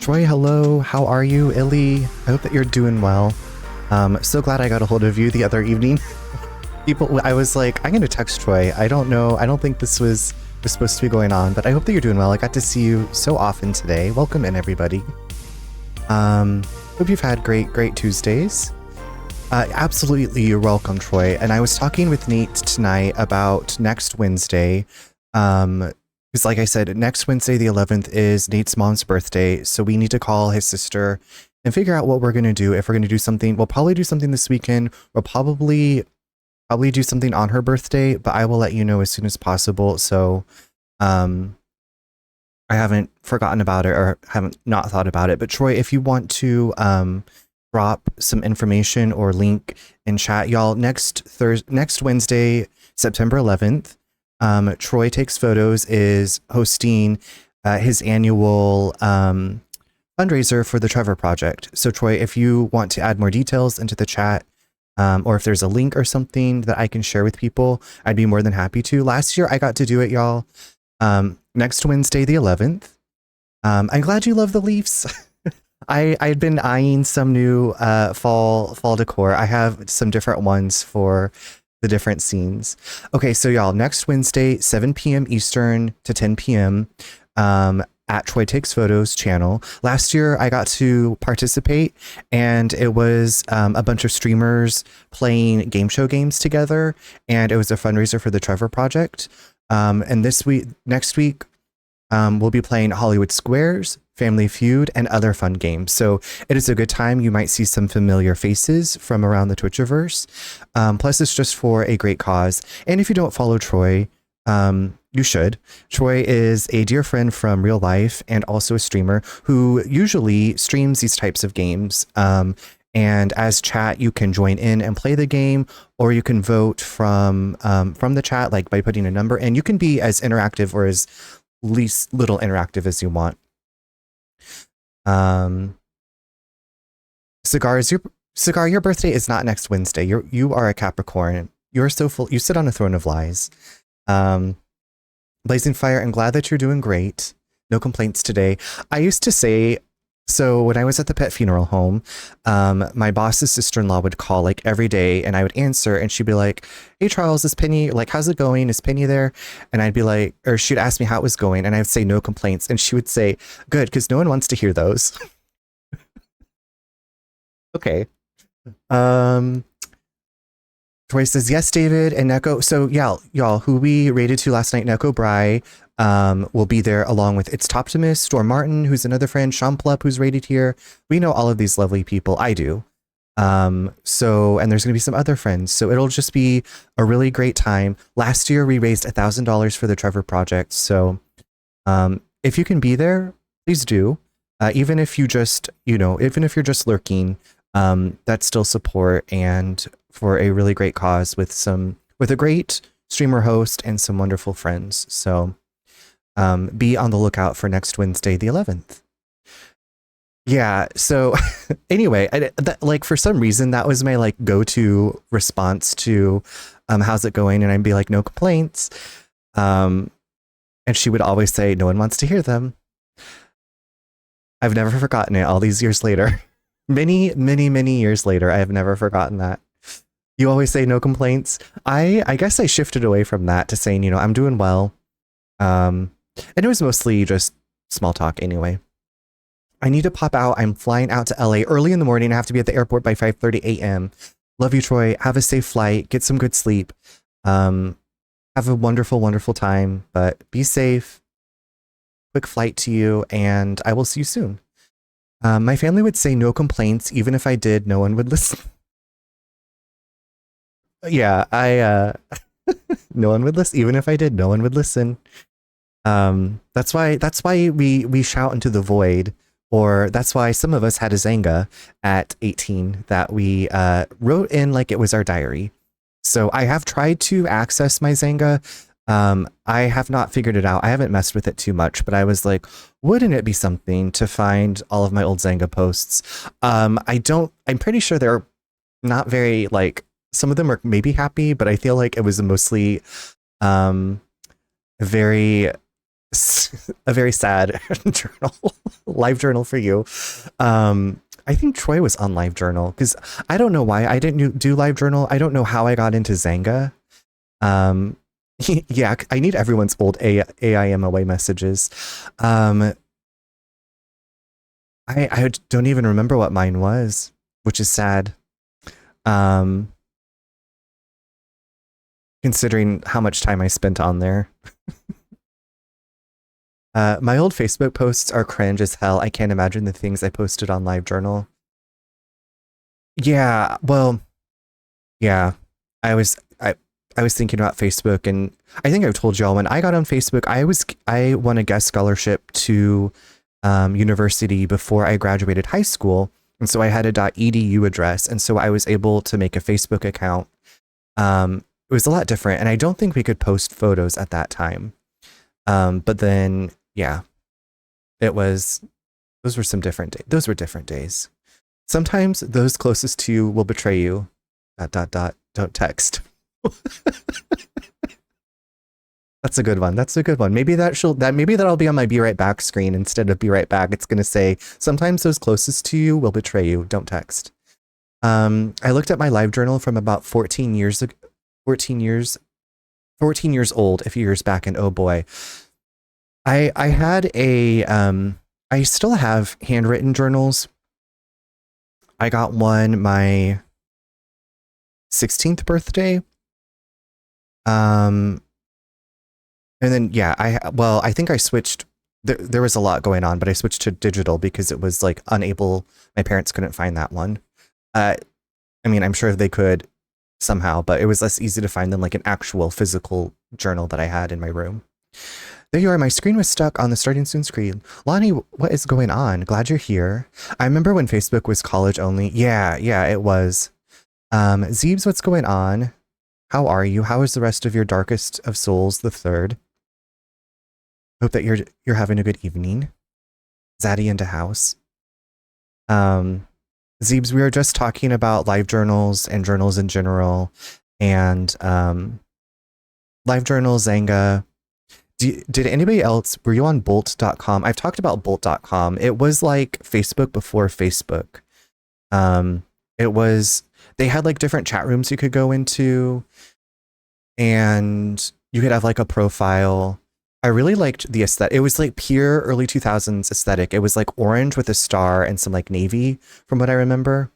Troy, hello. How are you, Illy? I hope that you're doing well. So glad I got a hold of you the other evening. I was like, I'm gonna text Troy. I don't know. I don't think this was supposed to be going on, but I hope that you're doing well. I got to see you so often today. Welcome in, everybody. Hope you've had great Tuesdays. Absolutely, you're welcome, Troy. And I was talking with Nate tonight about next Wednesday. Because like I said, next Wednesday, the 11th, is Nate's mom's birthday. So we need to call his sister and figure out what we're going to do. If we're going to do something, we'll probably do something this weekend. We'll probably do something on her birthday, but I will let you know as soon as possible. So I haven't forgotten about it or haven't not thought about it. But Troy, if you want to drop some information or link in chat, y'all, next Wednesday, September 11th, Troy Takes Photos is hosting his annual fundraiser for the Trevor Project. So Troy, if you want to add more details into the chat, or if there's a link or something that I can share with people, I'd be more than happy to. Last year I got to do it, y'all. Next Wednesday, the 11th. I'm glad you love the Leafs. I'd been eyeing some new fall decor. I have some different ones for the different scenes. Okay, so y'all, next Wednesday, 7 p.m. Eastern to 10 p.m. At Troy Takes Photos channel. Last year, I got to participate, and it was a bunch of streamers playing game show games together, and it was a fundraiser for the Trevor Project. And next week, we'll be playing Hollywood Squares, Family Feud, and other fun games. So it is a good time. You might see some familiar faces from around the Twitchiverse. Plus, it's just for a great cause. And if you don't follow Troy, you should. Troy is a dear friend from real life and also a streamer who usually streams these types of games. And as chat, you can join in and play the game, or you can vote from the chat, like by putting a number in. You can be as interactive or as least little interactive as you want. Cigar, your birthday is not next Wednesday. You are a Capricorn. You're so full. You sit on a throne of lies. Blazing Fire, I'm glad that you're doing great. No complaints today. I used to say, so when I was at the pet funeral home, my boss's sister-in-law would call like every day, and I would answer, and she'd be like, "Hey Charles, is Penny, like, how's it going? Is Penny there?" And I'd be like, or she'd ask me how it was going, and I'd say no complaints, and she would say, "Good, because no one wants to hear those." Okay. Troy says, yes, David and Neko. So yeah, y'all, who we raided to last night, Neko Bry, will be there along with It's Toptimus, Storm Martin, who's another friend, Shamplup, who's raided here. We know all of these lovely people. I do. So, and there's going to be some other friends. So it'll just be a really great time. Last year, we raised $1,000 for the Trevor Project. So if you can be there, please do. Even if you just, even if you're just lurking, that's still support, and for a really great cause with a great streamer host and some wonderful friends. So be on the lookout for next Wednesday, the 11th. Yeah. So anyway, like for some reason that was my like go-to response to how's it going, and I'd be like, no complaints. And she would always say, no one wants to hear them. I've never forgotten it all these years later. Many years later, I have never forgotten that. You always say no complaints. I guess I shifted away from that to saying, I'm doing well. And it was mostly just small talk anyway. I need to pop out. I'm flying out to LA early in the morning. I have to be at the airport by 5:30 a.m. Love you, Troy. Have a safe flight. Get some good sleep. Have a wonderful time, but be safe. Quick flight to you, and I will see you soon. My family would say no complaints. Even if I did, no one would listen. Yeah, no one would listen. Even if I did, no one would listen. That's why we shout into the void, or that's why some of us had a Zanga at 18 that we wrote in like it was our diary. So I have tried to access my Zanga. I have not figured it out. I haven't messed with it too much, but I was like, wouldn't it be something to find all of my old Zanga posts? I'm pretty sure they're not very, like, some of them are maybe happy, but I feel like it was mostly very a very sad journal, live journal for you. I think Troy was on live journal because I don't know why I didn't do live journal. I don't know how I got into Zanga. Um, yeah, I need everyone's old AIMOA messages. I don't even remember what mine was, which is sad. Considering how much time I spent on there. My old Facebook posts are cringe as hell. I can't imagine the things I posted on LiveJournal. Yeah, well, yeah. I was I was thinking about Facebook, and I think I've told y'all when I got on Facebook, I won a guest scholarship to university before I graduated high school, and so I had a .edu address, and so I was able to make a Facebook account. It was a lot different, and I don't think we could post photos at that time. But then, yeah, those were some different days. Those were different days. Sometimes those closest to you will betray you. ... Don't text. That's a good one. That's a good one. Maybe maybe that'll be on my Be Right Back screen instead of Be Right Back. It's gonna say sometimes those closest to you will betray you. Don't text. I looked at my live journal from about 14 years ago. 14 years old, a few years back, and oh boy, I had I still have handwritten journals. I got one my 16th birthday. And then, yeah, I think I switched. There was a lot going on, but I switched to digital because it was like unable. My parents couldn't find that one. I mean, I'm sure they could somehow, but it was less easy to find than like an actual physical journal that I had in my room. There you are. My screen was stuck on the starting soon screen. Lonnie, what is going on? Glad you're here. I remember when Facebook was college only. Yeah, it was. Zeebs, what's going on? How are you? How is the rest of your Darkest of Souls the Third? Hope that you're having a good evening. Zaddy into house. Zeebs, we were just talking about live journals and journals in general, and live journal, Zanga. Did anybody else, were you on Bolt.com? I've talked about Bolt.com. It was like Facebook before Facebook. They had like different chat rooms you could go into, and you could have like a profile. I really liked the aesthetic. It was like pure early 2000s aesthetic. It was like orange with a star and some like navy from what I remember.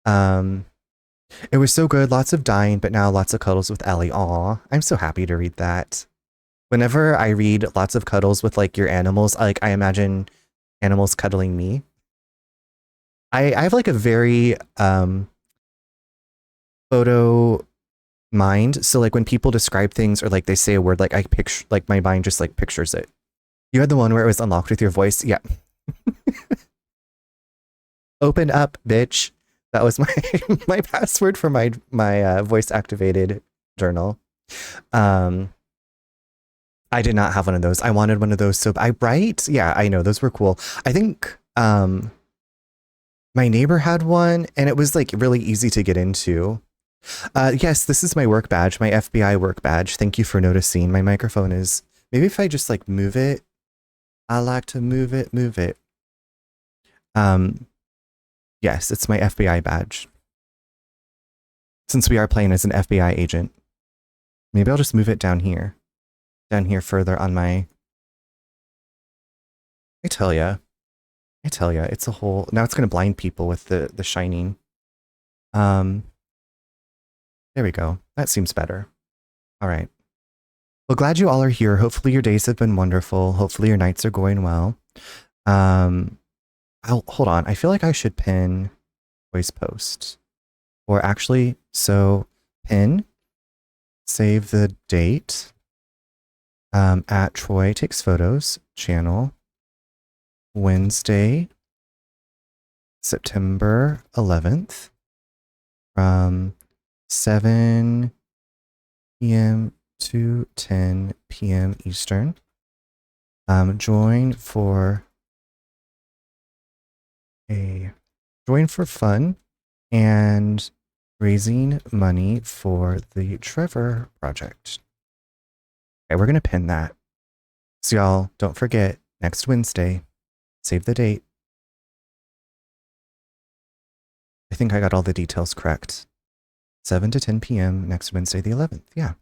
It was so good. Lots of dying, but now lots of cuddles with Ellie. Aw, I'm so happy to read that. Whenever I read lots of cuddles with like your animals, like I imagine animals cuddling me. I have like a very photo mind, so like when people describe things or like they say a word, like I picture, like my mind just like pictures it. You had the one where it was unlocked with your voice. Yeah. Open up, bitch. That was my my password for my voice activated journal. I did not have one of those. I wanted one of those, so right? Yeah, I know, those were cool. I think my neighbor had one, and it was like really easy to get into. Yes, this is my work badge, my FBI work badge. Thank you for noticing. My microphone is, maybe if I just like move it. I like to move it. Yes, it's my FBI badge. Since we are playing as an FBI agent, maybe I'll just move it down here further on my, I tell ya, it's a whole, now it's going to blind people with the shining. There we go. That seems better. All right. Well, glad you all are here. Hopefully your days have been wonderful. Hopefully your nights are going well. Hold on. I feel like I should pin voice post. Or actually, so pin, save the date, at Troy Takes Photos channel, Wednesday, September 11th, from 7 p.m. to 10 p.m. Eastern. Join for fun and raising money for the Trevor Project. Okay, we're going to pin that. So y'all, don't forget, next Wednesday, save the date. I think I got all the details correct. 7 to 10 p.m. next Wednesday, the 11th. Yeah.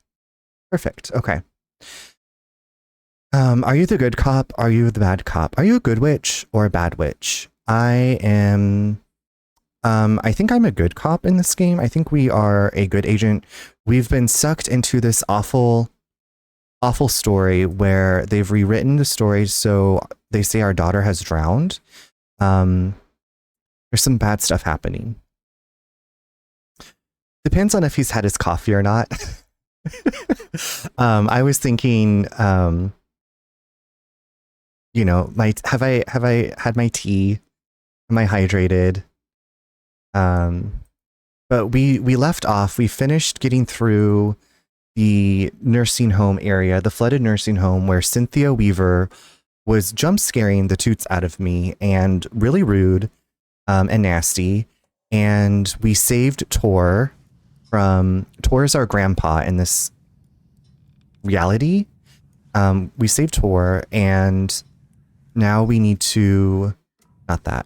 Perfect. Okay. Are you the good cop? Are you the bad cop? Are you a good witch or a bad witch? I am... I think I'm a good cop in this game. I think we are a good agent. We've been sucked into this awful story where they've rewritten the story so they say our daughter has drowned. There's some bad stuff happening. Depends on if he's had his coffee or not. I was thinking, you know, have I had my tea? Am I hydrated? But we left off. We finished getting through the nursing home area, the flooded nursing home, where Cynthia Weaver was jump scaring the toots out of me and really rude and nasty. And we saved Tor from... Tor is our grandpa in this reality. We saved Tor, and now we need to... Not that.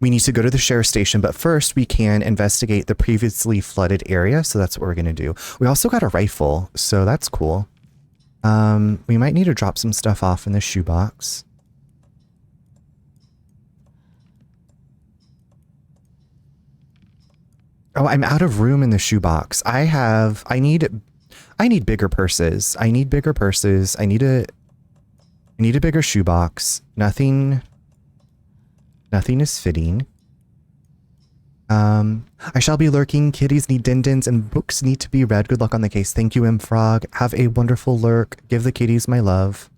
We need to go to the sheriff's station, but first we can investigate the previously flooded area, so that's what we're going to do. We also got a rifle, so that's cool. We might need to drop some stuff off in the shoebox. Oh, I'm out of room in the shoebox. I need bigger purses. I need bigger purses. I need a bigger shoebox. Nothing is fitting. I shall be lurking. Kitties need dindins and books need to be read. Good luck on the case. Thank you, M Frog. Have a wonderful lurk. Give the kitties my love.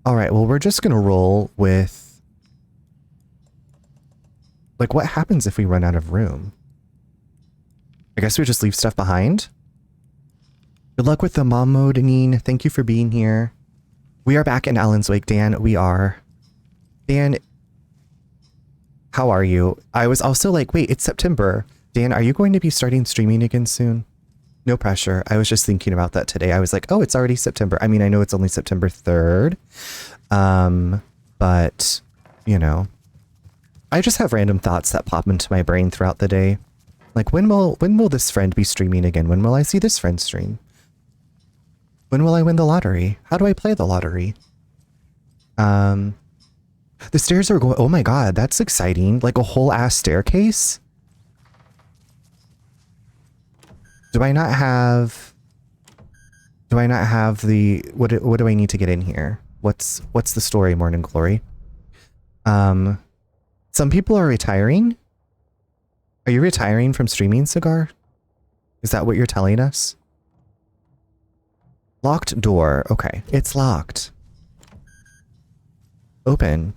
All right, well, we're just gonna roll with... Like, what happens if we run out of room? I guess we just leave stuff behind? Good luck with the mom mode, Anine. Thank you for being here. We are back in Alan's Wake, Dan. We are. Dan, how are you? I was also like, wait, it's September. Dan, are you going to be starting streaming again soon? No pressure. I was just thinking about that today. I was like, oh, it's already September. I mean, I know it's only September 3rd. But, you know, I just have random thoughts that pop into my brain throughout the day. Like, when will this friend be streaming again? When will I see this friend stream? When will I win the lottery? How do I play the lottery? The stairs are going... Oh my god, that's exciting. Like a whole ass staircase? Do I not have the... What do I need to get in here? What's the story, Morning Glory? Some people are retiring? Are you retiring from streaming, Cigar? Is that what you're telling us? Locked door. Okay, it's locked. Open.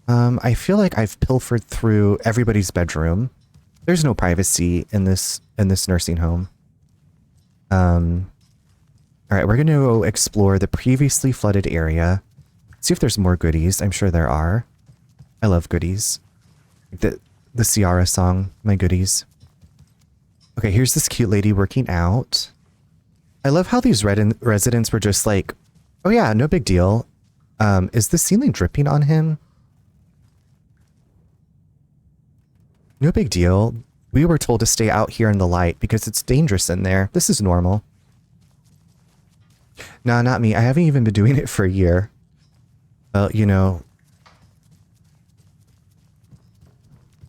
I feel like I've pilfered through everybody's bedroom. There's no privacy in this nursing home. All right, we're going to explore the previously flooded area. See if there's more goodies. I'm sure there are. I love goodies. The Ciara song, my goodies. Okay, here's this cute lady working out. I love how these residents were just like, oh yeah, no big deal. Is the ceiling dripping on him? No big deal. We were told to stay out here in the light because it's dangerous in there. This is normal. Nah, not me. I haven't even been doing it for a year. Well, you know,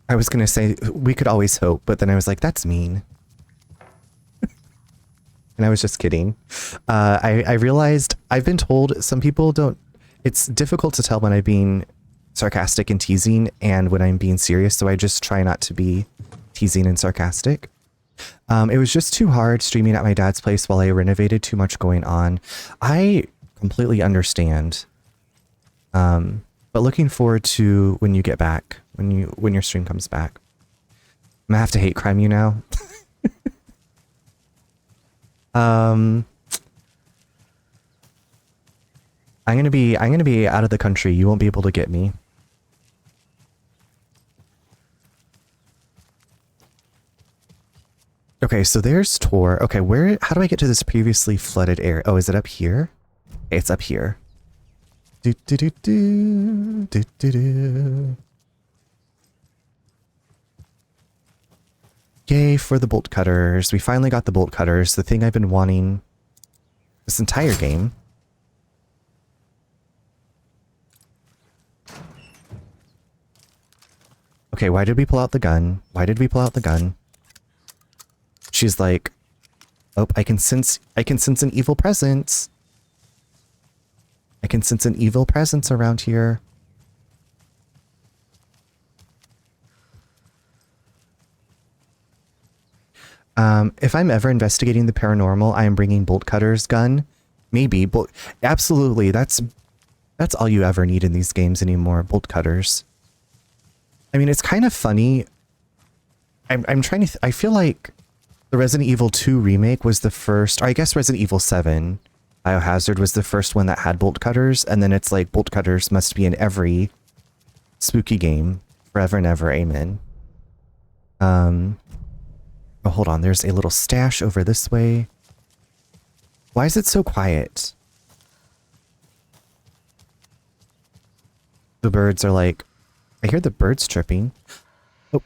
I was going to say we could always hope, but then I was like, that's mean. And I was just kidding. I realized I've been told some people don't... It's difficult to tell when I'm being sarcastic and teasing and when I'm being serious, so I just try not to be teasing and sarcastic. It was just too hard streaming at my dad's place while I renovated. Too much going on. I completely understand. But looking forward to when you get back, when your stream comes back. I'm gonna have to hate crime you now. I'm gonna be out of the country. You won't be able to get me. Okay, so there's Tor. Okay, how do I get to this previously flooded area? Oh, is it up here? Okay, it's up here. Do do do do do do do. Yay for the bolt cutters. We finally got the bolt cutters, the thing I've been wanting this entire game. Okay, why did we pull out the gun? Why did we pull out the gun? She's like, oh, I can sense an evil presence. I can sense an evil presence around here. If I'm ever investigating the paranormal, I am bringing bolt cutters gun. Maybe, but absolutely, that's all you ever need in these games anymore, bolt cutters. I mean, it's kind of funny. I'm trying to, I feel like the Resident Evil 2 remake was the first, or I guess Resident Evil 7 Biohazard was the first one that had bolt cutters, and then it's like bolt cutters must be in every spooky game forever and ever, amen. Oh, hold on, there's a little stash over this way. Why is it so quiet? The birds are like, I hear the birds chirping. Oh.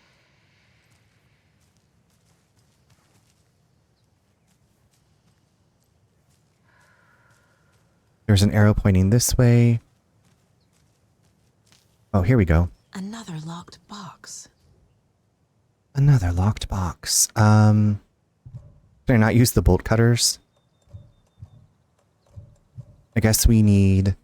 There's an arrow pointing this way. Oh, here we go. Another locked box. Another locked box. Can I not use the bolt cutters? I guess we need...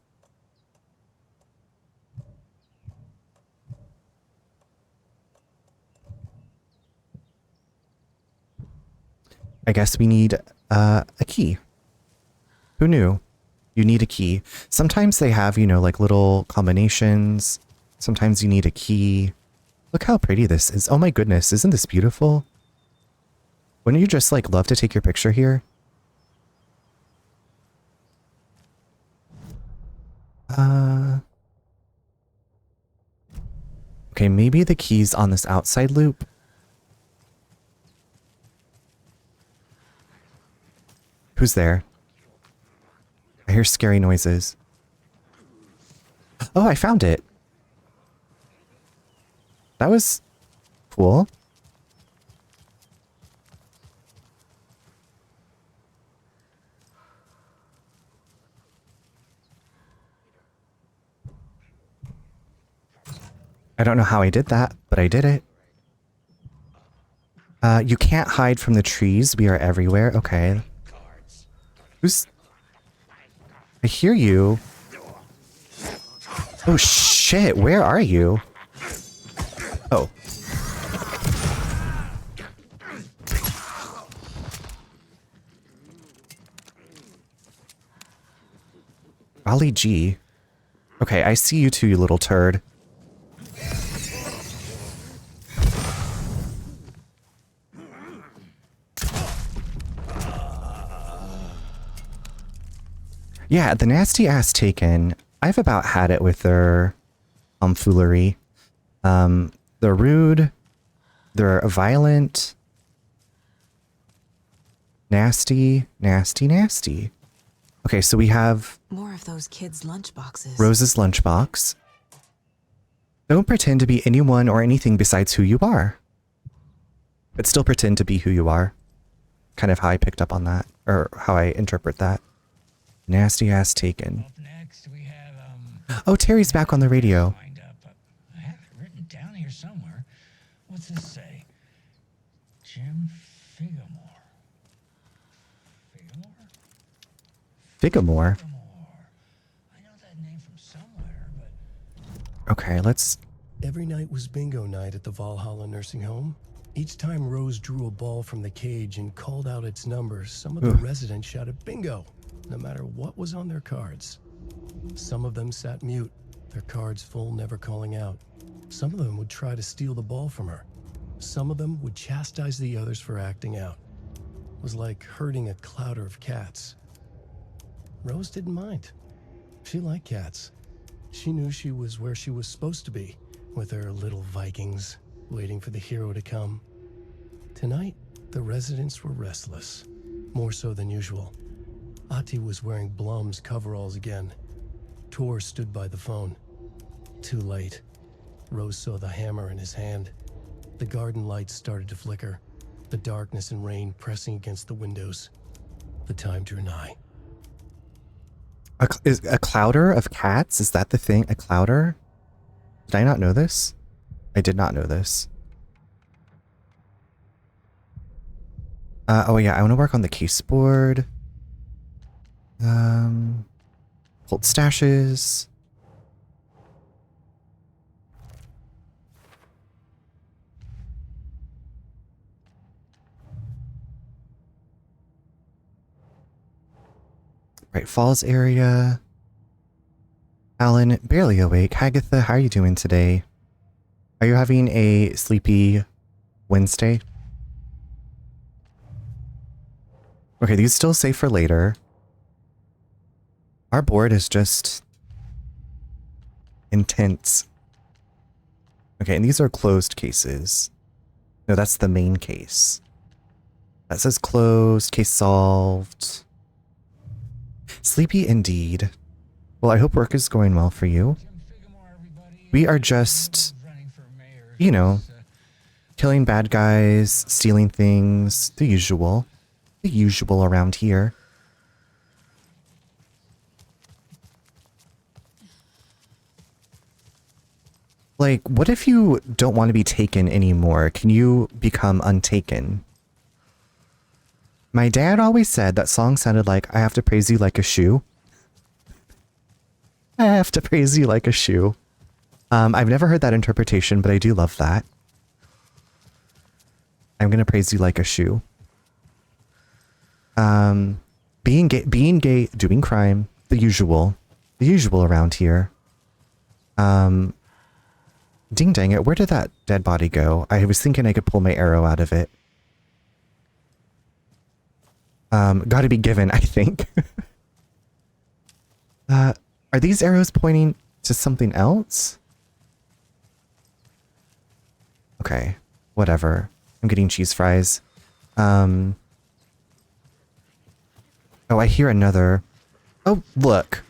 a key. Who knew? You need a key. Sometimes they have, you know, like little combinations. Sometimes you need a key. Look how pretty this is. Oh my goodness, isn't this beautiful? Wouldn't you just like love to take your picture here? Okay, maybe the key's on this outside loop. Who's there? I hear scary noises. Oh, I found it. That was cool. I don't know how I did that, but I did it. You can't hide from the trees. We are everywhere. Okay. Who's... I hear you. Oh shit, where are you? Oh. Golly gee. Okay, I see you too, you little turd. Yeah, the nasty ass Taken. I've about had it with their foolery. They're rude. They're violent. Nasty, nasty, nasty. Okay, so we have more of those kids' lunchboxes. Rose's lunchbox. Don't pretend to be anyone or anything besides who you are. But still pretend to be who you are. Kind of how I picked up on that, or how I interpret that. Nasty ass Taken. Up next we have Oh, Terry's back on the radio. I have it written down here somewhere. What's this say? Jim Figamore. Figamore? I know that name from somewhere, but... Okay, let's... Every night was bingo night at the Valhalla nursing home. Each time Rose drew a ball from the cage and called out its numbers, some of the residents shouted bingo, no matter what was on their cards. Some of them sat mute, their cards full, never calling out. Some of them would try to steal the ball from her. Some of them would chastise the others for acting out. It was like herding a clouder of cats. Rose didn't mind. She liked cats. She knew she was where she was supposed to be, with her little Vikings, waiting for the hero to come. Tonight, The residents were restless, more so than usual. Ati was wearing Blum's coveralls again. Tor stood by the phone. Too late. Rose saw the hammer in his hand. The garden lights started to flicker, the darkness and rain pressing against the windows. The time drew nigh. Is a clouder of cats? Is that the thing? A clouder? Did I not know this? I did not know this. Oh yeah, I want to work on the case board. Hold stashes. Right, falls area. Alan, barely awake. Hagatha, how are you doing today? Are you having a sleepy Wednesday? Okay, these still safe for later. Our board is just intense. Okay, and these are closed cases. No, that's the main case. That says closed, case solved. Sleepy indeed. Well, I hope work is going well for you. We are just, you know, killing bad guys, stealing things, the usual. The usual around here. Like, what if you don't want to be taken anymore? Can you become untaken? My dad always said that song sounded like I have to praise you like a shoe. I have to praise you like a shoe. I've never heard that interpretation, but I do love that. I'm gonna praise you like a shoe. Being gay, doing crime, the usual around here. Ding dang it, where did that dead body go? I was thinking I could pull my arrow out of it. Gotta be given, I think. Are these arrows pointing to something else? Okay, whatever. I'm getting cheese fries. Oh, I hear another. Oh, look.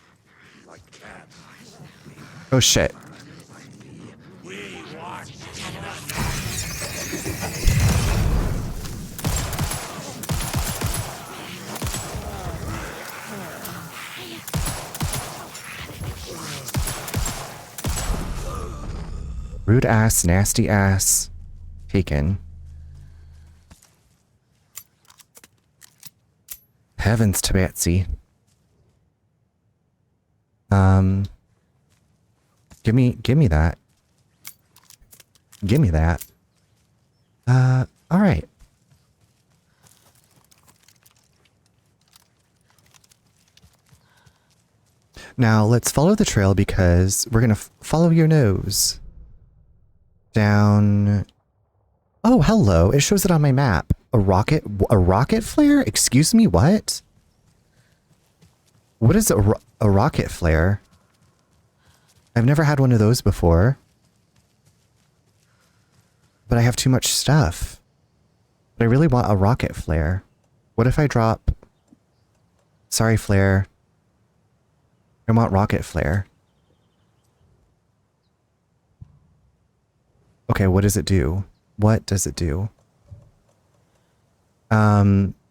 Oh, shit. Rude ass, nasty ass. Taken. Heavens to Betsy. Give me that. Give me that. Alright. Now let's follow the trail because we're gonna follow your nose. Down. Oh, hello. It shows it on my map. A rocket flare? Excuse me, what? What is a rocket flare? I've never had one of those before. But I have too much stuff. But I really want a rocket flare. What if I drop... Sorry, flare. I want rocket flare. Okay, what does it do? What does it do?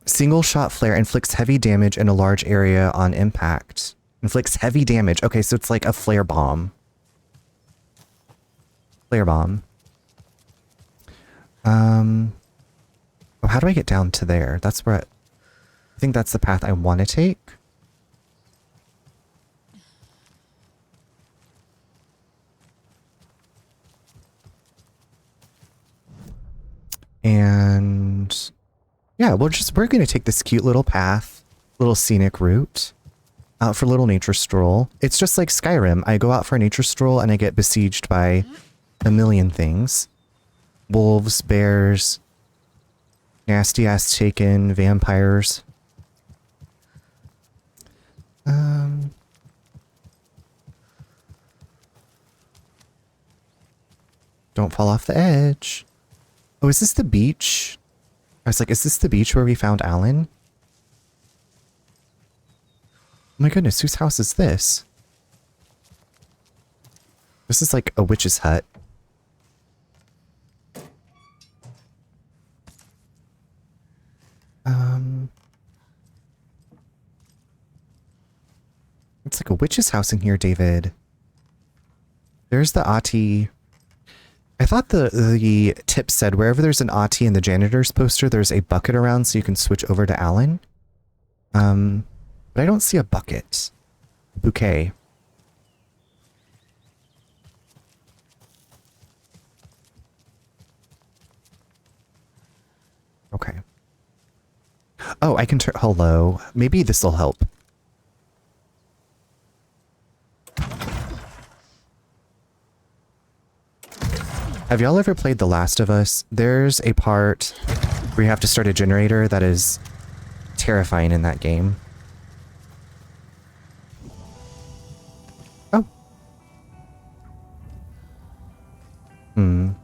Single shot flare inflicts heavy damage in a large area on impact. Inflicts heavy damage. Okay, so it's like a flare bomb. Flare bomb. Oh, how do I get down to there? That's where I think that's the path I want to take. And yeah, we're going to take this cute little path, little scenic route out for a little nature stroll. It's just like Skyrim. I go out for a nature stroll and I get besieged by a million things. Wolves, bears, nasty ass taken, vampires. Don't fall off the edge. Oh, is this the beach? I was like, is this the beach where we found Alan? Oh my goodness, whose house is this? This is like a witch's hut. It's like a witch's house in here, David. There's the Ahti. I thought the tip said wherever there's an Ahti in the janitor's poster, there's a bucket around so you can switch over to Alan. But I don't see a bucket. Bouquet. Okay. Oh, I can turn... Hello. Maybe this will help. Have y'all ever played The Last of Us? There's a part where you have to start a generator that is terrifying in that game. Oh. Well,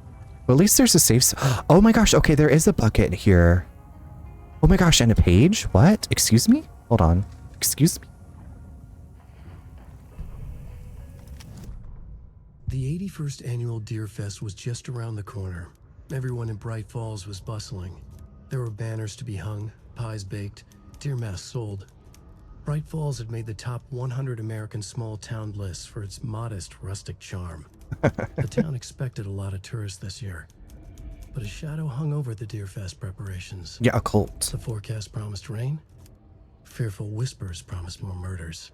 at least there's a safe... Oh my gosh, okay, there is a bucket here. Oh my gosh, and a page? What? Excuse me? Hold on. Excuse me? The 81st annual Deer Fest was just around the corner. Everyone in Bright Falls was bustling. There were banners to be hung, pies baked, deer masks sold. Bright Falls had made the top 100 American small town lists for its modest rustic charm. The town expected a lot of tourists this year, but a shadow hung over the Deer Fest preparations. Yeah, a cult. The forecast promised rain. Fearful whispers promised more murders.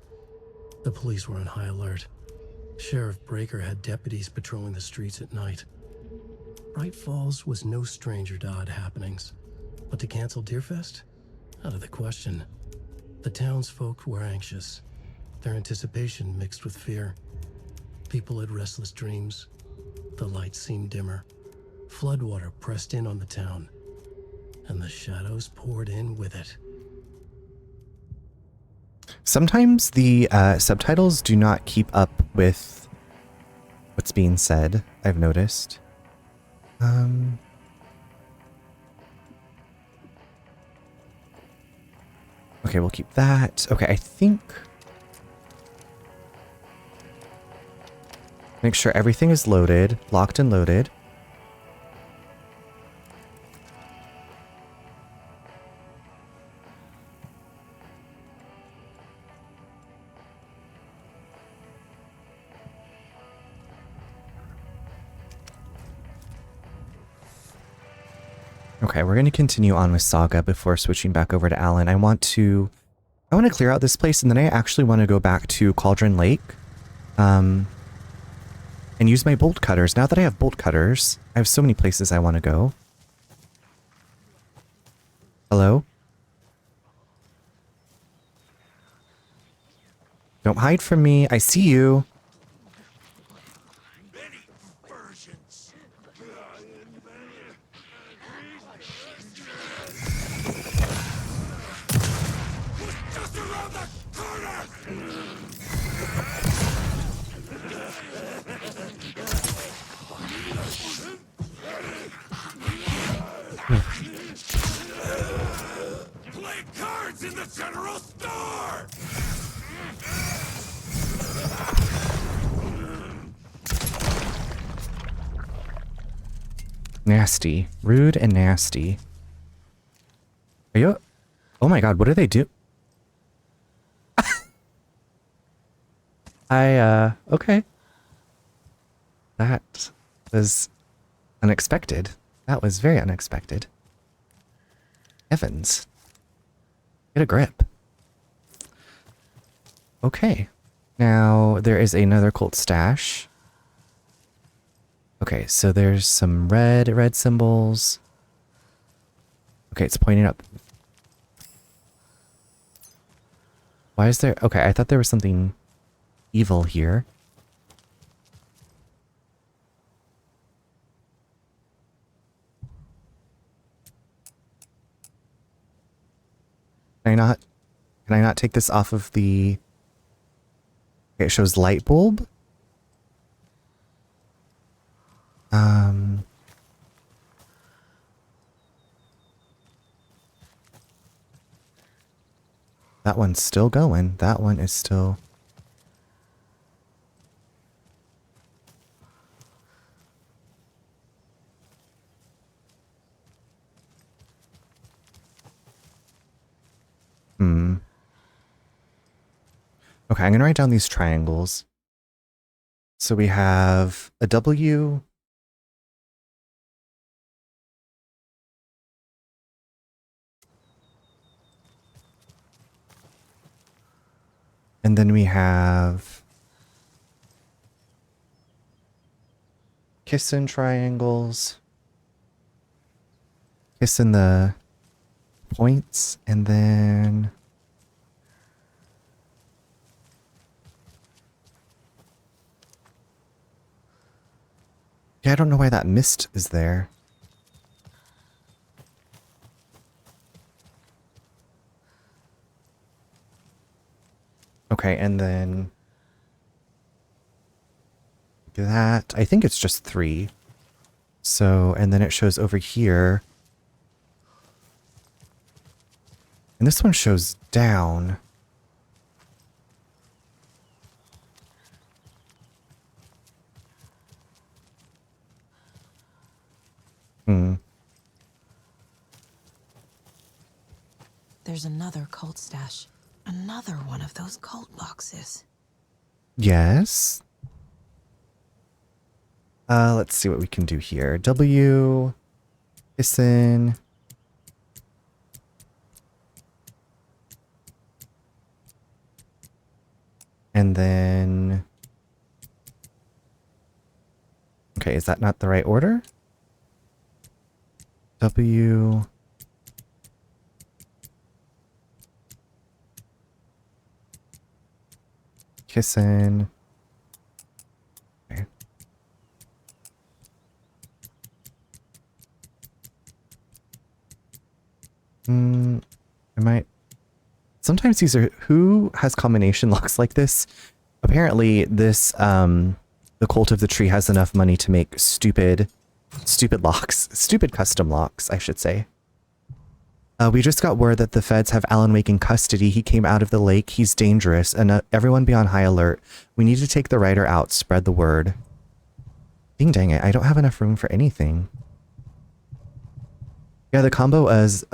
The police were on high alert. Sheriff Breaker had deputies patrolling the streets at night. Bright Falls was no stranger to odd happenings, but to cancel Deerfest? Out of the question. The townsfolk were anxious, their anticipation mixed with fear. People had restless dreams. The lights seemed dimmer. Floodwater pressed in on the town, and the shadows poured in with it. Sometimes the subtitles do not keep up with what's being said, I've noticed. Okay, we'll keep that. Okay, I think... Make sure everything is loaded, locked and loaded. Okay, we're going to continue on with Saga before switching back over to Alan. I want to clear out this place, and then I actually want to go back to Cauldron Lake and use my bolt cutters. Now that I have bolt cutters, I have so many places I want to go. Hello? Don't hide from me. I see you. Play cards in the general store! Nasty. Rude and nasty. Are you... Oh my god, what do they do? Okay. That was unexpected. That was very unexpected. Heavens. Get a grip. Okay. Now, there is another cult stash. Okay, so there's some red symbols. Okay, it's pointing up. Why is there... Okay, I thought there was something evil here. Can I not take this off of the... Okay, it shows light bulb. That one's still going. That one is still... Okay, I'm going to write down these triangles. So we have a W. And then we have kissing triangles. Kissing the points, and then yeah, I don't know why that mist is there. Okay, and then that, I think it's just 3. So, and then it shows over here. And this one shows down. There's another cult stash. Another one of those cult boxes. Yes. Let's see what we can do here. W. Listen. And then... Okay, is that not the right order? W... Kissin. Okay. I might... Sometimes these are... Who has combination locks like this? Apparently this, the Cult of the Tree has enough money to make stupid locks. Stupid custom locks, I should say. We just got word that the feds have Alan Wake in custody. He came out of the lake. He's dangerous, and everyone be on high alert. We need to take the writer out. Spread the word. Ding dang it, I don't have enough room for anything. Yeah, the combo is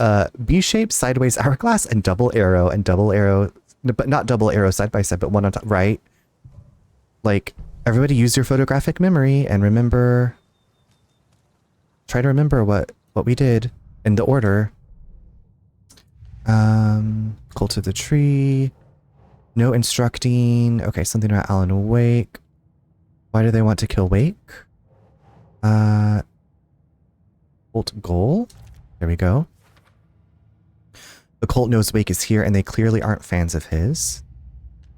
B-shaped, sideways hourglass, and double arrow, but not double arrow side by side, but one on top, right? Like, everybody use your photographic memory and remember... Try to remember what we did in the order. Cult of the Tree. No instructing. Okay, something about Alan Wake. Why do they want to kill Wake? Cult goal. There we go. The cult knows Wake is here and they clearly aren't fans of his.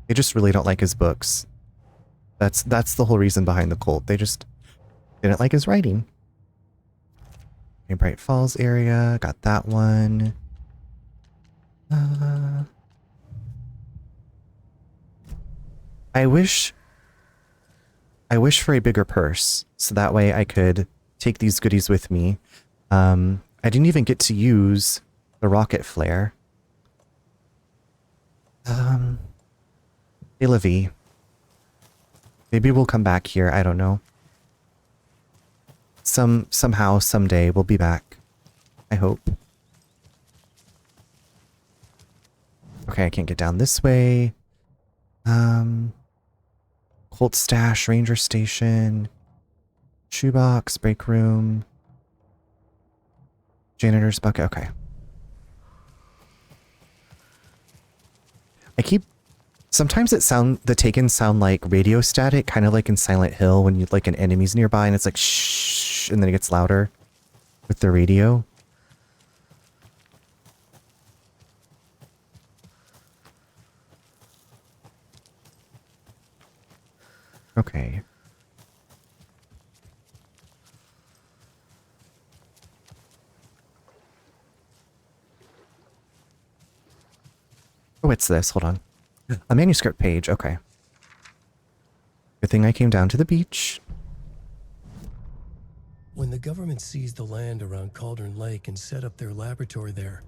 They just really don't like his books. That's the whole reason behind the cult. They just didn't like his writing. Okay, Bright Falls area. Got that one. I wish for a bigger purse, so that way I could take these goodies with me. I didn't even get to use the rocket flare. Ilavi. Maybe we'll come back here, I don't know. Somehow, someday, we'll be back. I hope. Okay, I can't get down this way. Colt stash, ranger station, shoebox, break room, janitor's bucket. Okay. Sometimes the Takens sound like radio static, kind of like in Silent Hill when you like an enemy's nearby and it's like shh, and then it gets louder with the radio. Okay. Oh, it's this. Hold on. A manuscript page. Okay. Good thing I came down to the beach. When the government seized the land around Cauldron Lake and set up their laboratory there,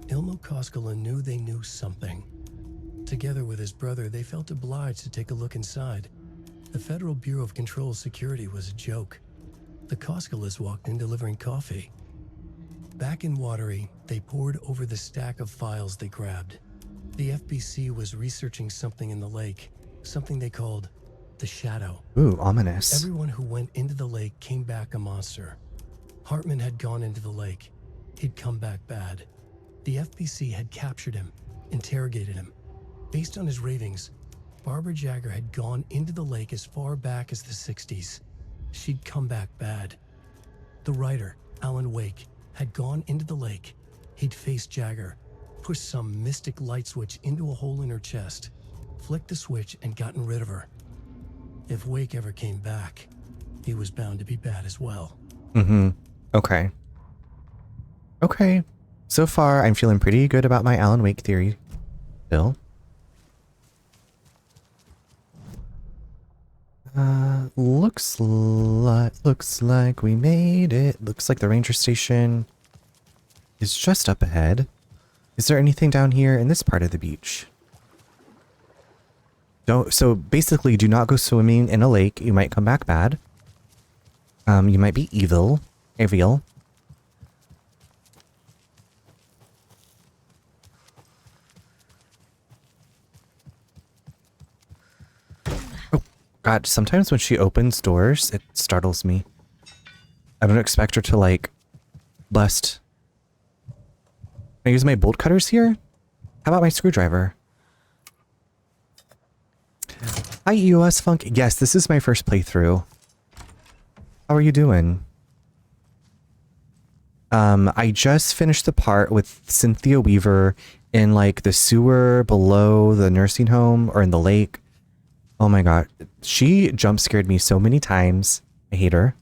Ilmo Koskela knew they knew something. Together with his brother, they felt obliged to take a look inside. The Federal Bureau of Control security was a joke. The Koskalas walked in delivering coffee. Back in Watery, they pored over the stack of files they grabbed. The FBC was researching something in the lake, something they called the Shadow. Ooh, ominous. Everyone who went into the lake came back a monster. Hartman had gone into the lake. He'd come back bad. The FBC had captured him, interrogated him. Based on his ravings, Barbara Jagger had gone into the lake as far back as the 60s. She'd come back bad. The writer, Alan Wake, had gone into the lake. He'd faced Jagger, pushed some mystic light switch into a hole in her chest, flicked the switch and gotten rid of her. If Wake ever came back, he was bound to be bad as well. Mm-hmm. Okay. Okay. So far, I'm feeling pretty good about my Alan Wake theory. Bill? Looks like we made it. Looks like the ranger station is just up ahead. Is there anything down here in this part of the beach? So basically, do not go swimming in a lake. You might come back bad. You might be evil. Oh God, sometimes when she opens doors, it startles me. I don't expect her to, like, bust. Can I use my bolt cutters here? How about my screwdriver? Hi, EOS Funk. Yes, this is my first playthrough. How are you doing? I just finished the part with Cynthia Weaver in, like, the sewer below the nursing home or in the lake. Oh my God. She jump scared me so many times. I hate her.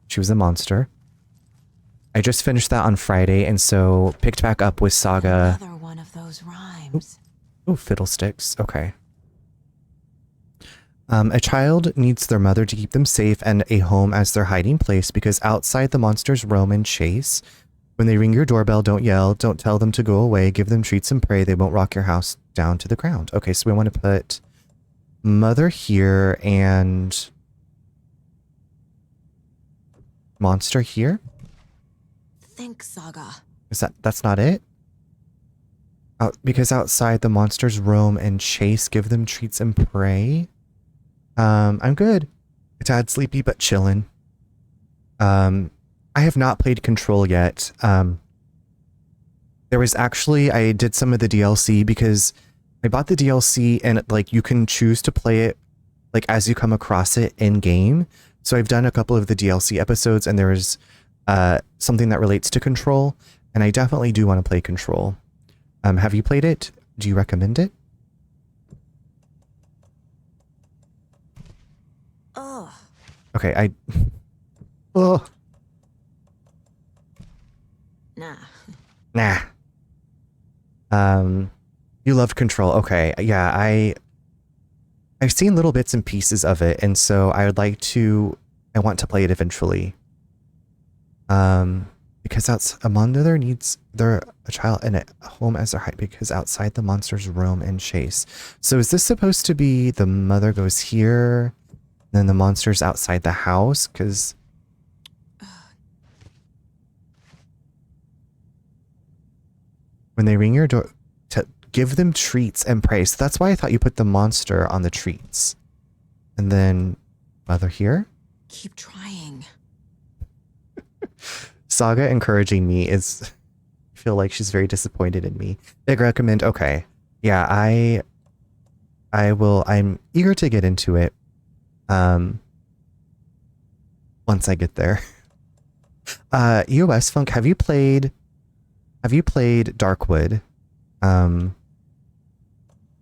She was a monster. I just finished that on Friday and so picked back up with Saga. Another one of those rhymes. Oh, fiddlesticks. Okay. A child needs their mother to keep them safe and a home as their hiding place because outside the monsters roam and chase. When they ring your doorbell, don't yell. Don't tell them to go away. Give them treats and pray. They won't rock your house down to the ground. Okay, so we want to put mother here and monster here. Think, Saga. That's not it? Because outside the monsters roam and chase. Give them treats and pray. I'm good. Tad sleepy but chillin'. I have not played Control yet. There was actually, I did some of the DLC because I bought the DLC and like you can choose to play it like as you come across it in game. So I've done a couple of the DLC episodes and there is something that relates to Control and I definitely do want to play Control. Have you played it? Do you recommend it? Ugh. Okay, oh. Nah. You loved Control. Okay, yeah, I've seen little bits and pieces of it, and so I want to play it eventually. Because a mother needs a child and a home as their hide because outside the monsters roam and chase. So is this supposed to be the mother goes here, then the monsters outside the house? Because when they ring your door, to give them treats and pray. So that's why I thought you put the monster on the treats. And then mother here. Keep trying. Saga encouraging me is, I feel like she's very disappointed in me. Big recommend. Okay. Yeah, I will, I'm eager to get into it. Once I get there. EOS Funk, have you played Darkwood?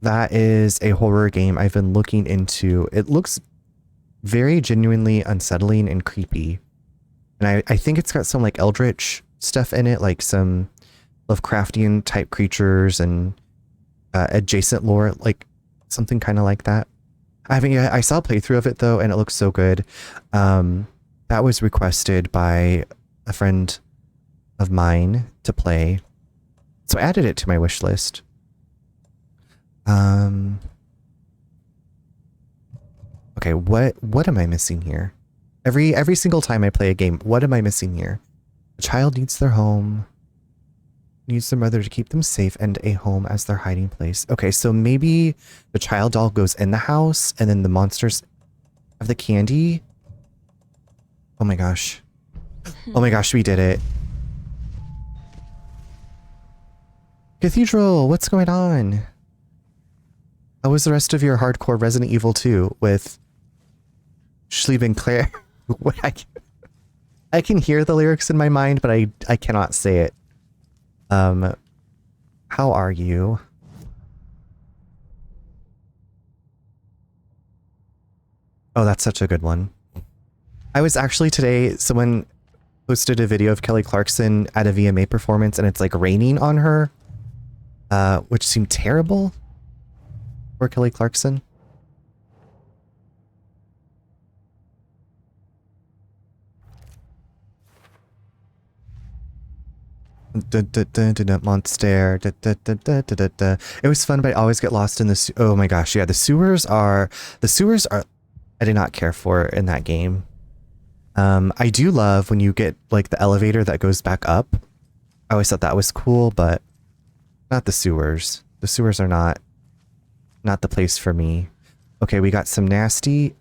That is a horror game I've been looking into. It looks very genuinely unsettling and creepy. And I think it's got some like Eldritch stuff in it, like some Lovecraftian type creatures and adjacent lore, like something kind of like that. I saw a playthrough of it though, and it looks so good. That was requested by a friend of mine to play, so I added it to my wish list. Okay, what am I missing here? Every single time I play a game, what am I missing here? A child needs their home, needs their mother to keep them safe, and a home as their hiding place. Okay, so maybe the child doll goes in the house, and then the monsters have the candy. Oh my gosh. Oh my gosh, we did it. Cathedral, what's going on? How was the rest of your hardcore Resident Evil 2 with Schlieb and Claire? What I can hear the lyrics in my mind, but I cannot say it. How are you? Oh, that's such a good one. I was actually today, someone posted a video of Kelly Clarkson at a VMA performance, and it's like raining on her, which seemed terrible for Kelly Clarkson. Monster. It was fun, but I always get lost in the. Oh my gosh, yeah, the sewers are. I did not care for in that game. I do love when you get like the elevator that goes back up. I always thought that was cool, but not the sewers. The sewers are not the place for me. Okay, we got some nasty.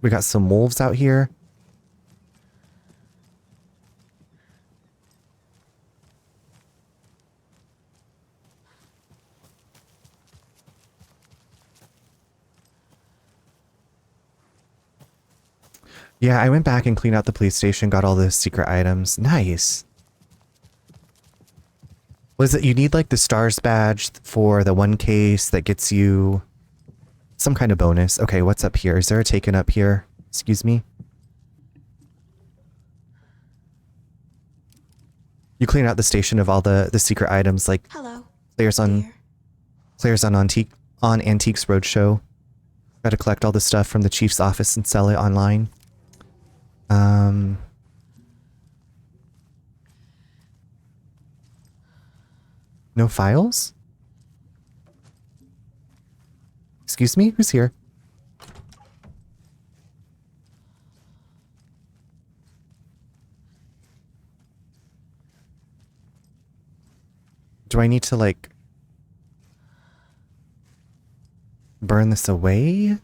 We got some wolves out here. Yeah, I went back and cleaned out the police station, got all the secret items. Nice. Was it you need like the stars badge for the one case that gets you some kind of bonus? Okay, what's up here? Is there a taken up here? Excuse me. You clean out the station of all the secret items like Hello. Claire's on Antiques Roadshow. Got to collect all the stuff from the chief's office and sell it online. No files? Excuse me? Who's here? Do I need to, like, burn this away?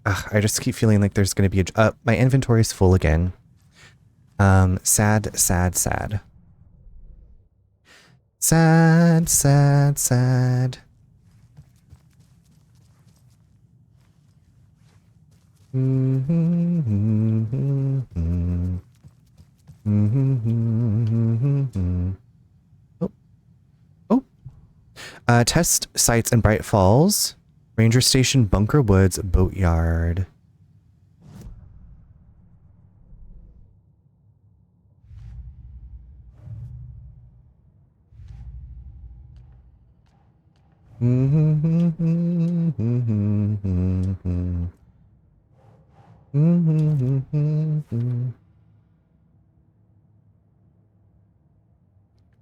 Ugh, I just keep feeling like there's going to be my inventory is full again. Sad. Sad, sad, sad. Test sites in Bright Falls, Ranger Station, Bunker Woods, Boatyard.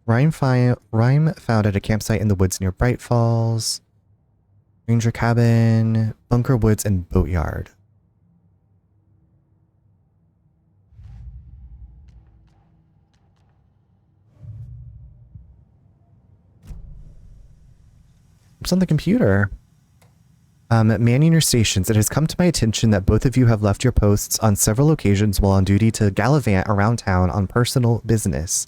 Rhyme found at a campsite in the woods near Bright Falls. Ranger Cabin, Bunker Woods, and Boatyard. It's on the computer. Manning your stations. It has come to my attention that both of you have left your posts on several occasions while on duty to gallivant around town on personal business.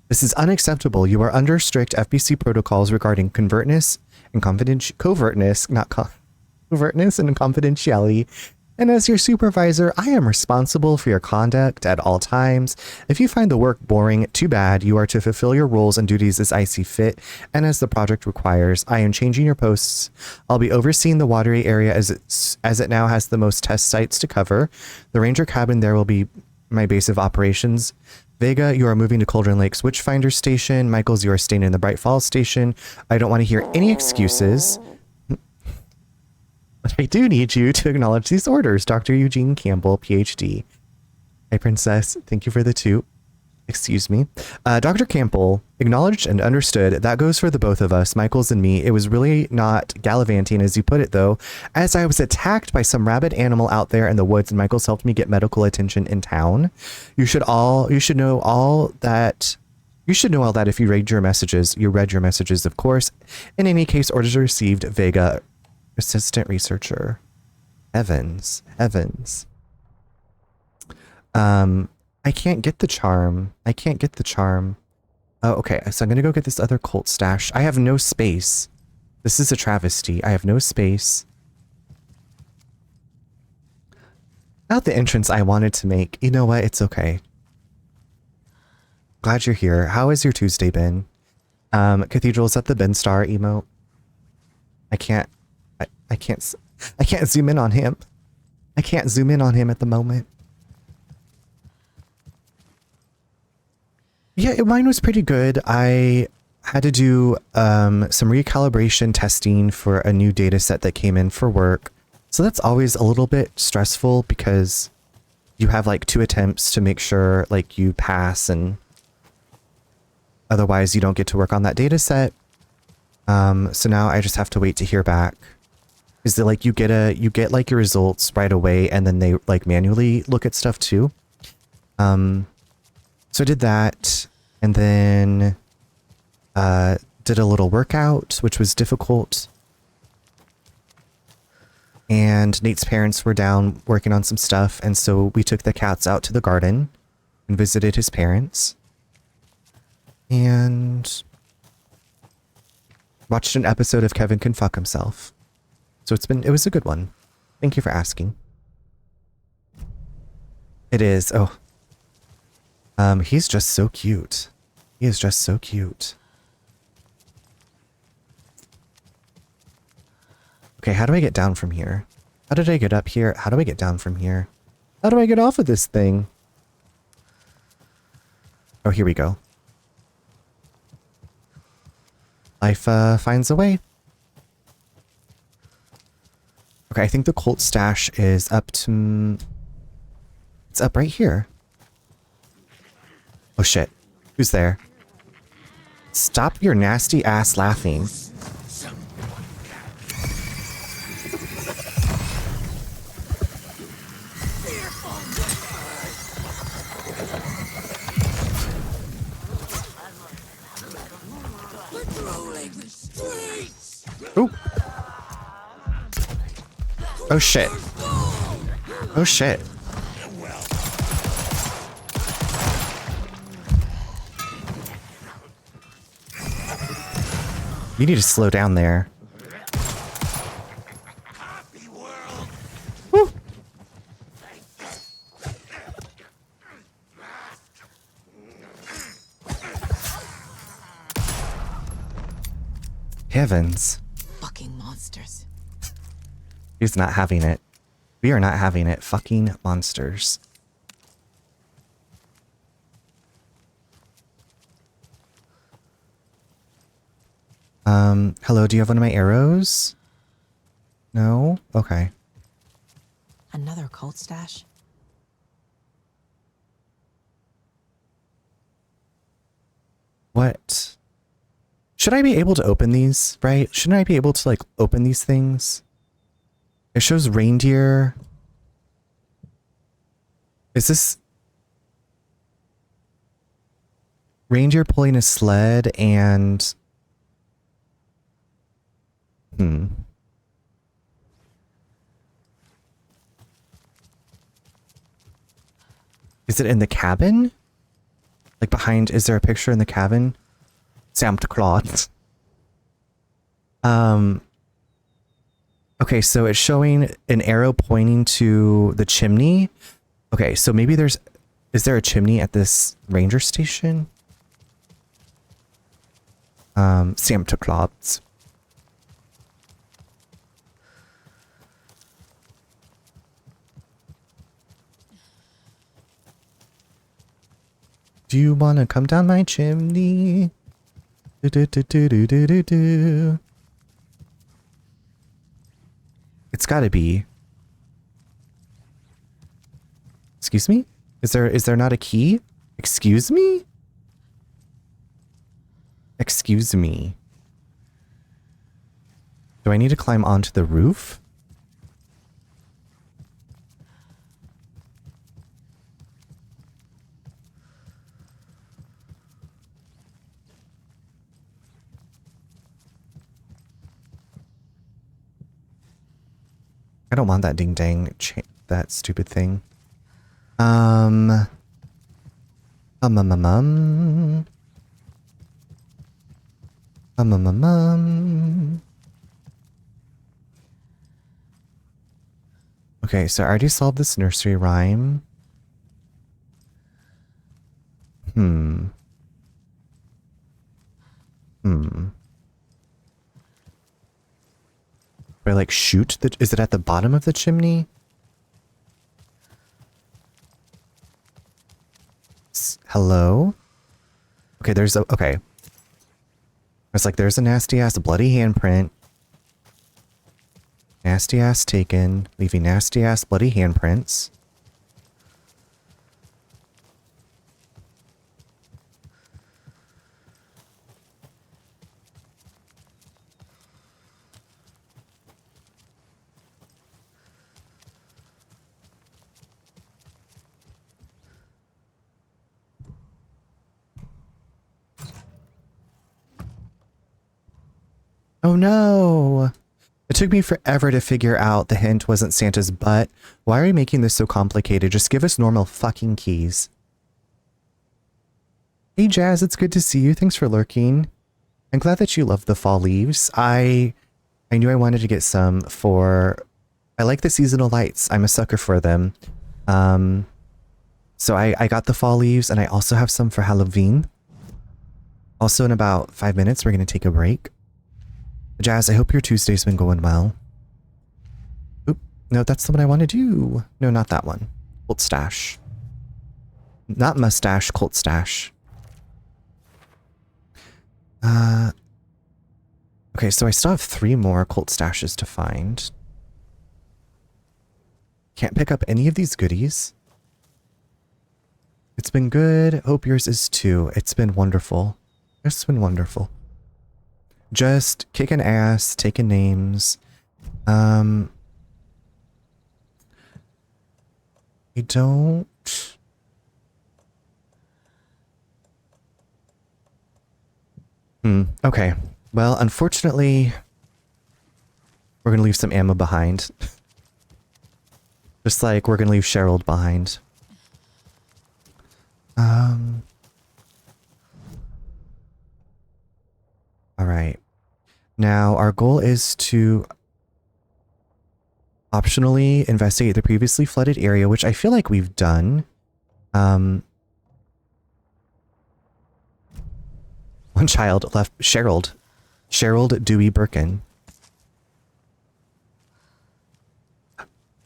This is unacceptable. You are under strict FBC protocols regarding covertness and covertness and confidentiality. And as your supervisor, I am responsible for your conduct at all times. If you find the work boring, too bad. You are to fulfill your roles and duties as I see fit and as the project requires. I am changing your posts. I'll be overseeing the watery area as it now has the most test sites to cover. The Ranger Cabin there will be my base of operations. Vega, you are moving to Cauldron Lake's Witchfinder Station. Michaels, you are staying in the Bright Falls Station. I don't want to hear any excuses. But I do need you to acknowledge these orders, Dr. Eugene Campbell, PhD. Hi, Princess. Thank you for the toot. Excuse me. Dr. Campbell acknowledged and understood. That goes for the both of us, Michaels and me. It was really not gallivanting, as you put it, though, as I was attacked by some rabid animal out there in the woods, and Michaels helped me get medical attention in town. You should know all that if you read your messages. You read your messages, of course. In any case, orders are received. Vega, assistant researcher. Evans. I can't get the charm. Oh, okay. So I'm going to go get this other cult stash. I have no space. This is a travesty. I have no space. Not the entrance I wanted to make. You know what? It's okay. Glad you're here. How has your Tuesday been? Cathedral's at the Ben Star emote. I can't zoom in on him. I can't zoom in on him at the moment. Yeah, mine was pretty good. I had to do some recalibration testing for a new data set that came in for work. So that's always a little bit stressful because you have like 2 attempts to make sure like you pass, and otherwise you don't get to work on that data set. So now I just have to wait to hear back. Is that like you get like your results right away, and then they like manually look at stuff too. So I did that, and then did a little workout, which was difficult. And Nate's parents were down working on some stuff, and so we took the cats out to the garden and visited his parents. And watched an episode of Kevin Can Fuck Himself. So it was a good one. Thank you for asking. It is. Oh. He's just so cute. He is just so cute. Okay, how do I get down from here? How did I get up here? How do I get down from here? How do I get off of this thing? Oh, here we go. Life finds a way. Okay, I think the cult stash is up to... It's up right here. Oh shit. Who's there? Stop your nasty ass laughing. Ooh. Oh shit. Oh shit. You need to slow down there. Woo. Heavens. Fucking monsters. He's not having it. We are not having it. Fucking monsters. Hello, do you have one of my arrows? No? Okay. Another cult stash? What? Should I be able to open these, right? Shouldn't I be able to, like, open these things? It shows reindeer. Is this... Reindeer pulling a sled and... Is it in the cabin? Like behind, is there a picture in the cabin? Santa Claus. Okay, so it's showing an arrow pointing to the chimney. Okay, so maybe is there a chimney at this ranger station? Santa Claus. Do you want to come down my chimney? Do, do, do, do, do, do, do, do. It's gotta be. Excuse me? Is there not a key? Excuse me? Excuse me. Do I need to climb onto the roof? I don't want that ding dang, that stupid thing. Um. Okay, so I already solved this nursery rhyme. Do I like shoot the, is it at the bottom of the chimney? Hello? Okay, okay. It's like there's a nasty ass bloody handprint. Nasty ass taken, leaving nasty ass bloody handprints. Oh no! It took me forever to figure out the hint wasn't Santa's butt. Why are you making this so complicated? Just give us normal fucking keys. Hey Jazz, it's good to see you. Thanks for lurking. I'm glad that you love the fall leaves. I knew I wanted to get some for... I like the seasonal lights. I'm a sucker for them. So I got the fall leaves and I also have some for Halloween. Also in about 5 minutes, we're going to take a break. Jazz, I hope your Tuesday's been going well. Oop, no, that's the one I want to do. No, not that one. Cult Stash. Not Mustache, Cult Stash. Okay, so I still have 3 more Cult Stashes to find. Can't pick up any of these goodies. It's been good. Hope yours is too. It's been wonderful. It's been wonderful. Just kicking ass, taking names. I don't... Okay. Well, unfortunately, we're gonna leave some ammo behind. Just like we're gonna leave Cheryl behind. Alright. Now, our goal is to optionally investigate the previously flooded area, which I feel like we've done. One child left. Cheryl Dewey Birkin.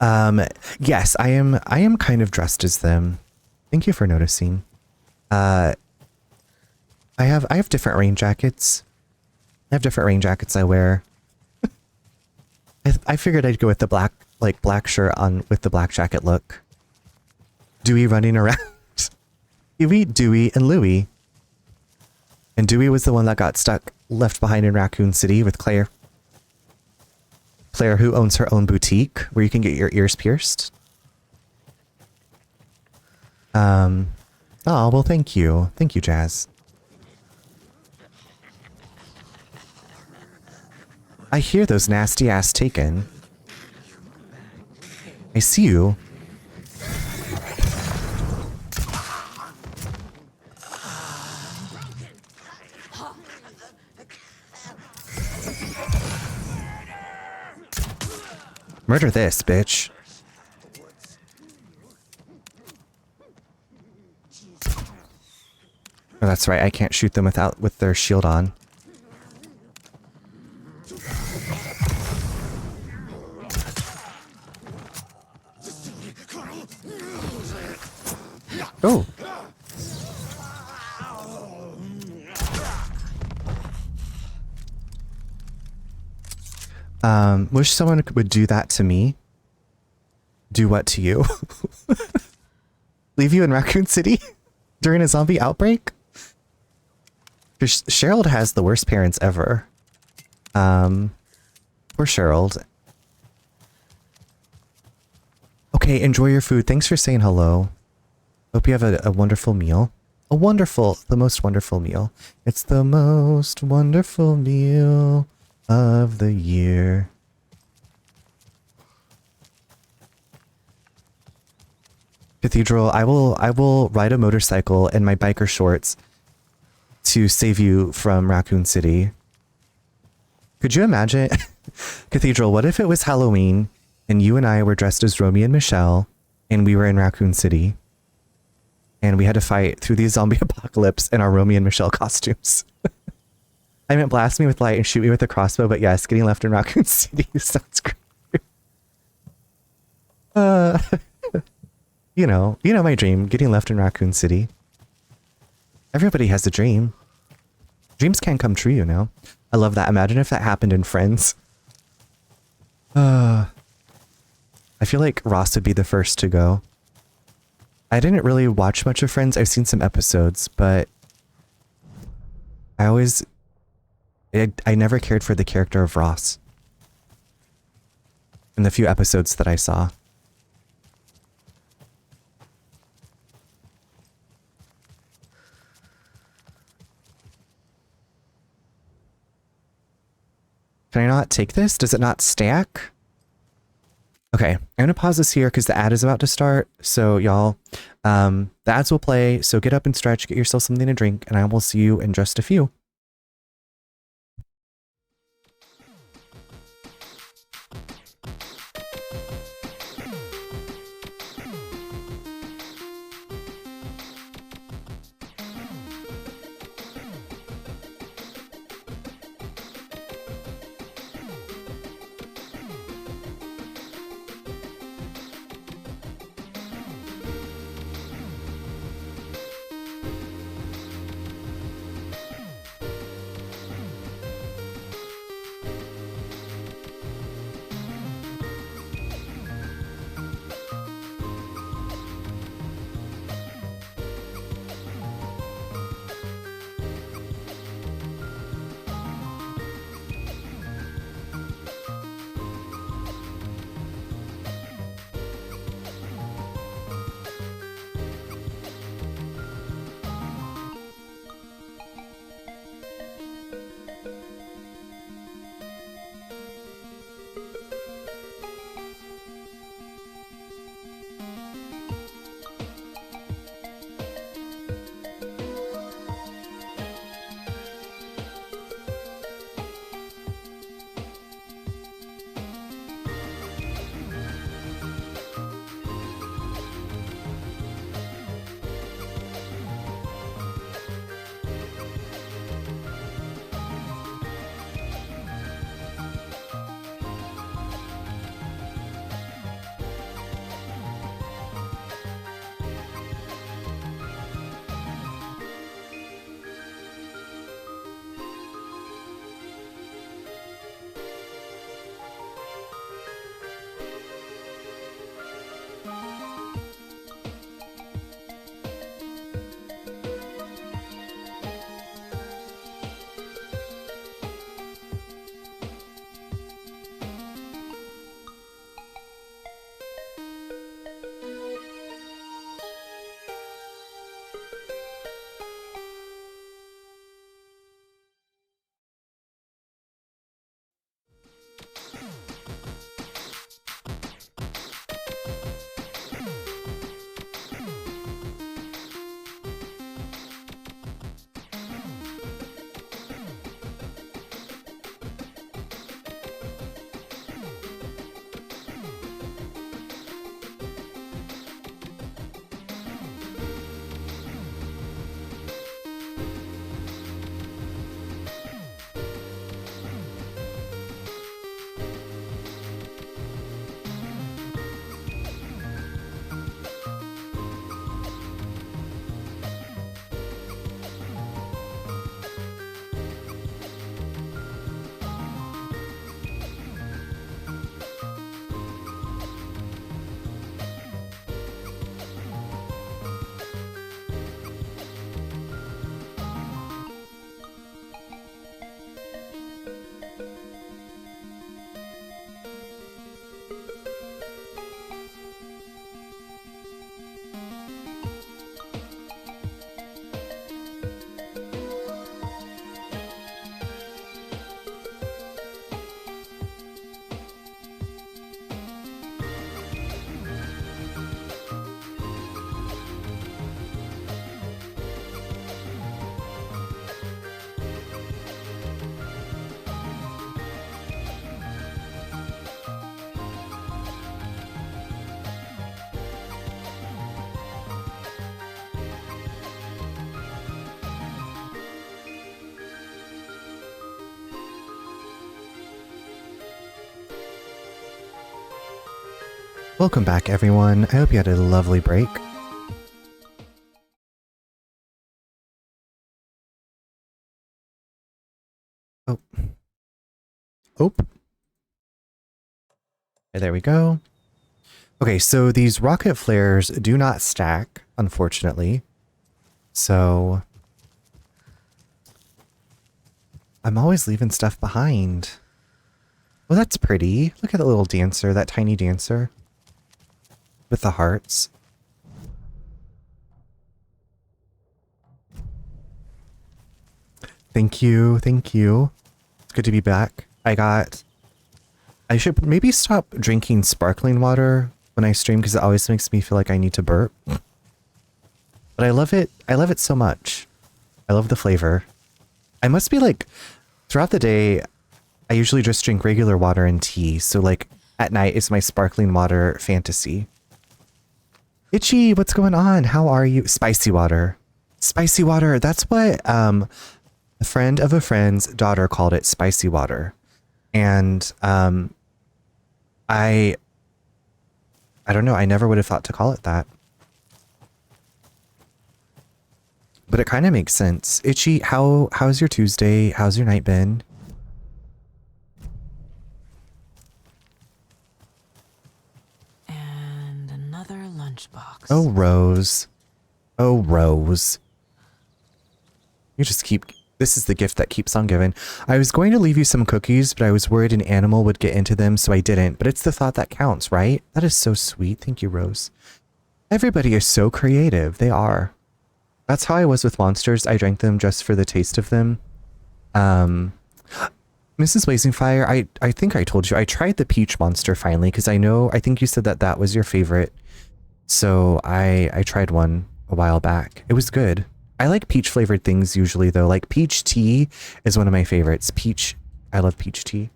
Yes, I am kind of dressed as them. Thank you for noticing. I have different rain jackets. I have different rain jackets I wear. I figured I'd go with the black shirt on with the black jacket look. Dewey running around. Huey, Dewey, and Louie. And Dewey was the one that got left behind in Raccoon City with Claire. Claire, who owns her own boutique where you can get your ears pierced. Oh, well, thank you. Thank you, Jazz. I hear those nasty ass taken. I see you. Murder this, bitch. Oh, that's right. I can't shoot them with their shield on. Oh. Wish someone would do that to me. Do what to you? Leave you in Raccoon City during a zombie outbreak? Cheryl has the worst parents ever. Poor Cheryl. Okay, enjoy your food. Thanks for saying hello. Hope you have a wonderful meal. The most wonderful meal. It's the most wonderful meal of the year. Cathedral, I will ride a motorcycle in my biker shorts to save you from Raccoon City. Could you imagine? Cathedral, what if it was Halloween and you and I were dressed as Romeo and Michelle and we were in Raccoon City and we had to fight through the zombie apocalypse in our Romeo and Michelle costumes? I meant blast me with light and shoot me with a crossbow, but yes, getting left in Raccoon City sounds great. You know my dream, getting left in Raccoon City. Everybody has a dream. Dreams can come true, you know. I love that. Imagine if that happened in Friends. I feel like Ross would be the first to go. I didn't really watch much of Friends. I've seen some episodes, but I never cared for the character of Ross in the few episodes that I saw. Can I not take this? Does it not stack? Okay, I'm gonna pause this here because the ad is about to start. So y'all, the ads will play. So get up and stretch, get yourself something to drink, and I will see you in just a few. Welcome back, everyone. I hope you had a lovely break. Oh. Oh. There we go. Okay, so these rocket flares do not stack, unfortunately. So I'm always leaving stuff behind. Well, that's pretty. Look at that little dancer, that tiny dancer with the hearts. Thank you, thank you. It's good to be back. I should maybe stop drinking sparkling water when I stream because it always makes me feel like I need to burp. But I love it so much. I love the flavor. I must be like, throughout the day, I usually just drink regular water and tea. So like at night is my sparkling water fantasy. Itchy, what's going on? How are you? Spicy water. Spicy water. That's what a friend of a friend's daughter called it, spicy water. And I don't know. I never would have thought to call it that. But it kind of makes sense. Itchy, how's your Tuesday? How's your night been? And another lunchbox. Oh, Rose. Oh, Rose. You just keep... This is the gift that keeps on giving. I was going to leave you some cookies, but I was worried an animal would get into them, so I didn't. But it's the thought that counts, right? That is so sweet. Thank you, Rose. Everybody is so creative. They are. That's how I was with monsters. I drank them just for the taste of them. Mrs. Blazing Fire, I think I told you, I tried the peach monster finally, because I think you said that that was your favorite. So I tried one a while back. It was good. I like peach flavored things usually though. Like peach tea is one of my favorites. I love peach tea.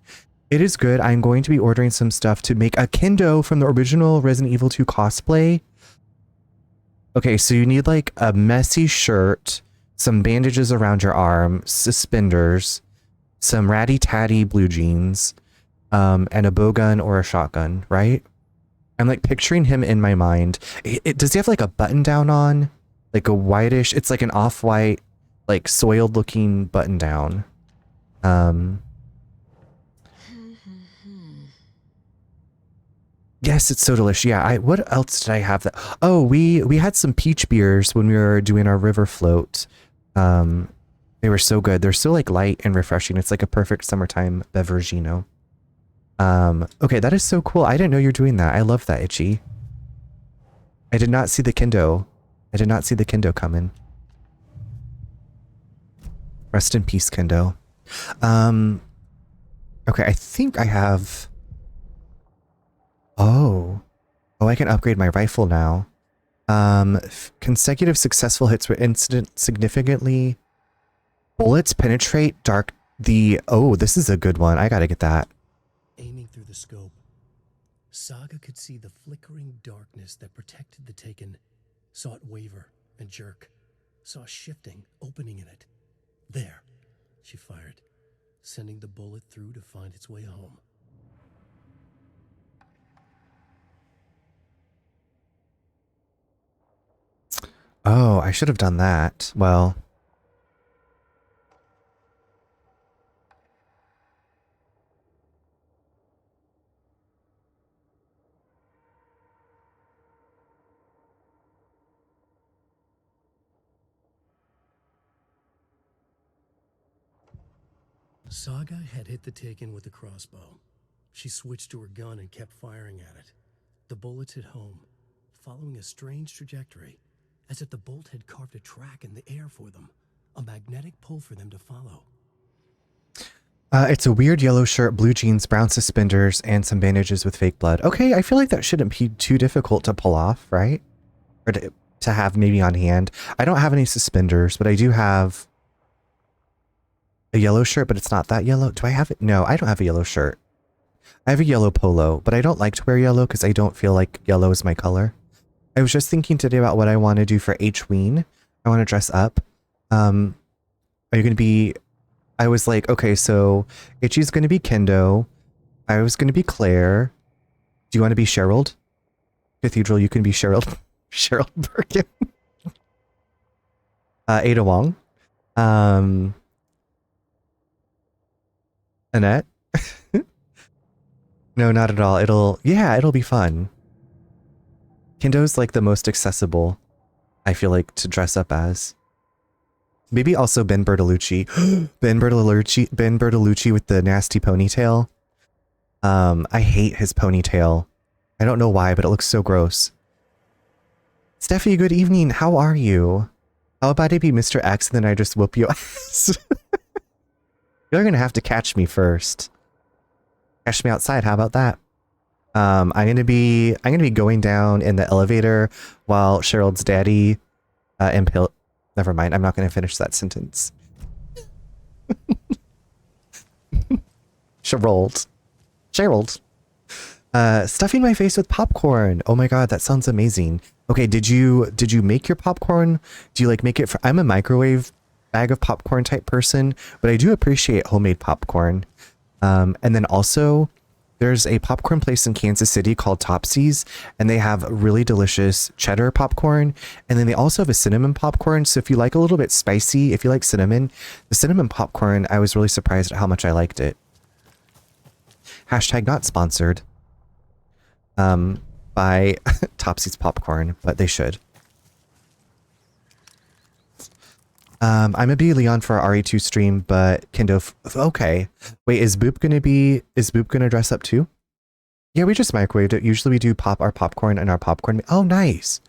It is good. I'm going to be ordering some stuff to make a kendo from the original Resident Evil 2 cosplay. Okay, so you need like a messy shirt, some bandages around your arm, suspenders, some ratty tatty blue jeans, and a bow gun or a shotgun, right? I'm like picturing him in my mind. Does he have like a button down on? Like a whitish, it's like an off-white, like soiled looking button down. Yes, it's so delicious. Yeah, what else did I have that? Oh, we had some peach beers when we were doing our river float. They were so good. They're so like light and refreshing. It's like a perfect summertime beveragino. Okay, that is so cool. I didn't know you're doing that. I love that, Itchy. I did not see the kendo. I did not see the kendo coming. Rest in peace, kendo. Okay, I think I have... Oh, I can upgrade my rifle now. Consecutive successful hits with incident significantly. Bullets penetrate Oh, this is a good one. I gotta get that. Aiming through the scope, Saga could see the flickering darkness that protected the Taken. Saw it waver and jerk. Saw a shifting opening in it. There, she fired, sending the bullet through to find its way home. Oh, I should have done that. Well... Saga had hit the Taken with a crossbow. She switched to her gun and kept firing at it. The bullets hit home, following a strange trajectory, as if the bolt had carved a track in the air for them, a magnetic pull for them to follow. It's a weird yellow shirt, blue jeans, brown suspenders, and some bandages with fake blood. Okay, I feel like that shouldn't be too difficult to pull off, right? Or to have maybe on hand. I don't have any suspenders, but I do have a yellow shirt, but it's not that yellow. Do I have it? No, I don't have a yellow shirt. I have a yellow polo, but I don't like to wear yellow because I don't feel like yellow is my color. I was just thinking today about what I want to do for H-Ween. I want to dress up. Are you going to be... I was like, okay, so Itchy's going to be Kendo. I was going to be Claire. Do you want to be Cheryl? Cathedral, you can be Cheryl Cheryl Birkin. Ada Wong. Annette. No, not at all. It'll be fun. Kendo's like the most accessible, I feel like, to dress up as. Maybe also Ben Bertolucci. Ben Bertolucci with the nasty ponytail. I hate his ponytail. I don't know why, but it looks so gross. Steffi, good evening. How are you? How about I be Mr. X and then I just whoop your ass? You're gonna have to catch me first. Catch me outside. How about that? I'm gonna be going down in the elevator while Cheryl's daddy never mind, I'm not gonna finish that sentence. Gerald. Stuffing my face with popcorn. Oh my god, that sounds amazing. Okay, did you make your popcorn? Do you like make it for, I'm a microwave bag of popcorn type person, but I do appreciate homemade popcorn. And then also there's a popcorn place in Kansas City called Topsy's, and they have really delicious cheddar popcorn. And then they also have a cinnamon popcorn. So if you like a little bit spicy, if you like cinnamon, the cinnamon popcorn, I was really surprised at how much I liked it. Hashtag not sponsored by Topsy's popcorn, but they should. I'm gonna be Leon for our RE2 stream, but Kendo, okay. Wait, is Boop gonna dress up too? Yeah, we just microwaved it. Usually we do pop our popcorn in our popcorn. Oh, nice.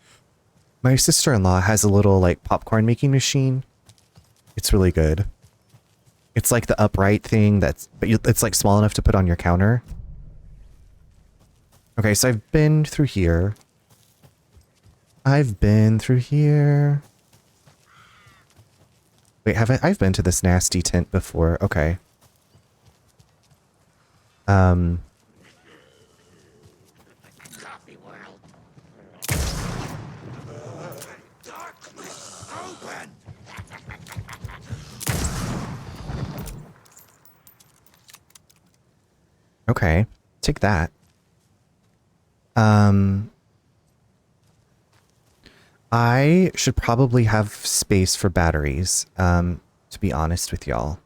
My sister-in-law has a little like popcorn making machine. It's really good. It's like the upright thing but it's like small enough to put on your counter. Okay, so I've been through here. Wait, I've been to this nasty tent before. Okay. Copy world. Darkness open. Okay. Take that. I should probably have space for batteries, to be honest with y'all.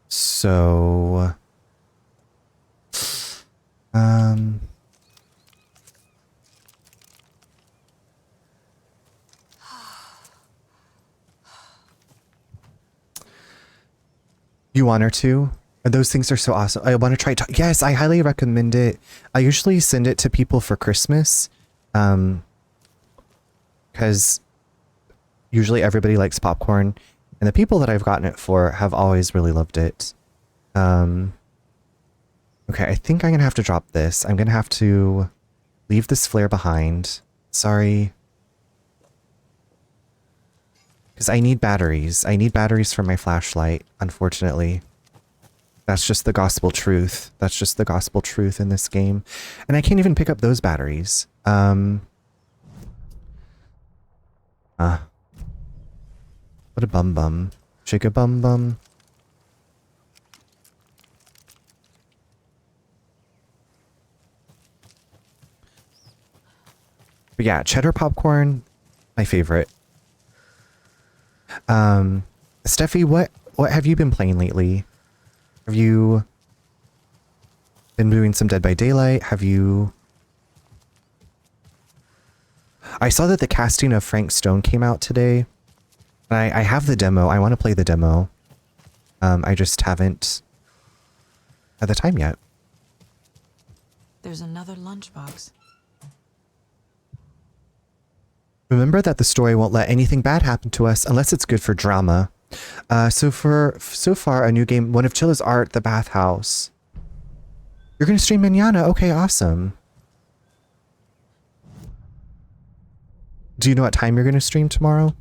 So, you want her to? Those things are so awesome. I want to try. Yes, I highly recommend it. I usually send it to people for Christmas. Because usually everybody likes popcorn, and the people that I've gotten it for have always really loved it. Okay, I think I'm gonna have to drop this. I'm gonna have to leave this flare behind. Sorry. Because I need batteries. I need batteries for my flashlight, unfortunately. That's just the gospel truth. That's just the gospel truth in this game. And I can't even pick up those batteries. What a bum bum. Shake a bum bum. But yeah, cheddar popcorn, my favorite. Steffi, what have you been playing lately? Have you been doing some Dead by Daylight? Have you... I saw that the casting of Frank Stone came out today. I have the demo. I want to play the demo. I just haven't had the time yet. There's another lunchbox. Remember that the story won't let anything bad happen to us unless it's good for drama. So far, a new game, one of Chilla's art, The Bathhouse. You're going to stream mañana? Okay, awesome. Do you know what time you're going to stream tomorrow?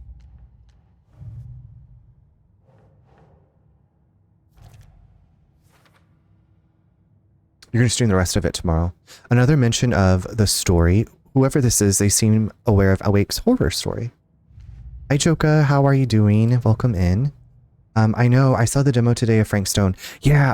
You're going to stream the rest of it tomorrow. Another mention of the story. Whoever this is, they seem aware of Awake's horror story. Hi, Joka. How are you doing? Welcome in. I know I saw the demo today of Frank Stone. Yeah,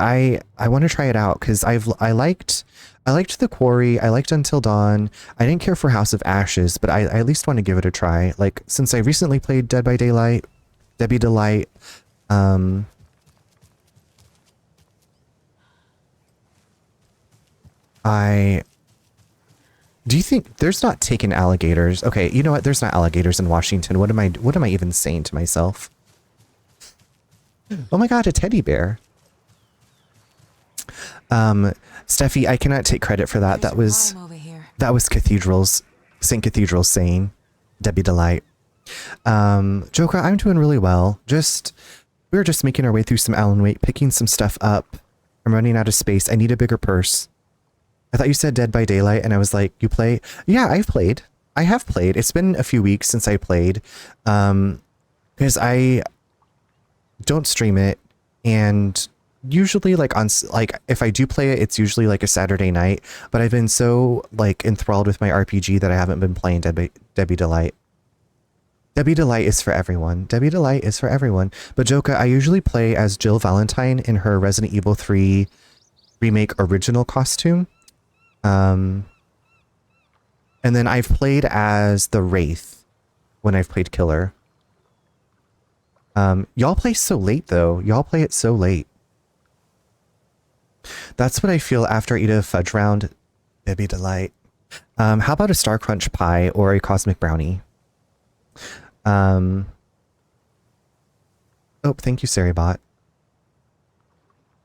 I want to try it out because I liked The Quarry. I liked Until Dawn. I didn't care for House of Ashes, but I at least want to give it a try. Like since I recently played Dead by Daylight, Debbie Delight. Do you think there's not taken alligators? Okay, you know what? There's not alligators in Washington. What am I even saying to myself? Oh my god, a teddy bear. Steffi, I cannot take credit for that. That was Cathedral's St. Cathedral's saying. Debbie Delight. Joker, I'm doing really well. We're just making our way through some Alan Wake, picking some stuff up. I'm running out of space. I need a bigger purse. I thought you said Dead by Daylight, and I was like, you play? Yeah, I've played. I have played. It's been a few weeks since I played. Because I don't stream it, and usually if I do play it, it's usually like a Saturday night, but I've been so like enthralled with my RPG that I haven't been playing Debbie Delight. Debbie Delight is for everyone. Debbie Delight is for everyone. But Joka, I usually play as Jill Valentine in her Resident Evil 3 remake original costume. And then I've played as the Wraith when I've played Killer. Y'all play so late though. Y'all play it so late. That's what I feel after I eat a fudge round. Debbie Delight. How about a Star Crunch pie or a Cosmic Brownie? Oh, thank you, Saribot.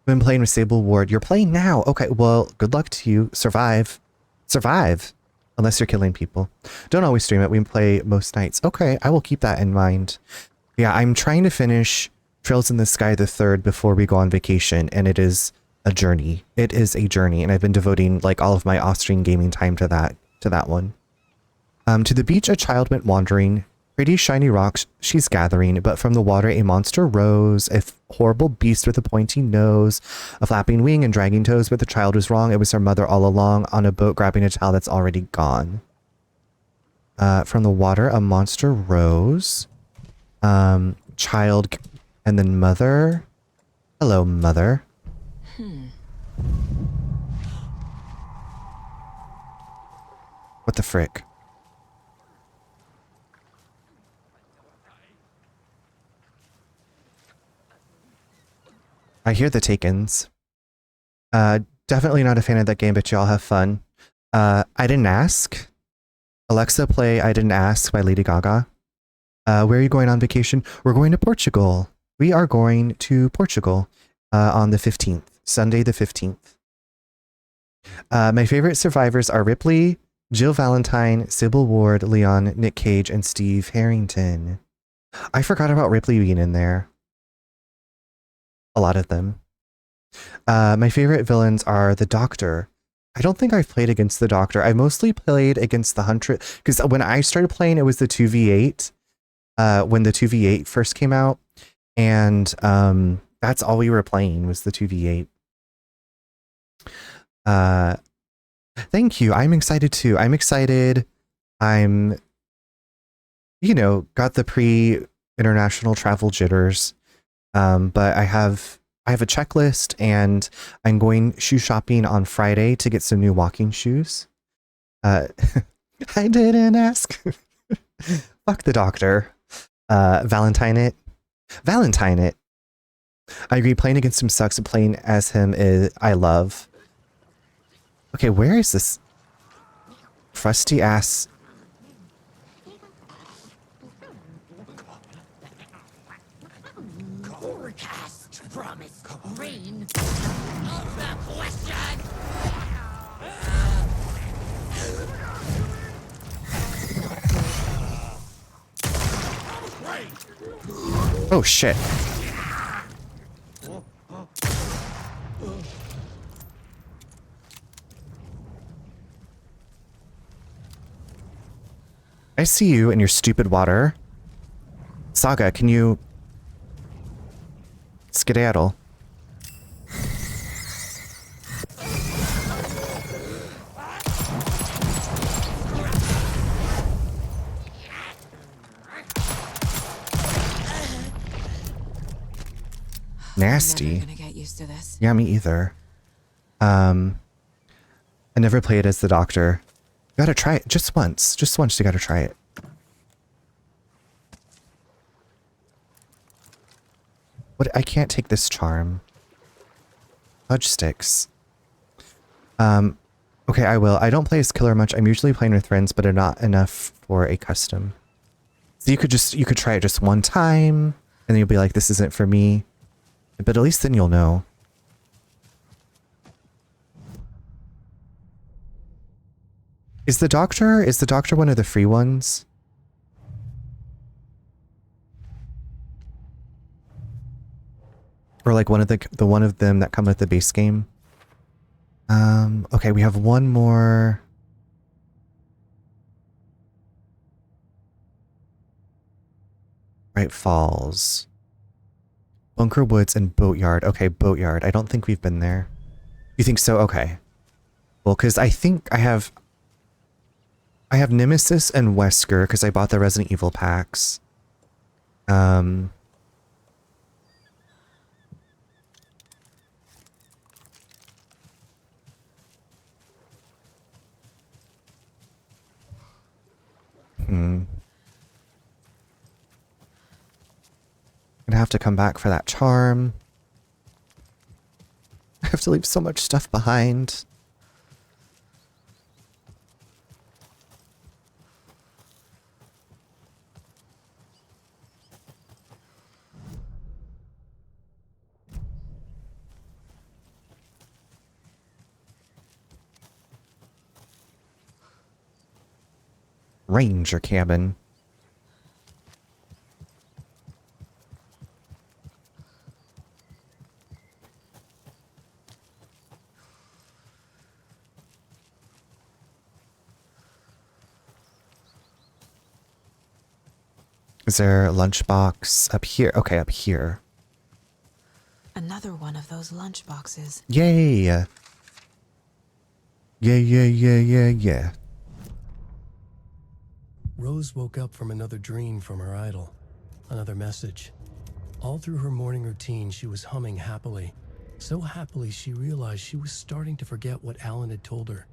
Been playing with Sable Ward. You're playing now. Okay, well, good luck to you. Survive. Survive. Unless you're killing people. Don't always stream it. We play most nights. Okay, I will keep that in mind. Yeah, I'm trying to finish Trails in the Sky the 3rd before we go on vacation, and it is a journey. It is a journey, and I've been devoting like all of my off-stream gaming time to that one. To the beach a child went wandering. Pretty shiny rocks she's gathering, but from the water a monster rose, a horrible beast with a pointy nose, a flapping wing and dragging toes, but the child was wrong. It was her mother all along, on a boat grabbing a towel that's already gone. From the water a monster rose. Child and then mother. Hello, mother. What the frick? I hear the Takens. Definitely not a fan of that game, but y'all have fun. I didn't ask. Alexa, play I Didn't Ask by Lady Gaga. Where are you going on vacation? We're going to Portugal. We are going to Portugal on the 15th. Sunday the 15th. My favorite survivors are Ripley, Jill Valentine, Sybil Ward, Leon, Nick Cage, and Steve Harrington. I forgot about Ripley being in there. A lot of them. My favorite villains are the Doctor. I don't think I've played against the Doctor. I mostly played against the Hunter, because when I started playing, it was the 2v8. When the 2v8 first came out, and that's all we were playing was the 2v8. Thank you. I'm excited too. I'm excited. I'm, got the pre-international travel jitters. But I have a checklist, and I'm going shoe shopping on Friday to get some new walking shoes. I didn't ask. Fuck the Doctor. Valentine it. I agree, playing against him sucks, but playing as him is I love. Okay, where is this crusty ass? Oh shit. I see you in your stupid water. Saga, can you skedaddle? nasty. I'm never gonna get used to this. Yeah, me either. I never played as the doctor. You gotta try it just once. Just once you gotta try it. What? I can't take this charm. Fudge sticks. Okay, I will. I don't play as killer much. I'm usually playing with friends, but are not enough for a custom. So you could try it just one time, and then you'll be like, this isn't for me. But at least then you'll know. Is the doctor one of the free ones? Or like one of the one of them that come with the base game? Okay, we have one more. Bright Falls. Bunker Woods and Boatyard. Okay, Boatyard. I don't think we've been there. You think so? Okay. Well, because I think I have Nemesis and Wesker because I bought the Resident Evil packs. Gonna have to come back for that charm. I have to leave so much stuff behind. Ranger cabin. Is there a lunchbox up here? Okay, up here. Another one of those lunch boxes. Yay! Yeah, yeah, yeah, yeah, yeah. Rose woke up from another dream from her idol. Another message. All through her morning routine, she was humming happily. So happily, she realized she was starting to forget what Alan had told her.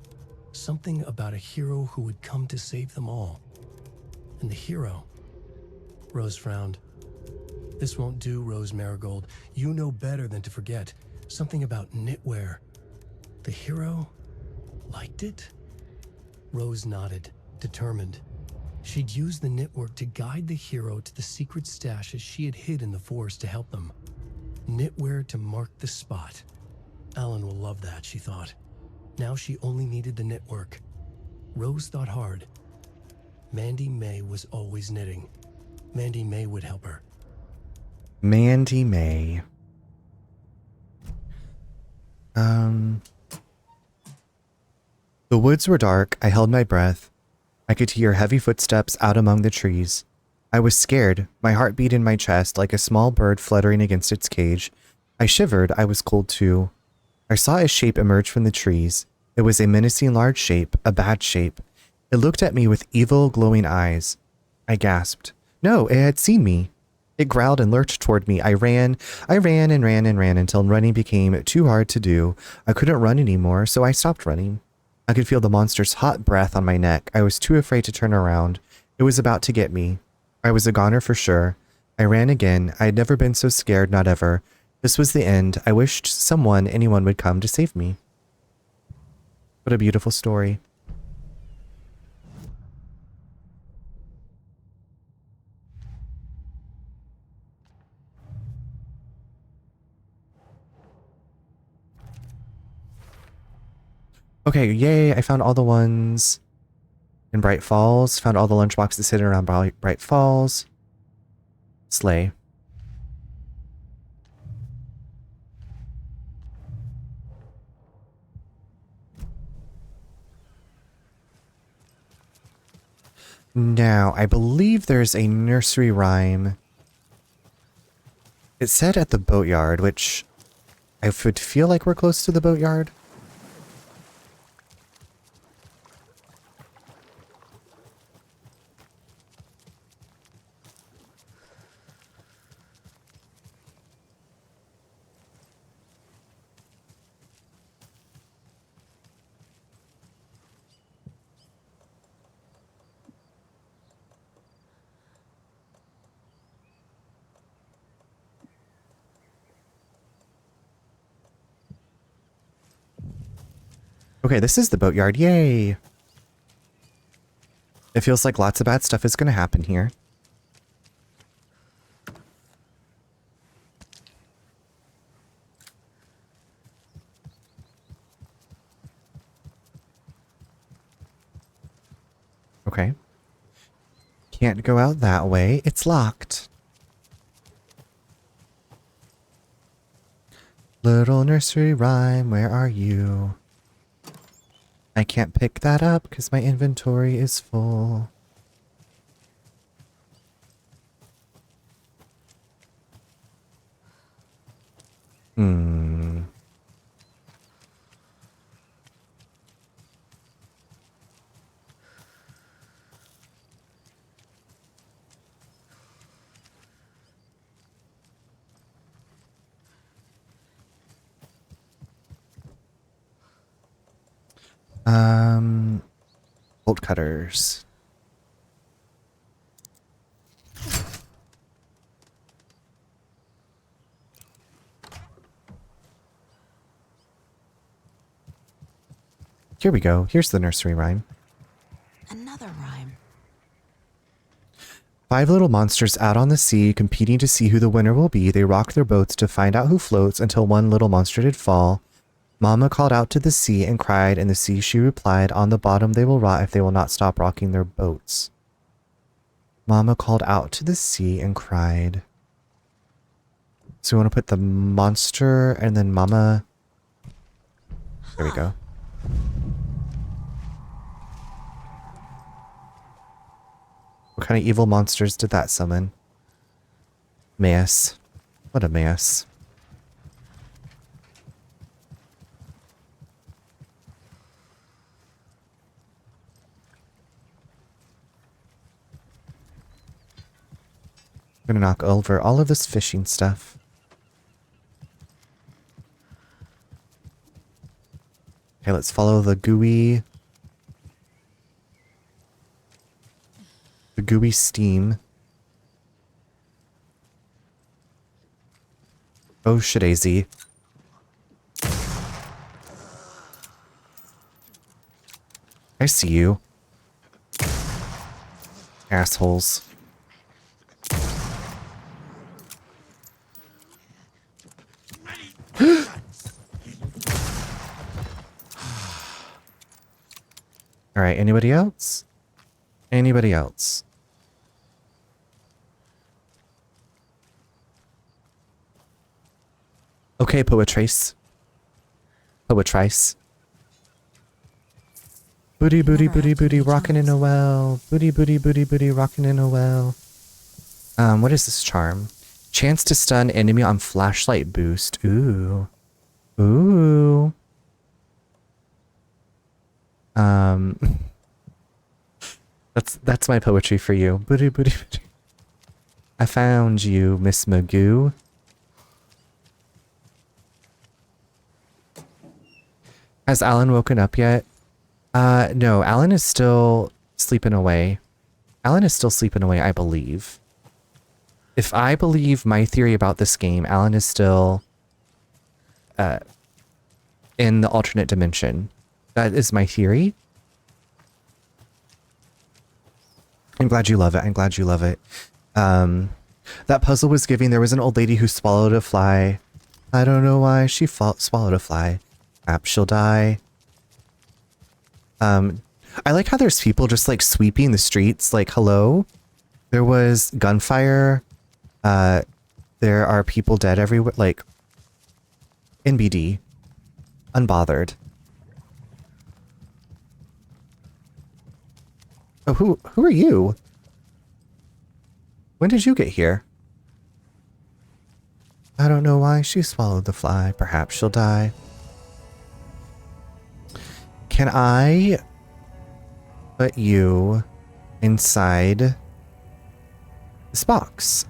Something about a hero who would come to save them all. And the hero... Rose frowned. This won't do, Rose Marigold. You know better than to forget. Something about knitwear. The hero liked it? Rose nodded, determined. She'd use the knitwork to guide the hero to the secret stashes she had hid in the forest to help them. Knitwear to mark the spot. Alan will love that, she thought. Now she only needed the knitwork. Rose thought hard. Mandy May was always knitting. Mandy May would help her. Mandy May. The woods were dark. I held my breath. I could hear heavy footsteps out among the trees. I was scared, my heart beat in my chest like a small bird fluttering against its cage. I shivered. I was cold too. I saw a shape emerge from the trees. It was a menacing large shape, a bad shape. It looked at me with evil, glowing eyes. I gasped. No, it had seen me. It growled and lurched toward me. I ran and ran and ran until running became too hard to do. I couldn't run anymore, so I stopped running. I could feel the monster's hot breath on my neck. I was too afraid to turn around. It was about to get me. I was a goner for sure. I ran again. I had never been so scared, not ever. This was the end. I wished anyone would come to save me. What a beautiful story. Okay, yay, I found all the ones in Bright Falls. Found all the lunchboxes hidden around Bright Falls. Slay. Now, I believe there's a nursery rhyme. It said at the boatyard, which I would feel like we're close to the boatyard. Okay, this is the boatyard. Yay! It feels like lots of bad stuff is going to happen here. Okay. Can't go out that way. It's locked. Little nursery rhyme, where are you? I can't pick that up because my inventory is full. Hmm. Bolt cutters. Here we go. Here's the nursery rhyme. Another rhyme. 5 little monsters out on the sea, competing to see who the winner will be. They rock their boats to find out who floats until one little monster did fall. Mama called out to the sea and cried, and the sea she replied, on the bottom they will rot if they will not stop rocking their boats. Mama called out to the sea and cried. So we want to put the monster and then Mama. There we go. What kind of evil monsters did that summon? Mess. What a mess. I'm gonna knock over all of this fishing stuff. Okay, let's follow the gooey steam. Oh, shit-daisy. I see you. Assholes. Alright, anybody else? Anybody else? Okay, Poetrace. Poetrice. Booty, booty, booty, booty, rockin' in a well. Booty, booty, booty, booty, rockin' in a well. What is this charm? Chance to stun enemy on flashlight boost. Ooh. Ooh. That's my poetry for you. Booty, booty, booty. I found you, Miss Magoo. Has Alan woken up yet? No, Alan is still sleeping away. Alan is still sleeping away, I believe. If I believe my theory about this game, Alan is still in the alternate dimension. That is my theory. I'm glad you love it. I'm glad you love it. That puzzle was giving, there was an old lady who swallowed a fly. I don't know why she swallowed a fly. Perhaps she'll die. I like how there's people just like sweeping the streets, like, hello? There was gunfire. There are people dead everywhere, like, NBD. Unbothered. Oh, who are you? When did you get here? I don't know why she swallowed the fly. Perhaps she'll die. Can I put you inside this box?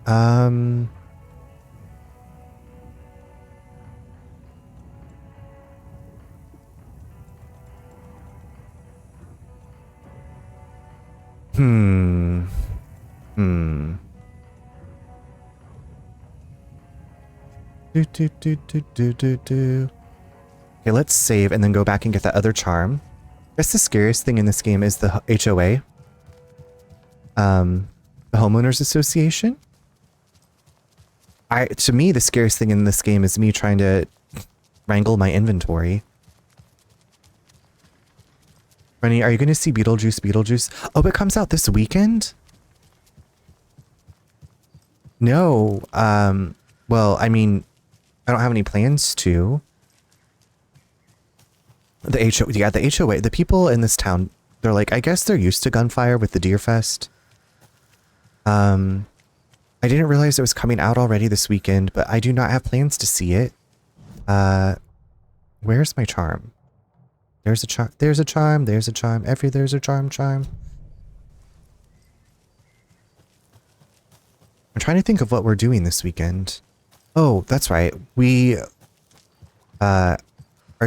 Do. Okay, let's save and then go back and get that other charm. I guess the scariest thing in this game is the HOA. The Homeowners Association. To me, the scariest thing in this game is me trying to wrangle my inventory. Rennie, are you going to see Beetlejuice? Beetlejuice? Oh, it comes out this weekend? No. Well, I mean, I don't have any plans to. The HOA, the people in this town, they're like, I guess they're used to gunfire with the Deer Fest. I didn't realize it was coming out already this weekend, but I do not have plans to see it. Where's my charm? There's a charm, there's a charm, there's a charm, there's a charm. I'm trying to think of what we're doing this weekend. Oh, that's right. We are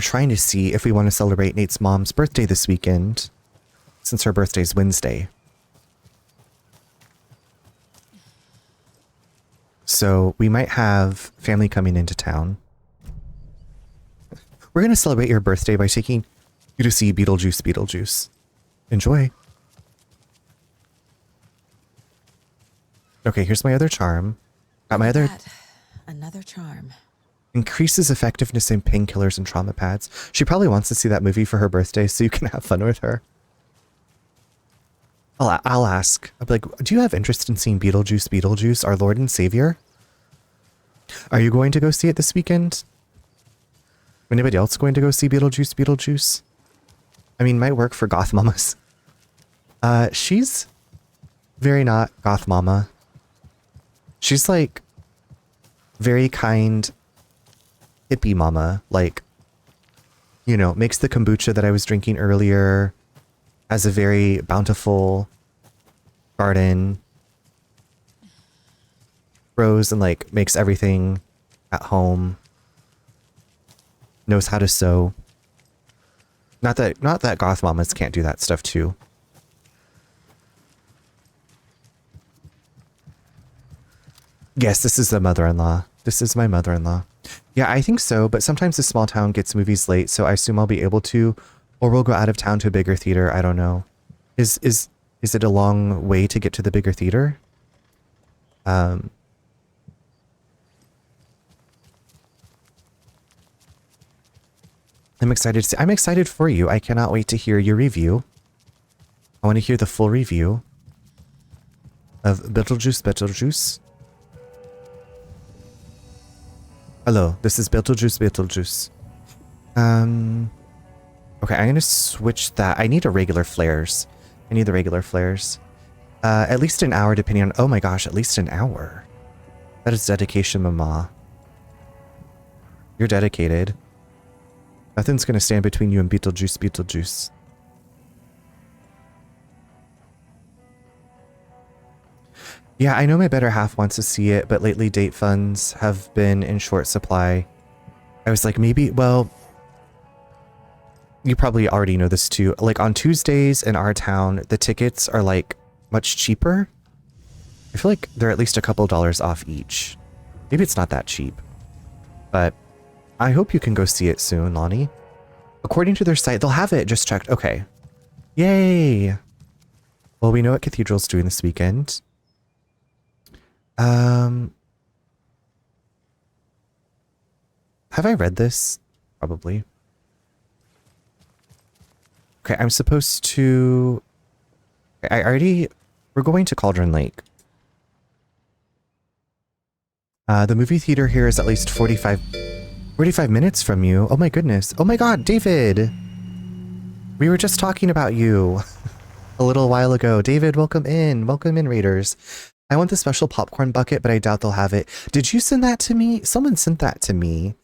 trying to see if we want to celebrate Nate's mom's birthday this weekend, since her birthday's Wednesday. So we might have family coming into town. We're going to celebrate your birthday by taking you to see Beetlejuice. Enjoy. Okay, here's my other charm. Got my other... Another charm. Increases effectiveness in painkillers and trauma pads. She probably wants to see that movie for her birthday so you can have fun with her. I'll ask. I'll be like, do you have interest in seeing Beetlejuice, our Lord and Savior? Are you going to go see it this weekend? Anybody else going to go see Beetlejuice? I mean, might work for Goth Mamas. She's very not Goth Mama. She's like very kind hippie mama. Like, you know, makes the kombucha that I was drinking earlier, has a very bountiful garden, grows and like makes everything at home, knows how to sew. Not that goth mamas can't do that stuff too. Yes, this is the mother-in-law. This is my mother-in-law. Yeah, I think so, but sometimes the small town gets movies late, so I assume I'll be able to, or we'll go out of town to a bigger theater. I don't know. Is it a long way to get to the bigger theater? I'm excited to see. I'm excited for you. I cannot wait to hear your review. I want to hear the full review of Beetlejuice. Hello, this is Beetlejuice. Okay, I'm gonna switch that. I need a regular flares. I need the regular flares. At least an hour, depending on... Oh my gosh, at least an hour. That is dedication, mama. You're dedicated. Nothing's gonna stand between you and Beetlejuice. Yeah, I know my better half wants to see it, but lately date funds have been in short supply. I was like, maybe... Well... You probably already know this too. Like on Tuesdays in our town, the tickets are like much cheaper. I feel like they're at least a couple dollars off each. Maybe it's not that cheap, but I hope you can go see it soon, Lonnie. According to their site, they'll have it. Just checked. Okay. Yay. Well, we know what Cathedral's doing this weekend. Have I read this? Probably. Okay, I'm supposed to... We're going to Cauldron Lake. The movie theater here is at least 45 minutes from you. Oh my goodness. Oh my god, David! We were just talking about you a little while ago. David, welcome in. Welcome in, Raiders. I want the special popcorn bucket, but I doubt they'll have it. Did you send that to me? Someone sent that to me.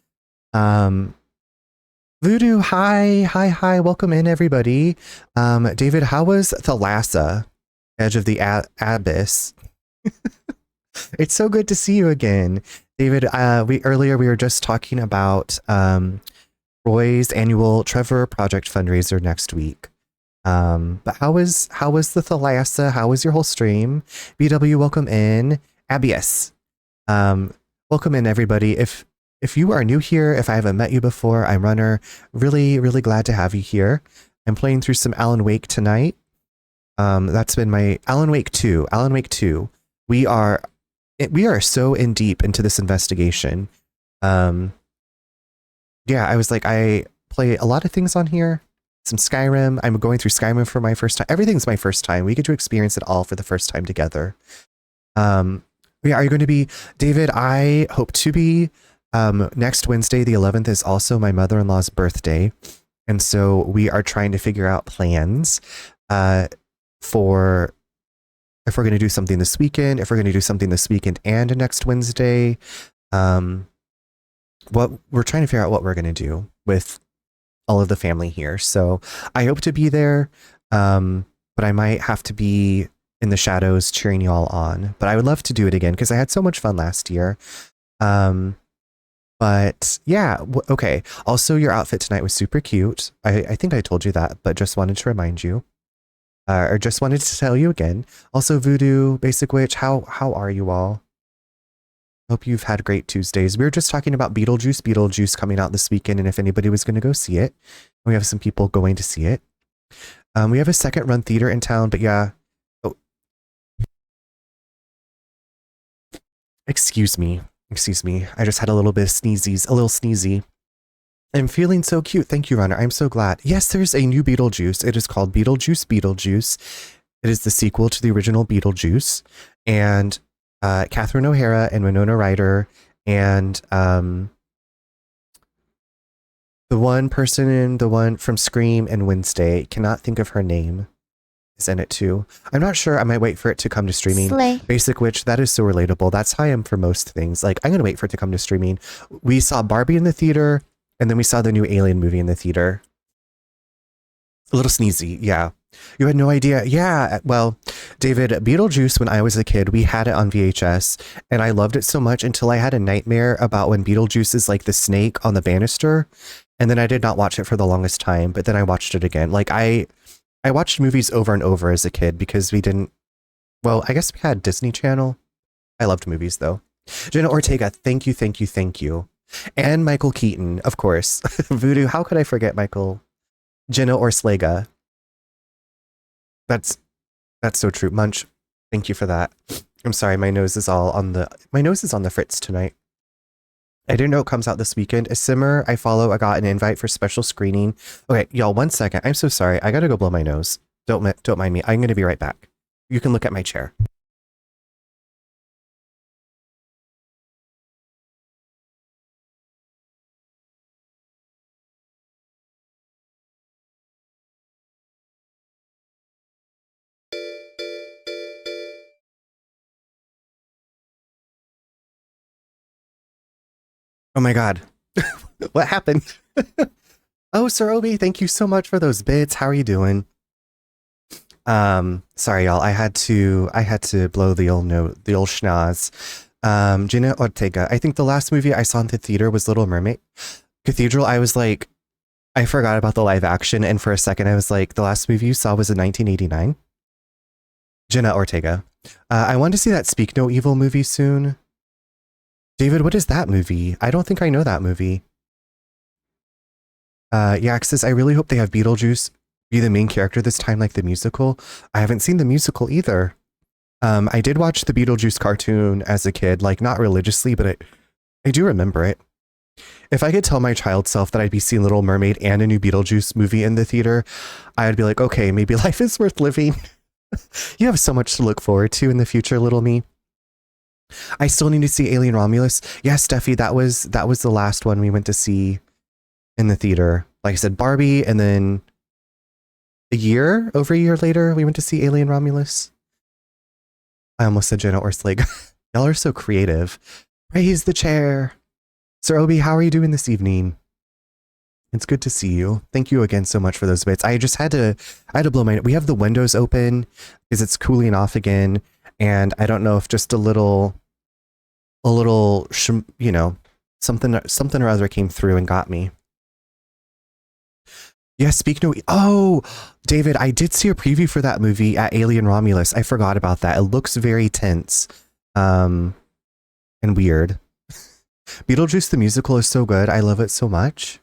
Voodoo, hi, welcome in everybody. David, how was Thalassa, Edge of the Abyss? It's so good to see you again. David, earlier we were just talking about Roy's annual Trevor Project fundraiser next week. But how was the Thalassa? How was your whole stream? BW, welcome in. Abyss. Welcome in everybody. If if you are new here, if I haven't met you before, I'm Runner. Really, really glad to have you here. I'm playing through some Alan Wake tonight. That's been my Alan Wake 2. Alan Wake 2. We are so in deep into this investigation. Yeah, I was like, I play a lot of things on here. Some Skyrim. I'm going through Skyrim for my first time. Everything's my first time. We get to experience it all for the first time together. Yeah, are you going to be, David? I hope to be. Next Wednesday, the 11th, is also my mother-in-law's birthday. And so we are trying to figure out plans for if we're going to do something this weekend, if we're going to do something this weekend and next Wednesday. What we're trying to figure out what we're going to do with all of the family here. So I hope to be there, but I might have to be in the shadows cheering you all on. But I would love to do it again because I had so much fun last year. But yeah, okay. Also, your outfit tonight was super cute. I think I told you that, but just wanted to remind you. Or just wanted to tell you again. Also, Voodoo, Basic Witch, how are you all? Hope you've had great Tuesdays. We were just talking about Beetlejuice coming out this weekend, and if anybody was going to go see it. We have some people going to see it. We have a second run theater in town, but yeah. Oh. Excuse me. I just had a little bit of sneezy. I'm feeling so cute. Thank you, Runner. I'm so glad. Yes, there's a new Beetlejuice. It is called Beetlejuice. It is the sequel to the original Beetlejuice. And Catherine O'Hara and Winona Ryder and the one from Scream and Wednesday, cannot think of her name, is in it too. I'm not sure. I might wait for it to come to streaming. Slay. Basic Witch, that is so relatable. That's how I am for most things. Like, I'm going to wait for it to come to streaming. We saw Barbie in the theater, and then we saw the new Alien movie in the theater. A little sneezy, yeah. You had no idea. Yeah, well, David, Beetlejuice, when I was a kid, we had it on VHS, and I loved it so much until I had a nightmare about when Beetlejuice is like the snake on the banister, and then I did not watch it for the longest time, but then I watched it again. Like, I watched movies over and over as a kid because we didn't, well, I guess we had Disney Channel. I loved movies, though. Jenna Ortega, thank you. And Michael Keaton, of course. Voodoo, how could I forget Michael? Jenna Ortega. That's so true. Munch, thank you for that. I'm sorry, my nose is on the fritz tonight. I didn't know it comes out this weekend. A Simmer I follow, I got an invite for special screening. Okay, y'all, 1 second. I'm so sorry. I gotta go blow my nose. Don't mind me. I'm gonna be right back. You can look at my chair. Oh my god. What happened? Oh, Sir Obi, thank you so much for those bits. How are you doing? Sorry y'all, I had to blow the old schnoz. Jenna Ortega. I think the last movie I saw in the theater was Little Mermaid. Cathedral, I was like, I forgot about the live action, and for a second I was like, the last movie you saw was in 1989? Jenna Ortega. I want to see that Speak No Evil movie soon. David, what is that movie? I don't think I know that movie. Yaxis, I really hope they have Beetlejuice be the main character this time like the musical. I haven't seen the musical either. I did watch the Beetlejuice cartoon as a kid, like not religiously, but I do remember it. If I could tell my child self that I'd be seeing Little Mermaid and a new Beetlejuice movie in the theater, I'd be like, okay, maybe life is worth living. You have so much to look forward to in the future, little me. I still need to see Alien Romulus. Yeah, Steffi, that was the last one we went to see in the theater. Like I said, Barbie, and then over a year later, we went to see Alien Romulus. I almost said Jenna Ortega. Y'all are so creative. Praise the chair. Sir Obi, how are you doing this evening? It's good to see you. Thank you again so much for those bits. I had to blow we have the windows open because it's cooling off again. And I don't know if just a little, you know, something or other came through and got me. Yeah, Speak No... Oh, David, I did see a preview for that movie at Alien Romulus. I forgot about that. It looks very tense and weird. Beetlejuice the musical is so good. I love it so much.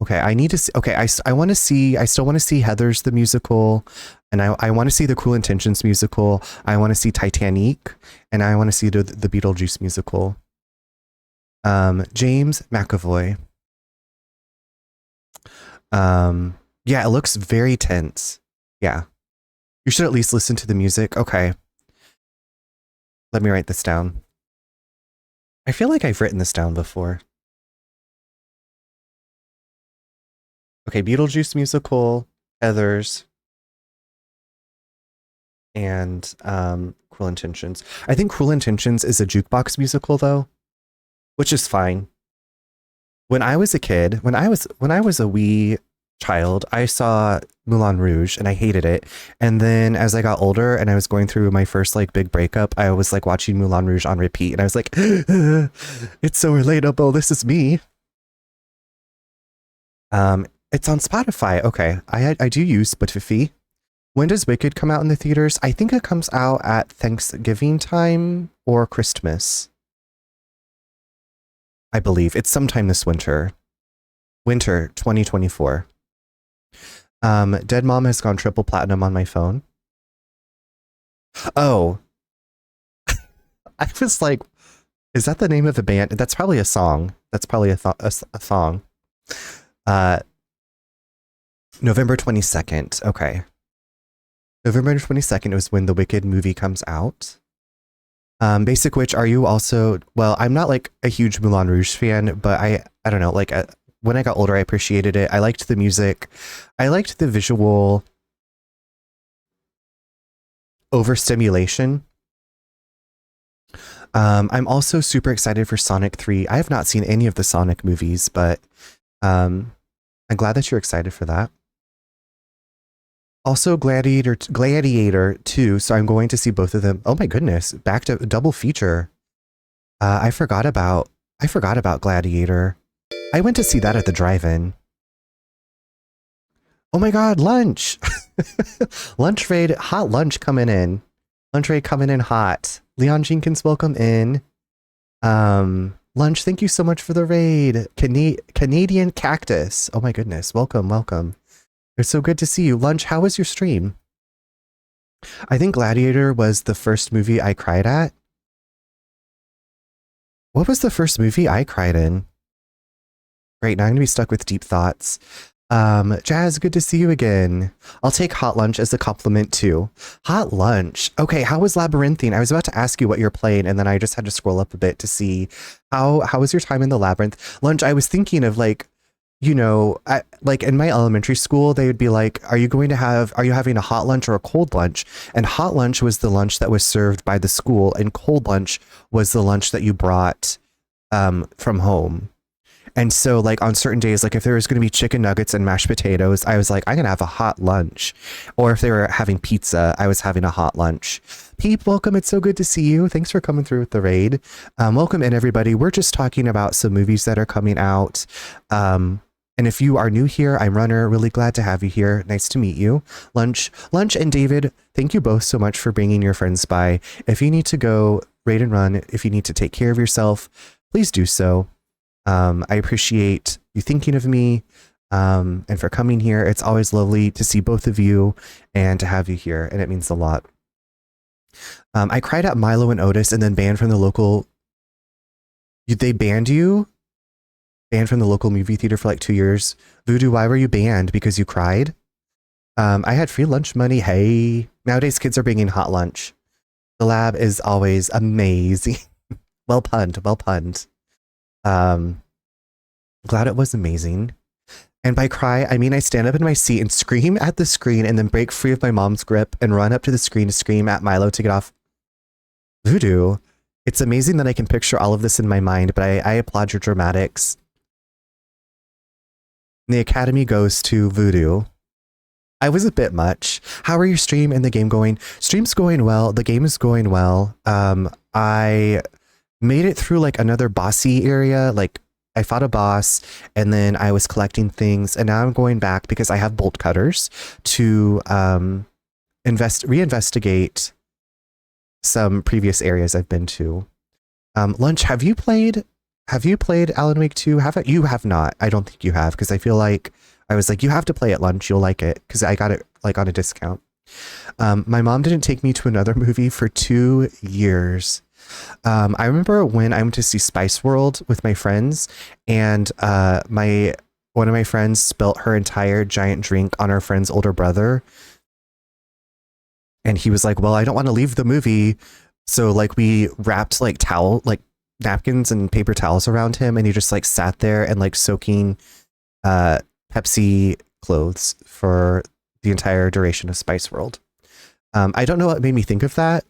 Okay, I need to see. Okay, I want to see. I still want to see Heathers the musical, and I want to see the Cruel Intentions musical. I want to see Titanic, and I want to see the Beetlejuice musical. James McAvoy. Yeah, it looks very tense. Yeah, you should at least listen to the music. Okay, let me write this down. I feel like I've written this down before. Okay, Beetlejuice musical, Heathers, and Cruel Intentions. I think Cruel Intentions is a jukebox musical though, which is fine. When I was a kid, when I was a wee child, I saw Moulin Rouge and I hated it. And then as I got older and I was going through my first like big breakup, I was like watching Moulin Rouge on repeat and I was like, it's so relatable. This is me. It's on Spotify. Okay. I do use Spotify. When does Wicked come out in the theaters? I think it comes out at Thanksgiving time or Christmas. I believe it's sometime this winter. Winter 2024. Dead Mom has gone triple platinum on my phone. Oh. I was like, is that the name of the band? That's probably a song. That's probably a song. November 22nd. Okay. November 22nd was when the Wicked movie comes out. Basic Witch, are you also... Well, I'm not like a huge Moulin Rouge fan, but I don't know, like when I got older, I appreciated it. I liked the music. I liked the visual overstimulation. I'm also super excited for Sonic 3. I have not seen any of the Sonic movies, but I'm glad that you're excited for that. Also Gladiator 2, so I'm going to see both of them. Oh my goodness, back to double feature. I forgot about Gladiator. I went to see that at the drive-in. Oh my god, lunch! Lunch raid, hot lunch coming in. Lunch raid coming in hot. Leon Jenkins, welcome in. Lunch, thank you so much for the raid. Canadian Cactus. Oh my goodness, welcome, welcome. It's so good to see you. Lunch, how was your stream? I think Gladiator was the first movie I cried at. What was the first movie I cried in? Great, now I'm gonna be stuck with deep thoughts. Jazz, good to see you again. I'll take hot lunch as a compliment too. Hot lunch. Okay, how was Labyrinthine? I was about to ask you what you're playing, and then I just had to scroll up a bit to see how was your time in the Labyrinth. Lunch, I was thinking of like, you know, like in my elementary school, they would be like, are you having a hot lunch or a cold lunch? And hot lunch was the lunch that was served by the school, and cold lunch was the lunch that you brought from home. And so like on certain days, like if there was going to be chicken nuggets and mashed potatoes, I was like, I'm going to have a hot lunch. Or if they were having pizza, I was having a hot lunch. Peep, welcome. It's so good to see you. Thanks for coming through with the raid. Welcome in, everybody. We're just talking about some movies that are coming out. And if you are new here, I'm Runner. Really glad to have you here. Nice to meet you. Lunch and David, thank you both so much for bringing your friends by. If you need to go raid and run, if you need to take care of yourself, please do so. I appreciate you thinking of me and for coming here. It's always lovely to see both of you and to have you here, and it means a lot. I cried at Milo and Otis and then banned from the local... They banned you? Banned from the local movie theater for like 2 years. Voodoo, why were you banned? Because you cried? I had free lunch money. Hey, nowadays kids are bringing hot lunch. The lab is always amazing. Well punned, well punned. Glad it was amazing. And by cry, I mean I stand up in my seat and scream at the screen and then break free of my mom's grip and run up to the screen to scream at Milo to get off. Voodoo, it's amazing that I can picture all of this in my mind, but I applaud your dramatics. The Academy goes to Voodoo. I was a bit much. How are your stream and the game going? Stream's going well. The game is going well. I made it through like another bossy area. Like I fought a boss and then I was collecting things, and now I'm going back because I have bolt cutters to reinvestigate some previous areas I've been to. Lunch, have you played have you played Alan Wake 2? Haven't you? Have not. I don't think you have, because I feel like I was like, you have to play at lunch. You'll like it, because I got it like on a discount. My mom didn't take me to another movie for 2 years. I remember when I went to see Spice World with my friends, and one of my friends spilt her entire giant drink on our friend's older brother. And he was like, well, I don't want to leave the movie. So like we wrapped like napkins and paper towels around him, and he just like sat there and like soaking Pepsi clothes for the entire duration of Spice World. I don't know what made me think of that.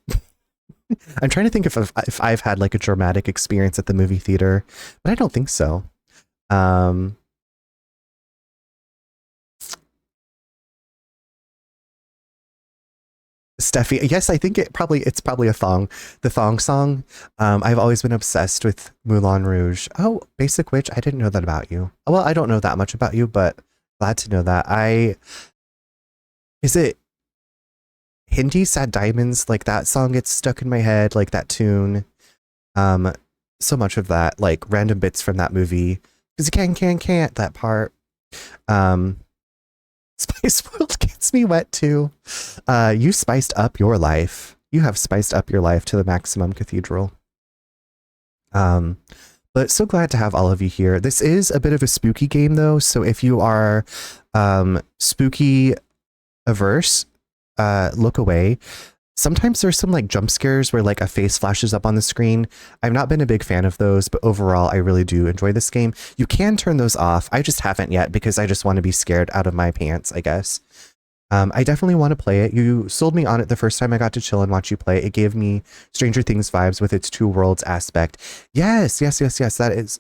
I'm trying to think if I've had like a dramatic experience at the movie theater, but I don't think so. Steffi, yes, I think it's probably the Thong song. I've always been obsessed with Moulin Rouge. Oh, Basic Witch, I didn't know that about you. Well, I don't know that much about you, but glad to know that. Is it Hindi Sad Diamonds? Like that song gets stuck in my head, like that tune. So much of that, like random bits from that movie. Because you can't, that part. Spice World gets me wet too. You spiced up your life. You have spiced up your life to the maximum cathedral. But so glad to have all of you here. This is a bit of a spooky game though, so if you are spooky averse, look away. Sometimes there's some like jump scares where like a face flashes up on the screen. I've not been a big fan of those, but overall I really do enjoy this game. You can turn those off. I just haven't yet because I just want to be scared out of my pants, I guess. I definitely want to play it. You sold me on it the first time I got to chill and watch you play. It gave me Stranger Things vibes with its two worlds aspect. Yes. That is,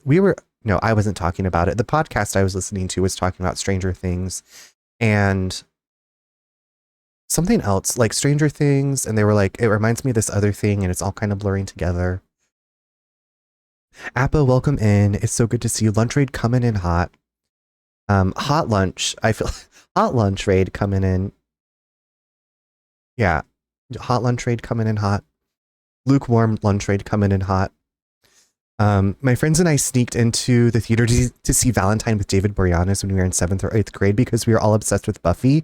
no, I wasn't talking about it. The podcast I was listening to was talking about Stranger Things and something else, like Stranger Things, and they were like, it reminds me of this other thing, and it's all kind of blurring together. Appa, welcome in. It's so good to see you. Lunch raid coming in hot. Hot lunch. I feel hot lunch raid coming in. Yeah, hot lunch raid coming in hot. Lukewarm lunch raid coming in hot. My friends and I sneaked into the theater to see Valentine with David Boreanaz when we were in 7th or 8th grade because we were all obsessed with Buffy.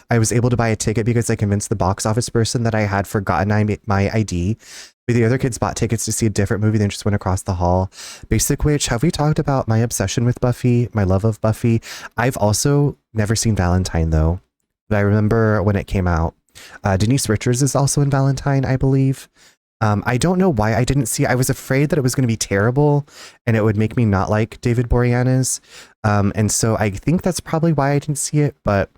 I was able to buy a ticket because I convinced the box office person that I had forgotten my ID. But the other kids bought tickets to see a different movie than just went across the hall. Basic Witch, have we talked about my obsession with Buffy, my love of Buffy? I've also never seen Valentine though, but I remember when it came out. Denise Richards is also in Valentine, I believe. I don't know why I didn't see it. I was afraid that it was going to be terrible and it would make me not like David Boreanaz. And so I think that's probably why I didn't see it, but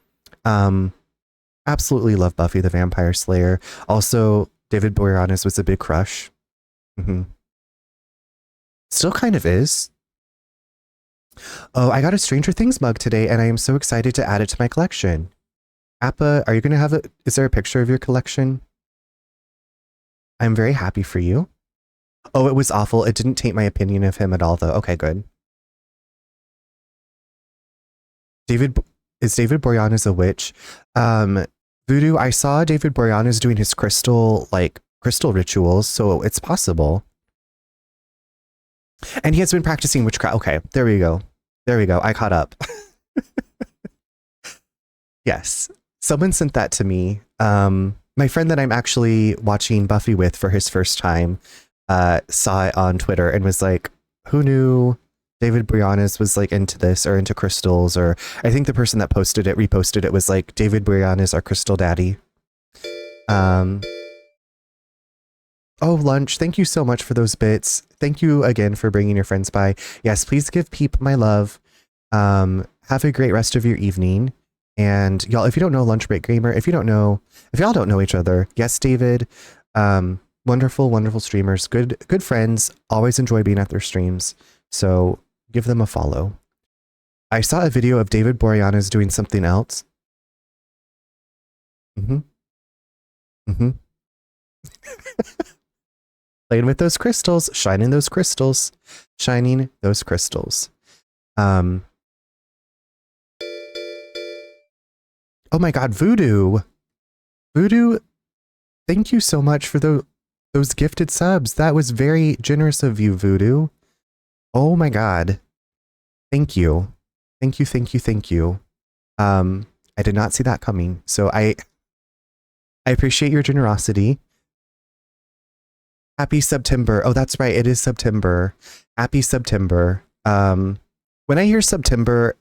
absolutely love Buffy the Vampire Slayer. Also, David Boreanaz was a big crush. Still kind of is. Oh, I got a Stranger Things mug today and I am so excited to add it to my collection. Appa, are you going to have is there a picture of your collection? I'm very happy for you. Oh, it was awful. It didn't taint my opinion of him at all, though. Okay, good. Is David Boreanaz a witch? Voodoo, I saw David Boreanaz doing his crystal rituals, so it's possible. And he has been practicing witchcraft. Okay, there we go. I caught up. Yes, someone sent that to me. My friend that I'm actually watching Buffy with for his first time saw it on Twitter and was like, who knew David Boreanaz was like into this or into crystals? Or I think the person that reposted it was like, David Boreanaz, our crystal daddy. Oh, Lunch, thank you so much for those bits. Thank you again for bringing your friends by. Yes, please give Peep my love. Have a great rest of your evening. And y'all, if you don't know Lunch Break Gamer, if y'all don't know each other, yes, David, wonderful streamers, good friends, always enjoy being at their streams. So give them a follow. I saw a video of David Boreanaz doing something else. Playing with those crystals, shining those crystals. Oh my God, Voodoo, thank you so much for those gifted subs. That was very generous of you, Voodoo. Oh my God. Thank you. Thank you, thank you, thank you. I did not see that coming. So I appreciate your generosity. Happy September. Oh, that's right. It is September. Happy September. When I hear September,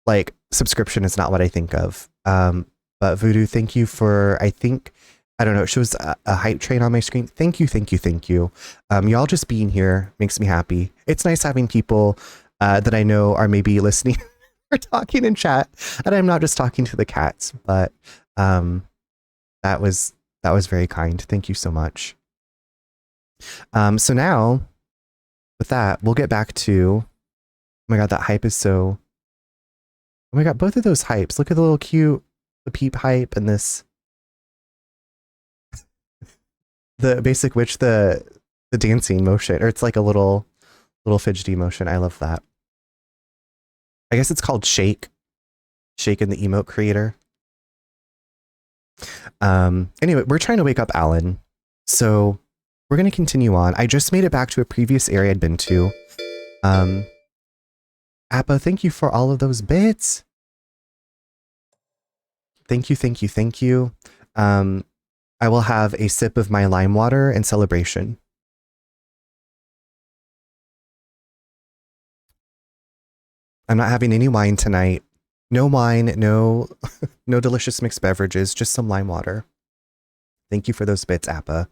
like subscription is not what I think of. But Voodoo, thank you for, I don't know, it shows a hype train on my screen. Thank you, thank you, thank you. Y'all just being here makes me happy. It's nice having people that I know are maybe listening or talking in chat. And I'm not just talking to the cats, but that was very kind. Thank you so much. So now, with that, we'll get back to, oh my God, that hype is so, oh my God, both of those hypes. Look at the little cute, the peep hype and this, the basic witch, the dancing motion, or it's like a little fidgety motion. I love that. I guess it's called Shake in the emote creator. Anyway, we're trying to wake up Alan. So we're going to continue on. I just made it back to a previous area I'd been to. Appa, thank you for all of those bits. Thank you, thank you, thank you. I will have a sip of my lime water in celebration. I'm not having any wine tonight. No wine, no delicious mixed beverages, just some lime water. Thank you for those bits, Appa.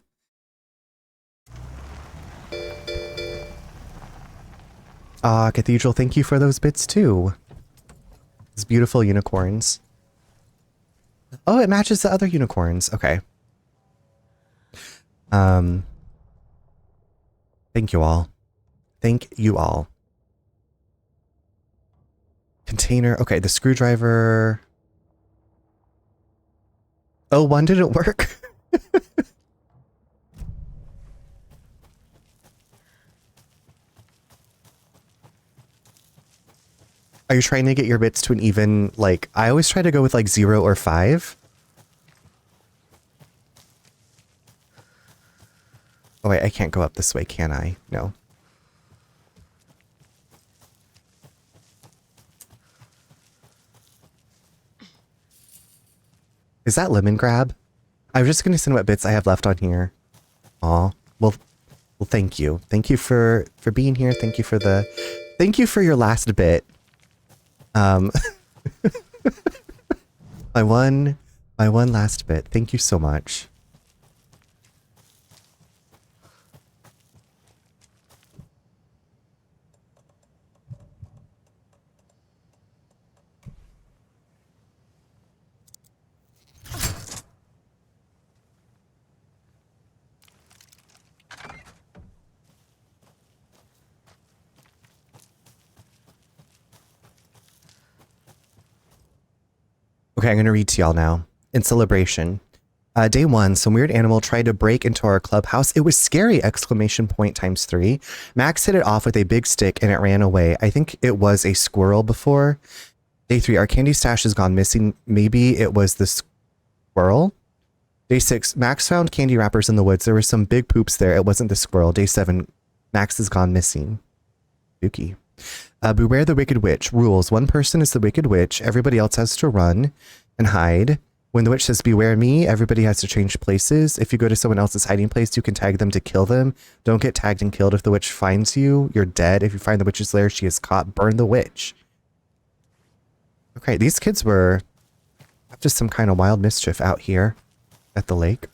Cathedral, thank you for those bits too. These beautiful unicorns. Oh, it matches the other unicorns. Okay. Thank you all. Thank you all. Container. Okay, the screwdriver. Oh, one didn't work. Are you trying to get your bits to an even, like, I always try to go with like 0 or 5. Oh wait, I can't go up this way, can I? No. Is that lemon grab? I'm just gonna send what bits I have left on here. Aw. Well, thank you. Thank you for being here. Thank you for your last bit. My one last bit. Thank you so much. Okay, I'm going to read to y'all now. In celebration. Day 1, some weird animal tried to break into our clubhouse. It was scary! Exclamation point times 3. Max hit it off with a big stick and it ran away. I think it was a squirrel before. Day 3, our candy stash has gone missing. Maybe it was the squirrel? Day 6, Max found candy wrappers in the woods. There were some big poops there. It wasn't the squirrel. Day 7, Max has gone missing. Spooky. Beware the Wicked Witch. Rules. One person is the Wicked Witch. Everybody else has to run and hide. When the witch says, beware me, everybody has to change places. If you go to someone else's hiding place, you can tag them to kill them. Don't get tagged and killed. If the witch finds you, you're dead. If you find the witch's lair, she is caught. Burn the witch. Okay, these kids were up to some kind of wild mischief out here at the lake.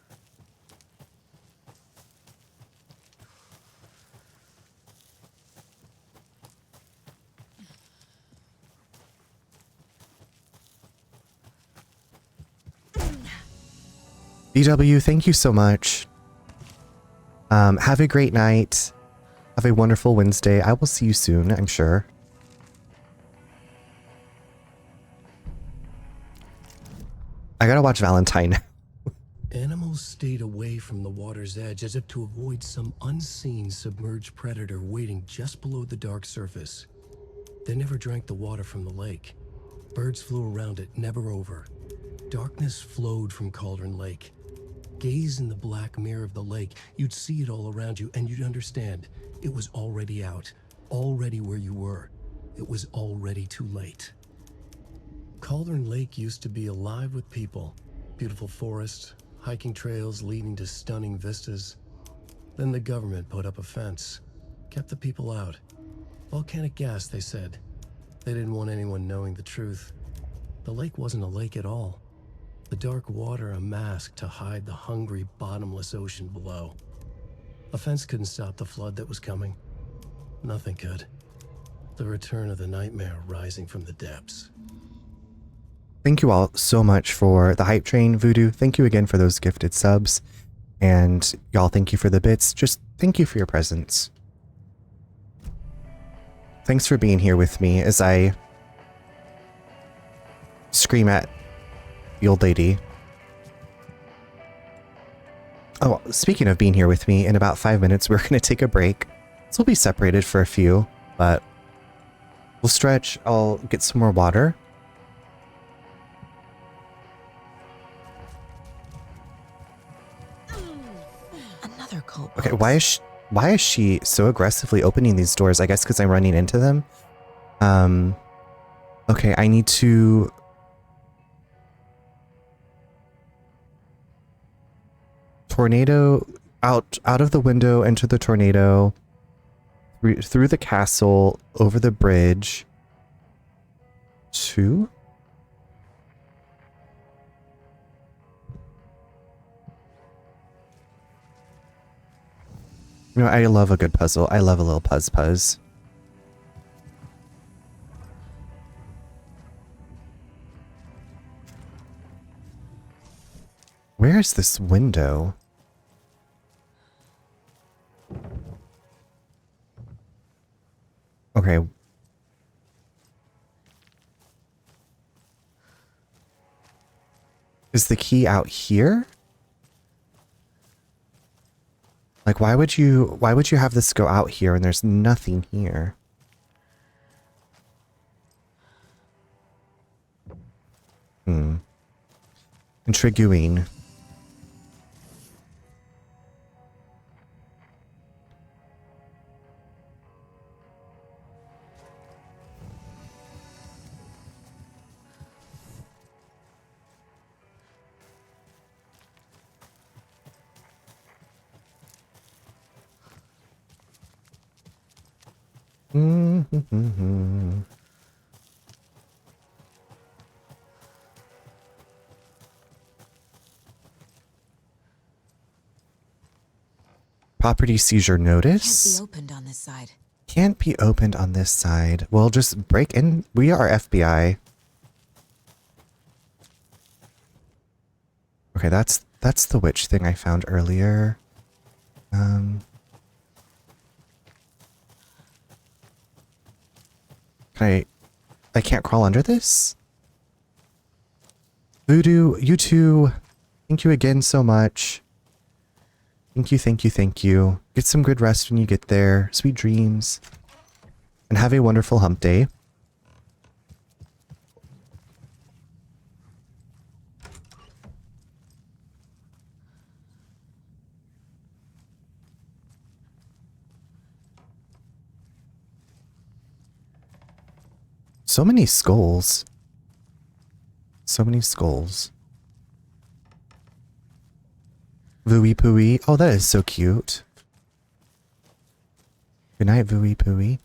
BW, thank you so much. Have a great night. Have a wonderful Wednesday. I will see you soon, I'm sure. I gotta watch Valentine. Animals stayed away from the water's edge as if to avoid some unseen submerged predator waiting just below the dark surface. They never drank the water from the lake. Birds flew around it, never over. Darkness flowed from Cauldron Lake. Gaze in the black mirror of the lake, you'd see it all around you and you'd understand. It was already out. already where you were. It was already too late. Cauldron Lake used to be alive with people. Beautiful forests, hiking trails leading to stunning vistas. Then the government put up a fence, kept the people out. Volcanic gas, they said. They didn't want anyone knowing the truth. The lake wasn't a lake at all. The dark water a mask to hide the hungry, bottomless ocean below. A fence couldn't stop the flood that was coming. Nothing could. The return of the nightmare rising from the depths. Thank you all so much for the hype train, Voodoo. Thank you again for those gifted subs. And y'all, thank you for the bits. Just thank you for your presence. Thanks for being here with me as I scream at the old lady. Oh, speaking of being here with me, in about 5 minutes, we're going to take a break. So we'll be separated for a few, but we'll stretch. I'll get some more water. Another cult Okay, box. why is she so aggressively opening these doors? I guess because I'm running into them. Okay, I need to... Tornado out of the window, into the tornado, through the castle, over the bridge, to... You know, I love a good puzzle. I love a little puzz. Where is this window? Okay. Is the key out here? Like, why would you have this go out here and there's nothing here? Intriguing. Property seizure notice. Can't be opened on this side. Can't be opened on this side. Well, just break in. We are FBI. Okay, that's the witch thing I found earlier. I can't crawl under this? Voodoo, you too. Thank you again so much. Thank you. Get some good rest when you get there. Sweet dreams. And have a wonderful hump day. So many skulls. Vooey Pooey. Oh, that is so cute. Good night, Vooey Pooey.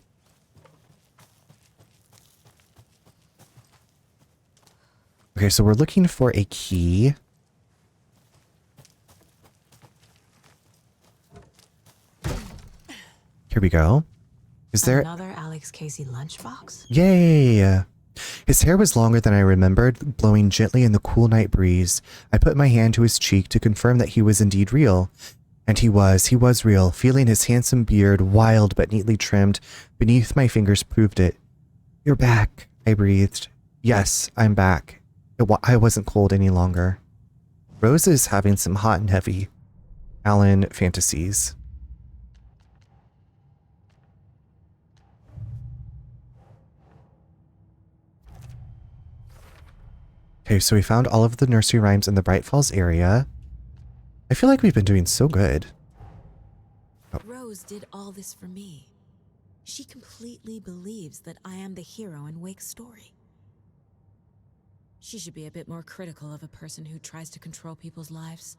Okay, so we're looking for a key. Here we go. Is there... Another Alex Casey lunchbox? Yay! His hair was longer than I remembered, blowing gently in the cool night breeze. I put my hand to his cheek to confirm that he was indeed real. And he was real, feeling his handsome beard, wild but neatly trimmed, beneath my fingers proved it. You're back, I breathed. Yes, I'm back. I wasn't cold any longer. Rose is having some hot and heavy Alan fantasies. Okay, so we found all of the nursery rhymes in the Bright Falls area. I feel like we've been doing so good. Rose did all this for me. She completely believes that I am the hero in Wake's story. She should be a bit more critical of a person who tries to control people's lives.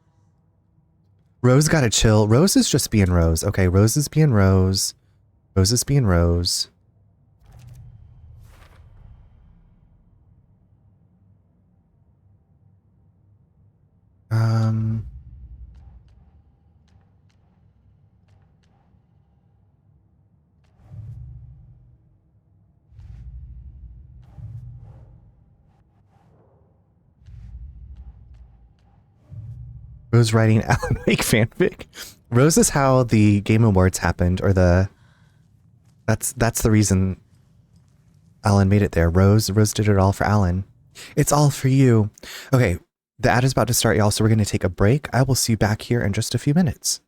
Rose gotta chill. Rose is just being Rose. Okay, Rose is being Rose. Rose is being Rose. Rose writing Alan Wake fanfic. Rose is how the Game Awards happened, or that's the reason Alan made it there. Rose did it all for Alan. It's all for you. Okay, the ad is about to start, y'all, so we're going to take a break. I will see you back here in just a few minutes.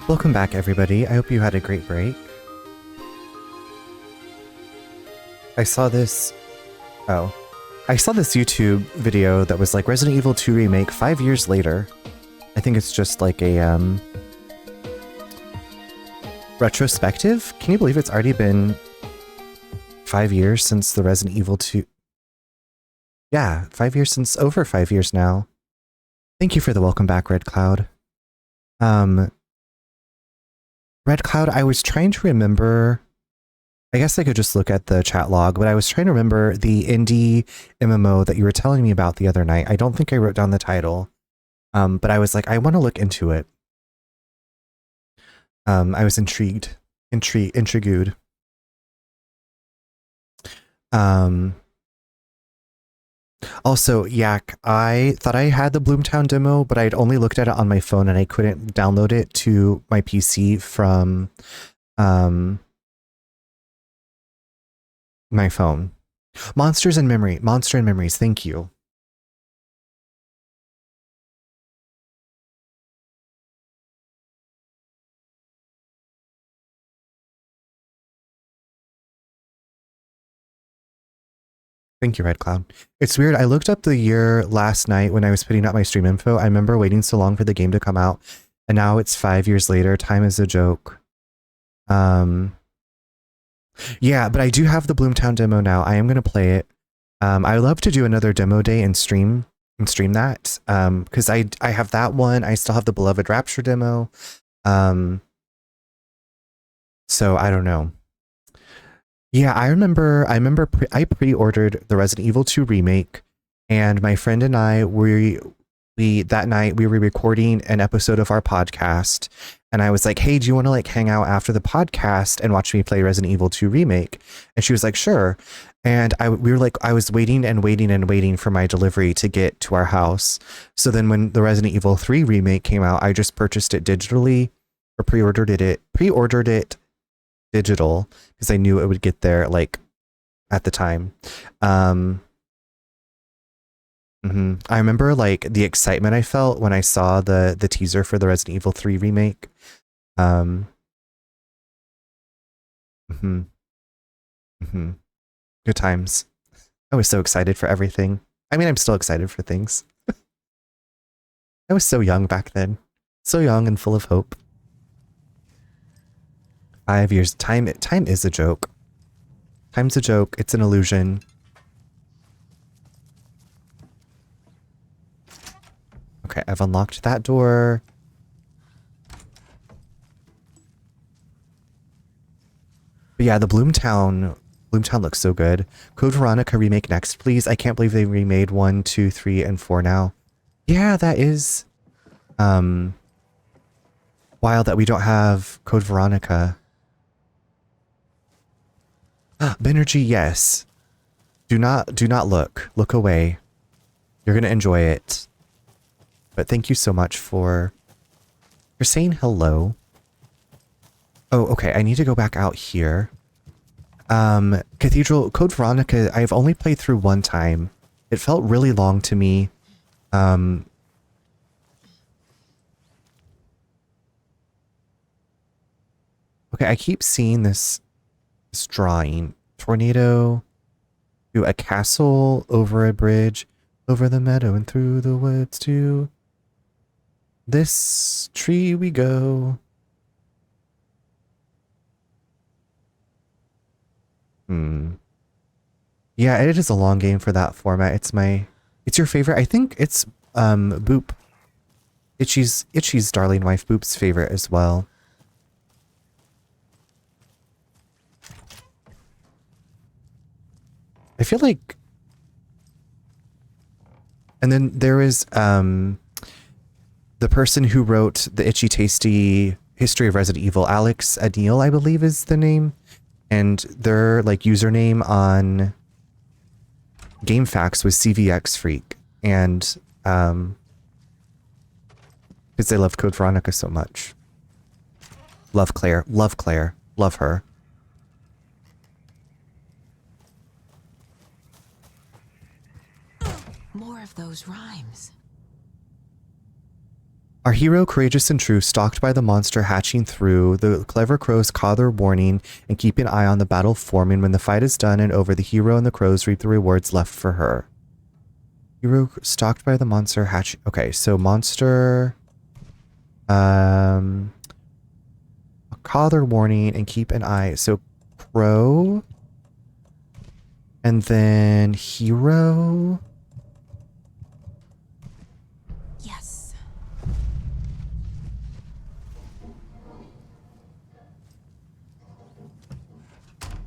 Welcome back, everybody. I hope you had a great break. I saw this. Oh, I saw this YouTube video that was like Resident Evil 2 remake 5 years later. I think it's just like a retrospective. Can you believe it's already been 5 years since the Resident Evil 2? Yeah, 5 years since, over 5 years now. Thank you for the welcome back, Red Cloud. Red Cloud, I was trying to remember, I guess I could just look at the chat log, but I was trying to remember the indie MMO that you were telling me about the other night. I don't think I wrote down the title, but I was like, I want to look into it. I was intrigued. Also, Yak, I thought I had the Bloomtown demo, but I'd only looked at it on my phone and I couldn't download it to my PC from my phone. Monster and Memories, thank you. Thank you, Red Cloud. It's weird. I looked up the year last night when I was putting out my stream info. I remember waiting so long for the game to come out, and now it's 5 years later. Time is a joke. Yeah, but I do have the Bloomtown demo now. I am going to play it. I would love to do another demo day and stream that. Because I have that one. I still have the Beloved Rapture demo. So I don't know. Yeah, I remember I pre-ordered the Resident Evil 2 remake, and my friend and I we that night we were recording an episode of our podcast, and I was like, "Hey, do you want to like hang out after the podcast and watch me play Resident Evil 2 remake?" And she was like, "Sure." And I was waiting and waiting for my delivery to get to our house. So then when the Resident Evil 3 remake came out, I just purchased it digitally, or pre-ordered it digital, because I knew it would get there like at the time. I remember like the excitement I felt when I saw the teaser for the Resident Evil 3 remake. Good times. I was so excited for everything. I mean, I'm still excited for things. I was so young back then. So young and full of hope. 5 years. Time is a joke. Time's a joke. It's an illusion. Okay, I've unlocked that door. But yeah, the Bloomtown looks so good. Code Veronica remake next, please. I can't believe they remade 1, 2, 3, and 4 now. Yeah, that is wild that we don't have Code Veronica. Benergy, yes. Do not look. Look away. You're gonna enjoy it. But thank you so much for saying hello. Oh, okay. I need to go back out here. Cathedral Code Veronica, I've only played through one time. It felt really long to me. Okay, I keep seeing this drawing. Tornado to a castle, over a bridge, over the meadow and through the woods to this tree we go. Yeah, it is a long game for that format. It's your favorite. I think it's Boop. Itchy's darling wife Boop's favorite as well. I feel like, and then there is the person who wrote the Itchy Tasty History of Resident Evil, Alex Adil, I believe is the name, and their like username on GameFAQs was CVX Freak, and because they loved Code Veronica so much. Love Claire, love her. More of those rhymes. Our hero, courageous and true, stalked by the monster hatching through. The clever crows call their warning and keep an eye on the battle forming. When the fight is done and over, the hero and the crows reap the rewards left for her. Hero stalked by the monster hatching. Okay, so monster. Call their warning and keep an eye. So crow. And then hero. Yes.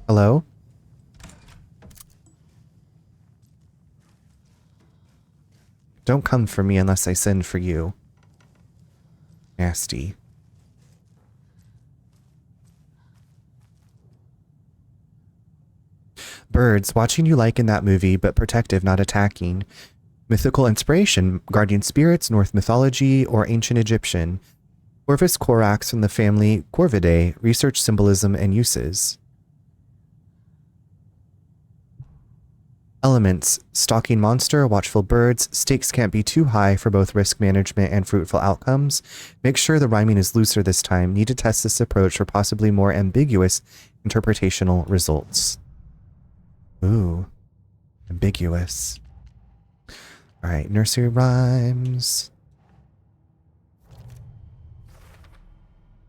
Hello? Don't come for me unless I send for you. Nasty. Birds, watching you like in that movie, but protective, not attacking. Mythical inspiration, guardian spirits, Norse mythology, or ancient Egyptian. Corvus corax from the family Corvidae, research symbolism and uses. Elements, stalking monster, watchful birds. Stakes can't be too high for both risk management and fruitful outcomes. Make sure the rhyming is looser this time. Need to test this approach for possibly more ambiguous interpretational results. Ooh, ambiguous. All right, nursery rhymes.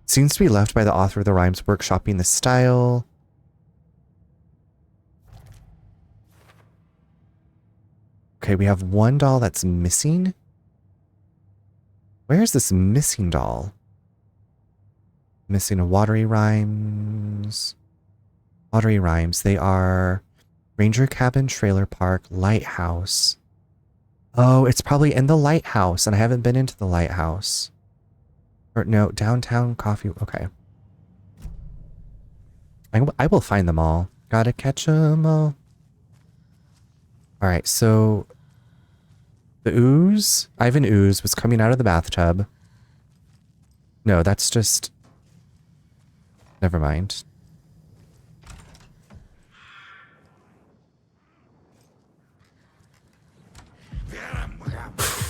Seems to be left by the author of the rhymes workshopping the style. Okay, we have one doll that's missing. Where is this missing doll? Missing a watery rhymes. Watery rhymes. They are Ranger Cabin, Trailer Park, Lighthouse. Oh, it's probably in the lighthouse, and I haven't been into the lighthouse. Or no, Downtown Coffee. Okay. I will find them all. Gotta catch them all. Alright, so the ooze, Ivan Ooze, was coming out of the bathtub. No, that's just... Never mind.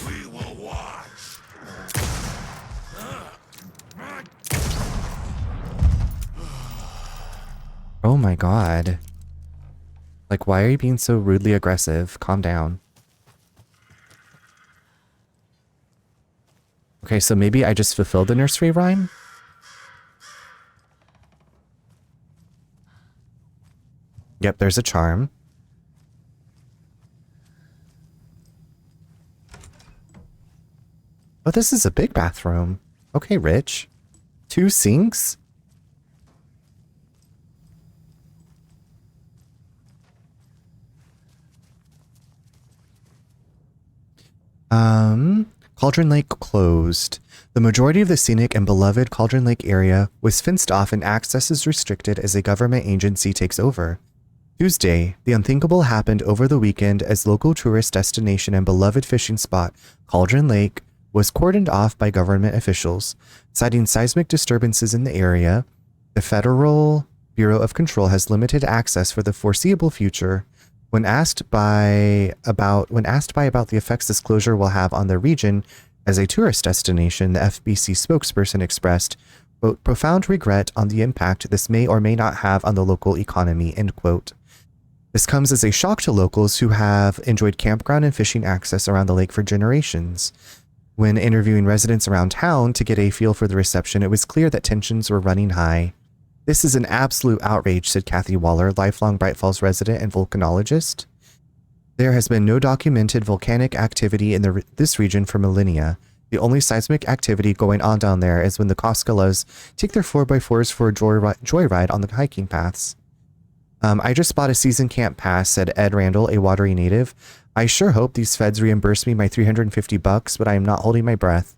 We will watch. Oh my god. Like, why are you being so rudely aggressive? Calm down. Okay, so maybe I just fulfilled the nursery rhyme? Yep, there's a charm. Oh, this is a big bathroom. Okay, Rich. 2 sinks? Cauldron Lake closed. The majority of the scenic and beloved Cauldron Lake area was fenced off and access is restricted as a government agency takes over. Tuesday, the unthinkable happened over the weekend as local tourist destination and beloved fishing spot, Cauldron Lake, was cordoned off by government officials, citing seismic disturbances in the area. The Federal Bureau of Control has limited access for the foreseeable future. When asked by about the effects this closure will have on the region as a tourist destination, the FBC spokesperson expressed, quote, profound regret on the impact this may or may not have on the local economy, end quote. This comes as a shock to locals who have enjoyed campground and fishing access around the lake for generations. When interviewing residents around town to get a feel for the reception, it was clear that tensions were running high. This is an absolute outrage, said Kathy Waller, lifelong Bright Falls resident and volcanologist. There has been no documented volcanic activity in this region for millennia. The only seismic activity going on down there is when the Koskalas take their 4x4s for a joyride on the hiking paths. I just bought a season camp pass, said Ed Randall, a Watery native. I sure hope these feds reimburse me my $350, but I am not holding my breath.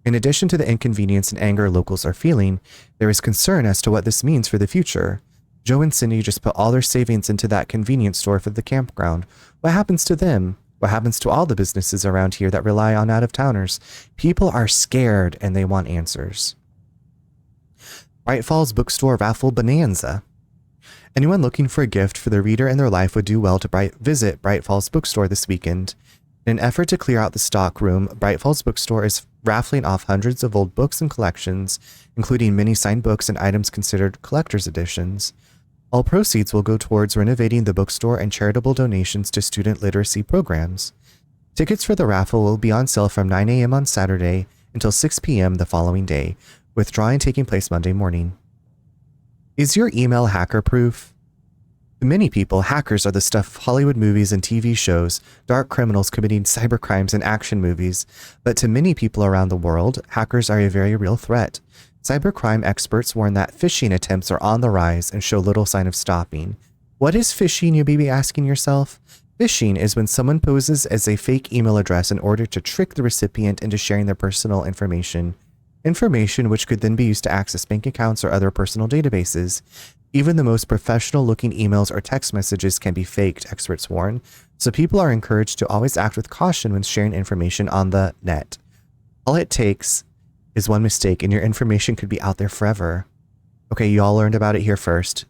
In addition to the inconvenience and anger locals are feeling, there is concern as to what this means for the future. Joe and Cindy just put all their savings into that convenience store for the campground. What happens to them? What happens to all the businesses around here that rely on out-of-towners? People are scared and they want answers. Bright Falls Bookstore Raffle Bonanza. Anyone looking for a gift for their reader and their life would do well to visit Bright Falls Bookstore this weekend. In an effort to clear out the stock room, Bright Falls Bookstore is raffling off hundreds of old books and collections, including many signed books and items considered collector's editions. All proceeds will go towards renovating the bookstore and charitable donations to student literacy programs. Tickets for the raffle will be on sale from 9 a.m. on Saturday until 6 p.m. the following day, with drawing taking place Monday morning. Is your email hacker-proof? To many people, hackers are the stuff of Hollywood movies and TV shows, dark criminals committing cybercrimes and action movies. But to many people around the world, hackers are a very real threat. Cybercrime experts warn that phishing attempts are on the rise and show little sign of stopping. What is phishing, you may be asking yourself? Phishing is when someone poses as a fake email address in order to trick the recipient into sharing their personal information. Information which could then be used to access bank accounts or other personal databases. Even the most professional-looking emails or text messages can be faked, experts warn, so people are encouraged to always act with caution when sharing information on the net. All it takes is one mistake and your information could be out there forever. Okay, you all learned about it here first.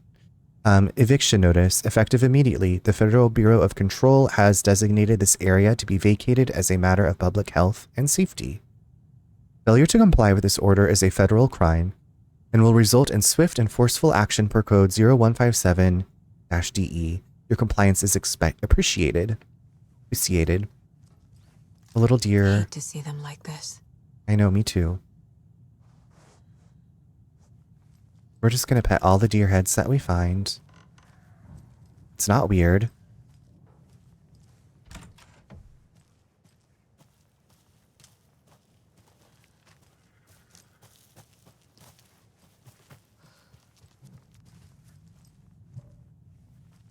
Eviction notice, effective immediately. The Federal Bureau of Control has designated this area to be vacated as a matter of public health and safety. Failure to comply with this order is a federal crime and will result in swift and forceful action per code 0157-DE. Your compliance is appreciated. A little I deer. hate to see them like this. I know, me too. We're just gonna pet all the deer heads that we find. It's not weird.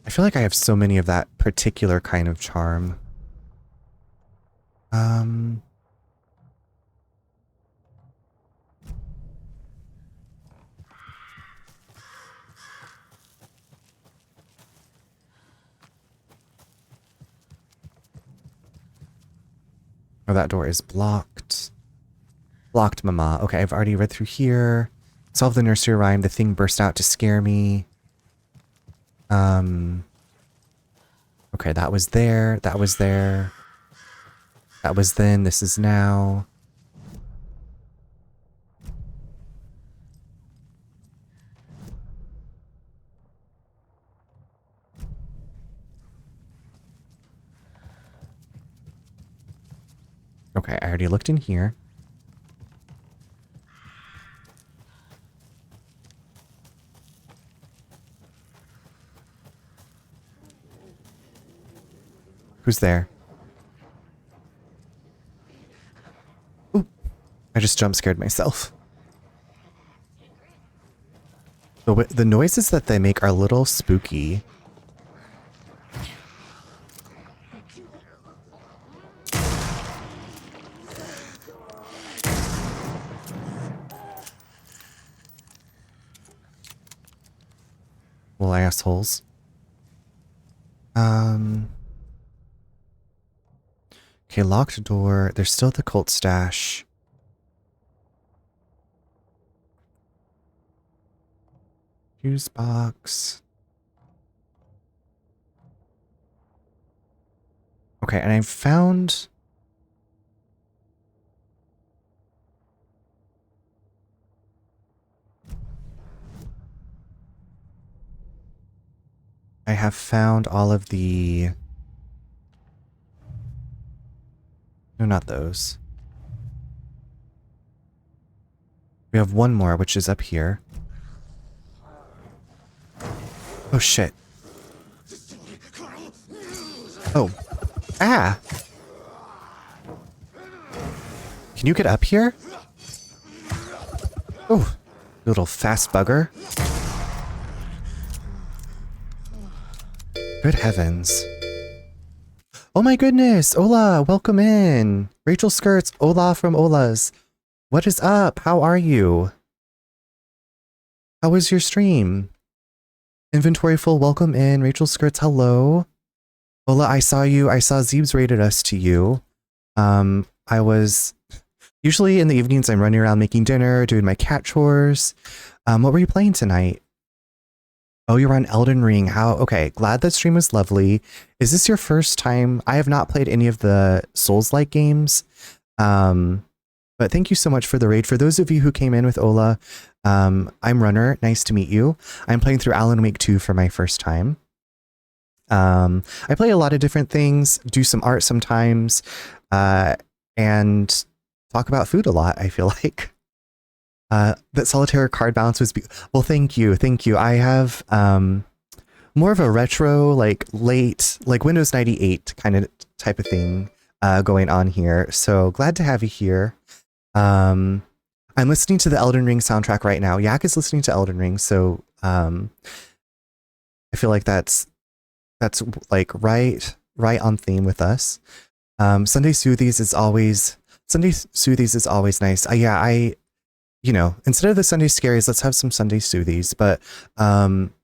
I feel like I have so many of that particular kind of charm. Oh, that door is blocked. Blocked, mama. Okay, I've already read through here. Solve the nursery rhyme. The thing burst out to scare me. Okay, that was there. That was there. That was then. This is now. Okay, I already looked in here. Who's there? Ooh, I just jump scared myself. The noises that they make are a little spooky. Little assholes. Okay, locked door. There's still the cult stash. Fuse box. Okay, and I found... I have found all of the... No, not those. We have one more, which is up here. Oh, shit. Oh. Ah! Can you get up here? Oh, little fast bugger. Good heavens. Oh my goodness! Ola, welcome in! Rachel Skirts, Ola from Ola's. What is up? How are you? How was your stream? Inventory full, welcome in. Rachel Skirts, hello. Ola, I saw you. I saw Zeebs rated us to you. I was... Usually in the evenings I'm running around making dinner, doing my cat chores. What were you playing tonight? Oh, you're on Elden Ring. How? Okay, glad that stream was lovely. Is this your first time? I have not played any of the Souls-like games. But thank you so much for the raid. For those of you who came in with Ola, I'm Runner. Nice to meet you. I'm playing through Alan Wake 2 for my first time. I play a lot of different things, do some art sometimes, and talk about food a lot, I feel like. That solitaire card balance was well, thank you. I have more of a retro, like late, like Windows 98 kind of type of thing going on here. So glad to have you here. I'm listening to the Elden Ring soundtrack right now. Yak is listening to Elden Ring, so I feel like that's like right on theme with us. Sunday Soothies is always nice. You know, instead of the Sunday Scaries, let's have some Sunday Soothies. But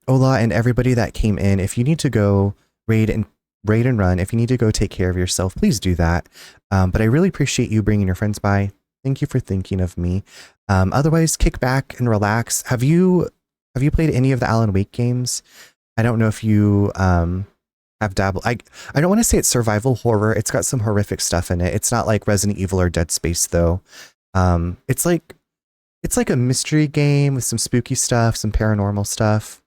Ola and everybody that came in, if you need to go raid and run, if you need to go take care of yourself, please do that. But I really appreciate you bringing your friends by. Thank you for thinking of me. Otherwise, kick back and relax. Have you played any of the Alan Wake games? I don't know if you have dabbled. I don't want to say it's survival horror. It's got some horrific stuff in it. It's not like Resident Evil or Dead Space though. It's like a mystery game with some spooky stuff, some paranormal stuff.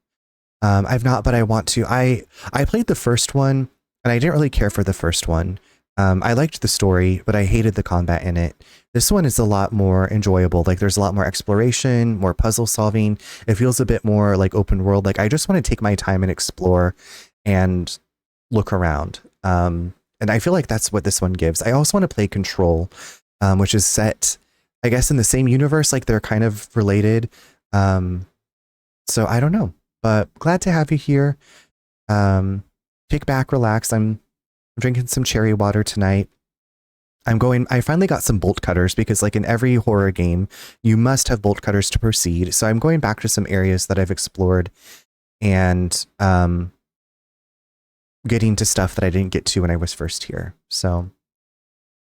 I've not, but I want to. I played the first one and I didn't really care for the first one. I liked the story, but I hated the combat in it. This one is a lot more enjoyable. Like there's a lot more exploration, more puzzle solving. It feels a bit more like open world. Like I just want to take my time and explore and look around. And I feel like that's what this one gives. I also want to play Control, which is set, I guess, in the same universe. Like they're kind of related. So I don't know, but glad to have you here. Kick back, relax. I'm drinking some cherry water tonight. I finally got some bolt cutters because like in every horror game, you must have bolt cutters to proceed. So I'm going back to some areas that I've explored and getting to stuff that I didn't get to when I was first here. So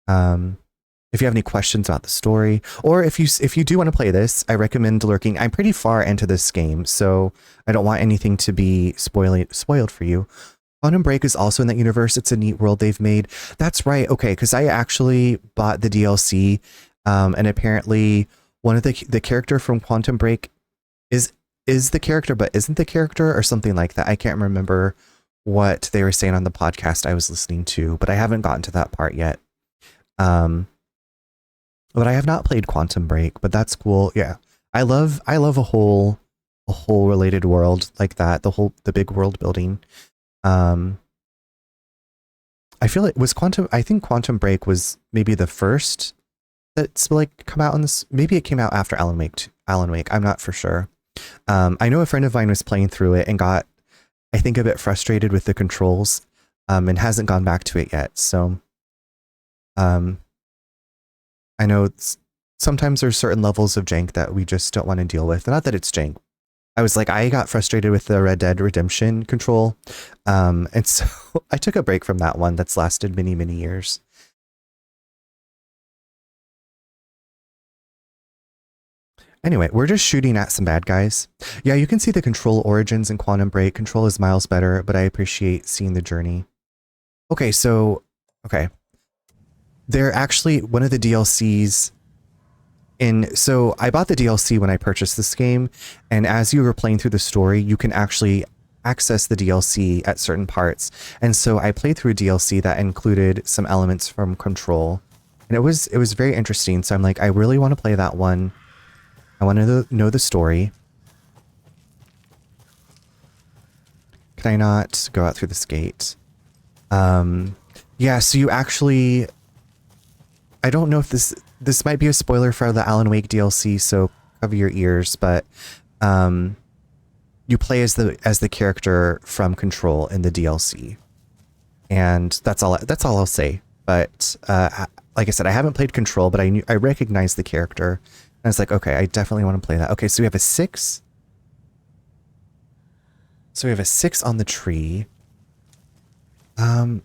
if you have any questions about the story, or if you do want to play this, I recommend lurking. I'm pretty far into this game, so I don't want anything to be spoiled for you. Quantum Break is also in that universe. It's a neat world they've made. That's right. Okay, because I actually bought the DLC, and apparently one of the character from Quantum Break is the character, but isn't the character, or something like that. I can't remember what they were saying on the podcast I was listening to, but I haven't gotten to that part yet. But I have not played Quantum Break, but that's cool. Yeah, I love a whole related world like that. The big world building. I feel it was I think Quantum Break was maybe the first that's like come out on this. Maybe it came out after Alan Wake. I'm not for sure. I know a friend of mine was playing through it and got, I think, a bit frustrated with the controls, and hasn't gone back to it yet. So, I know sometimes there's certain levels of jank that we just don't want to deal with. Not that it's jank. I got frustrated with the Red Dead Redemption control. And so I took a break from that one that's lasted many, many years. Anyway, we're just shooting at some bad guys. Yeah, you can see the Control origins in Quantum Break. Control is miles better, but I appreciate seeing the journey. Okay, so, okay. They're actually one of the DLCs so I bought the DLC when I purchased this game, and as you were playing through the story, you can actually access the DLC at certain parts. And so I played through a DLC that included some elements from Control, and it was very interesting. So I'm like, I really want to play that one. I want to know the story. Can I not go out through this gate? Yeah, so you actually, I don't know if this might be a spoiler for the Alan Wake DLC, so cover your ears, but you play as the character from Control in the DLC. And that's all I'll say. But like I said, I haven't played Control, but I recognized the character. And I was like, okay, I definitely want to play that. Okay, so we have a 6. So we have a 6 on the tree. I'm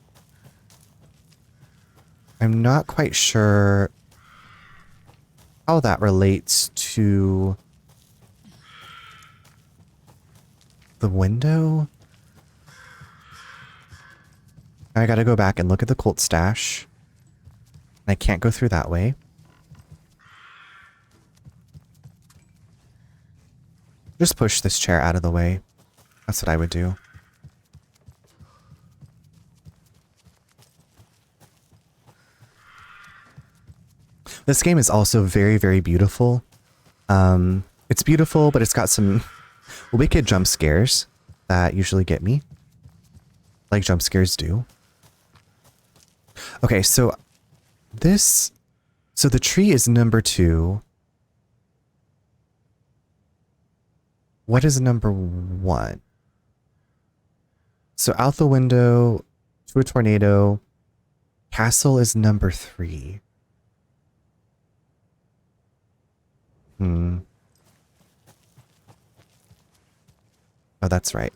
not quite sure how that relates to the window? I gotta go back and look at the cult stash. I can't go through that way. Just push this chair out of the way. That's what I would do. This game is also very, very beautiful. It's beautiful, but it's got some wicked jump scares that usually get me. Like jump scares do. Okay, so the tree is number 2. What is number 1? So out the window to a tornado. Castle is number 3. Oh, that's right.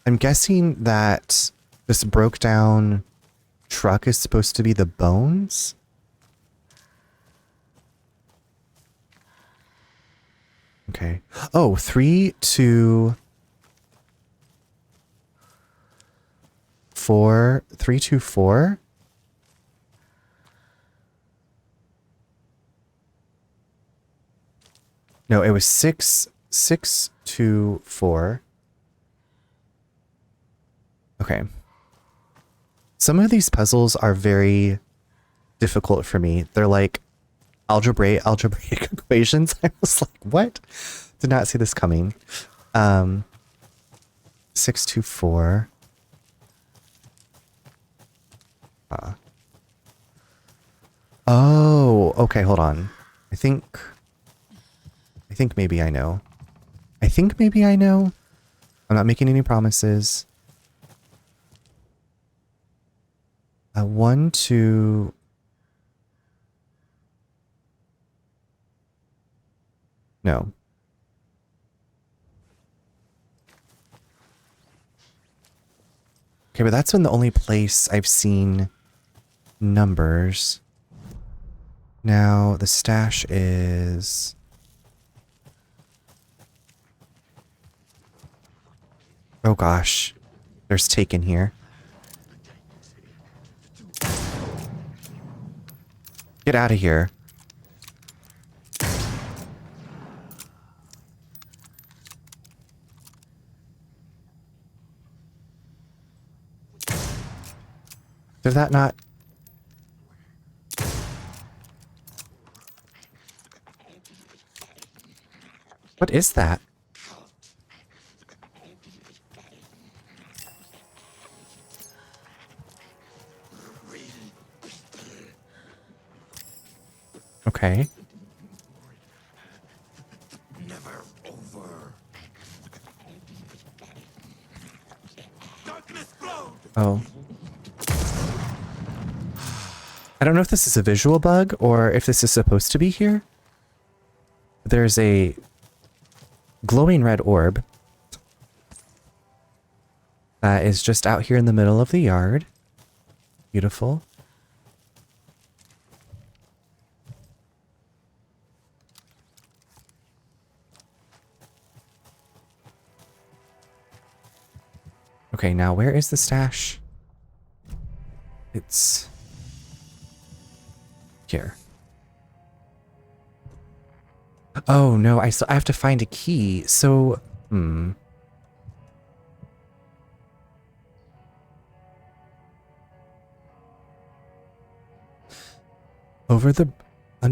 I'm guessing that this broke down truck is supposed to be the bones? Okay. Oh, 3, 2, 4. 3, 2, 4? No, it was 6, 6, 2, 4. Okay. Some of these puzzles are very difficult for me. They're like algebraic equations. I was like, what? Did not see this coming. 6, 2, 4. Oh, okay, hold on. I think maybe I know. I'm not making any promises. 1, 2. No. Okay, but that's been the only place I've seen numbers. Now, the stash is... Oh gosh. There's Taken here. Get out of here. Did that not... What is that? Okay. Never over. Darkness flowed. Oh. I don't know if this is a visual bug or if this is supposed to be here. There's a glowing red orb that is just out here in the middle of the yard. Beautiful. Okay, now where is the stash? It's here. Oh no, I have to find a key. So, under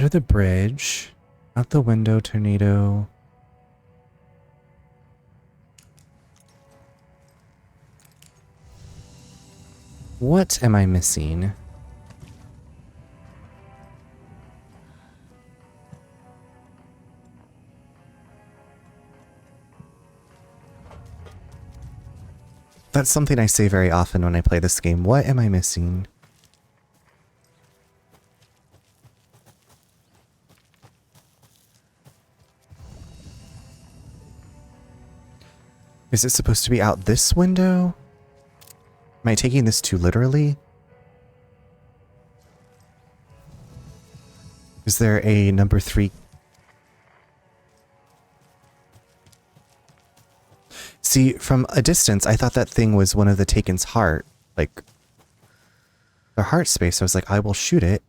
the bridge, out the window, tornado. What am I missing? That's something I say very often when I play this game. What am I missing? Is it supposed to be out this window? Am I taking this too literally? Is there a number 3? See, from a distance, I thought that thing was one of the Taken's heart. Like, their heart space. I was like, I will shoot it.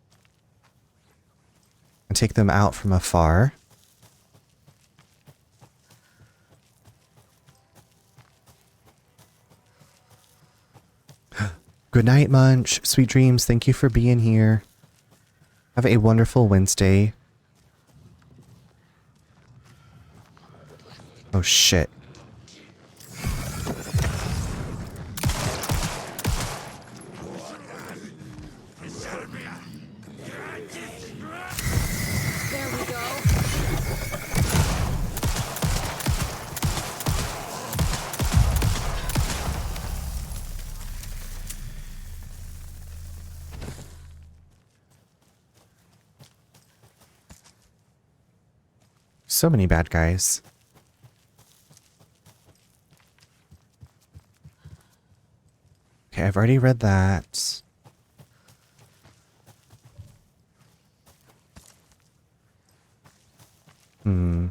And take them out from afar. Good night, Munch. Sweet dreams. Thank you for being here. Have a wonderful Wednesday. Oh, shit. There we go. So many bad guys. Okay, I've already read that. Hmm.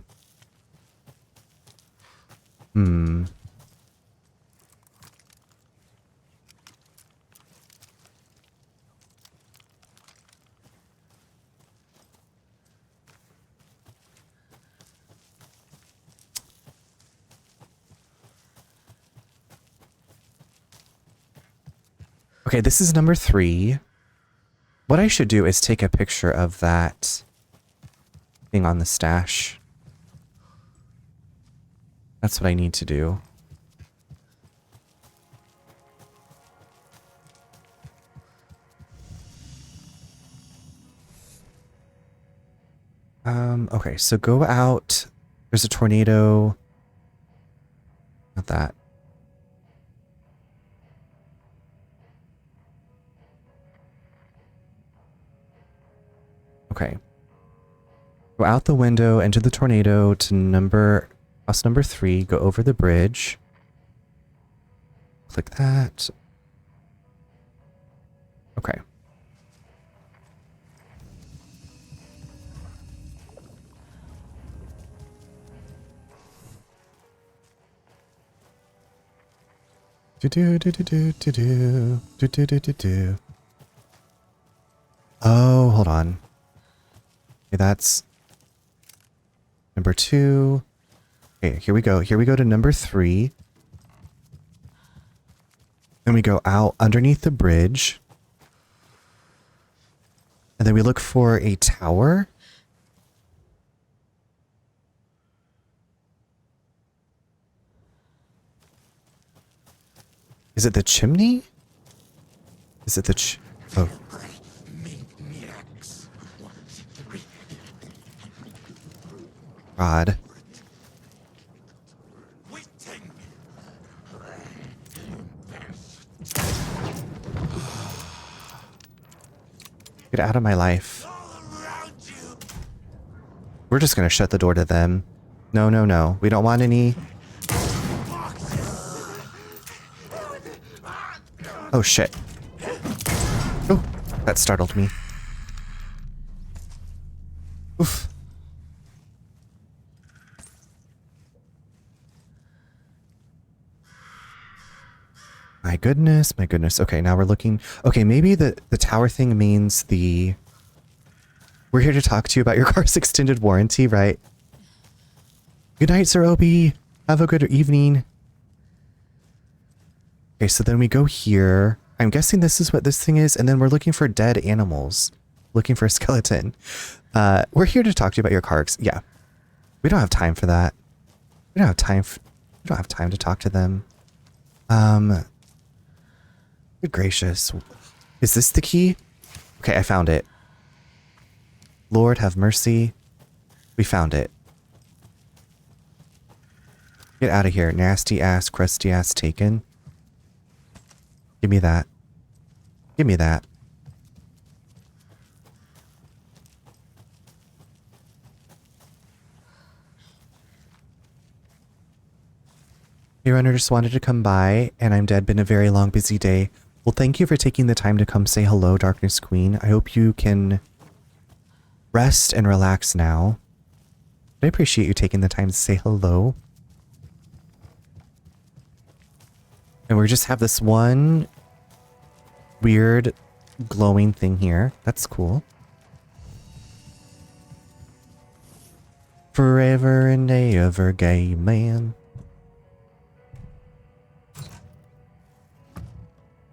Okay, this is number 3. What I should do is take a picture of that thing on the stash. That's what I need to do. Okay, so go out. There's a tornado. Not that. Okay. Go out the window, into the tornado to house number 3, go over the bridge. Click that. Okay. Oh, hold on. Okay, that's number 2. Okay, here we go. Here we go to number 3. Then we go out underneath the bridge. And then we look for a tower. Is it the chimney? Is it the oh. God. Get out of my life. We're just gonna shut the door to them. No, no, no. We don't want any. Oh, shit. Oh, that startled me. Oof. My goodness, my goodness. Okay, now we're looking. Okay, maybe the tower thing means the... We're here to talk to you about your car's extended warranty, right? Good night, Sir Obi. Have a good evening. Okay, so then we go here. I'm guessing this is what this thing is, and then we're looking for dead animals. Looking for a skeleton. We're here to talk to you about your car. Yeah. We don't have time for that. We don't have time to talk to them. Good gracious. Is this the key? Okay, I found it. Lord have mercy. We found it. Get out of here. Nasty ass, crusty ass Taken. Give me that. Give me that. Hey Runner, just wanted to come by, and I'm dead. Been a very long, busy day. Well, thank you for taking the time to come say hello, Darkness Queen. I hope you can rest and relax now. I appreciate you taking the time to say hello. And we just have this one weird glowing thing here. That's cool. Forever and ever gay man.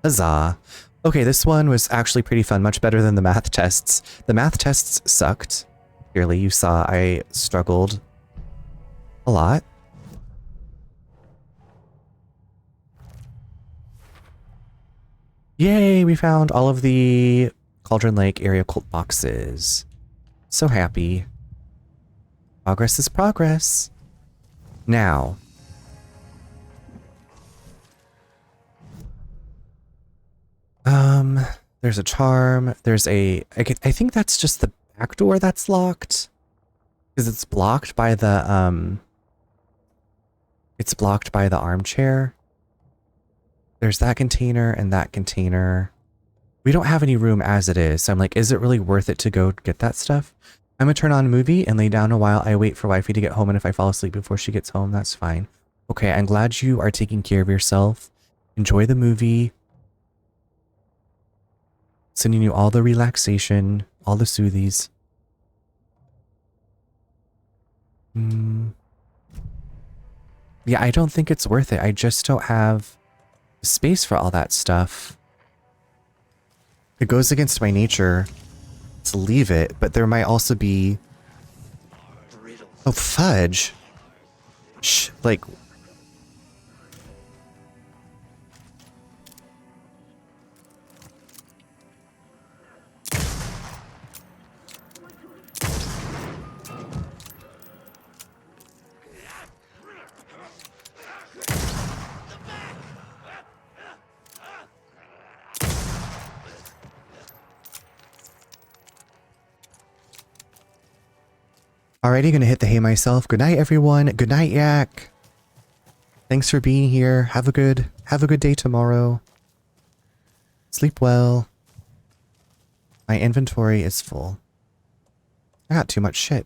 Huzzah. Okay, this one was actually pretty fun, much better than the math tests. The math tests sucked. Clearly, you saw I struggled a lot. Yay, we found all of the Cauldron Lake area cult boxes. So happy. Progress is progress. Now. There's a charm. There's a... I think that's just the back door that's locked. Because it's blocked by the, It's blocked by the armchair. There's that container and that container. We don't have any room as it is. So I'm like, is it really worth it to go get that stuff? I'm gonna turn on a movie and lay down a while. I wait for wifey to get home, and if I fall asleep before she gets home, that's fine. Okay, I'm glad you are taking care of yourself. Enjoy the movie. Sending you all the relaxation, all the soothies. Yeah, I don't think it's worth it. I just don't have space for all that stuff. It goes against my nature to leave it, but there might also be... Oh, fudge. Shh, like... Alrighty, gonna hit the hay myself. Good night, everyone. Good night, Yak. Thanks for being here. Have a good day tomorrow. Sleep well. My inventory is full. I got too much shit.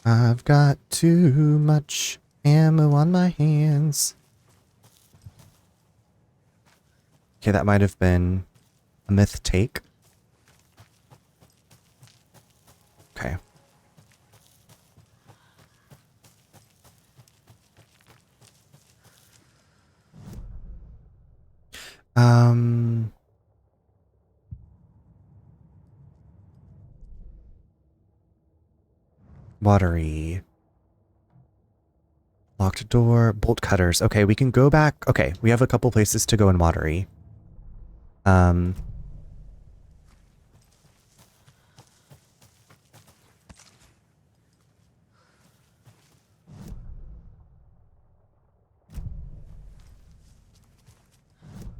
I've got too much ammo on my hands. Okay, that might have been a myth take. Okay. Watery. Locked door, bolt cutters. Okay, we can go back. Okay, we have a couple places to go in Watery.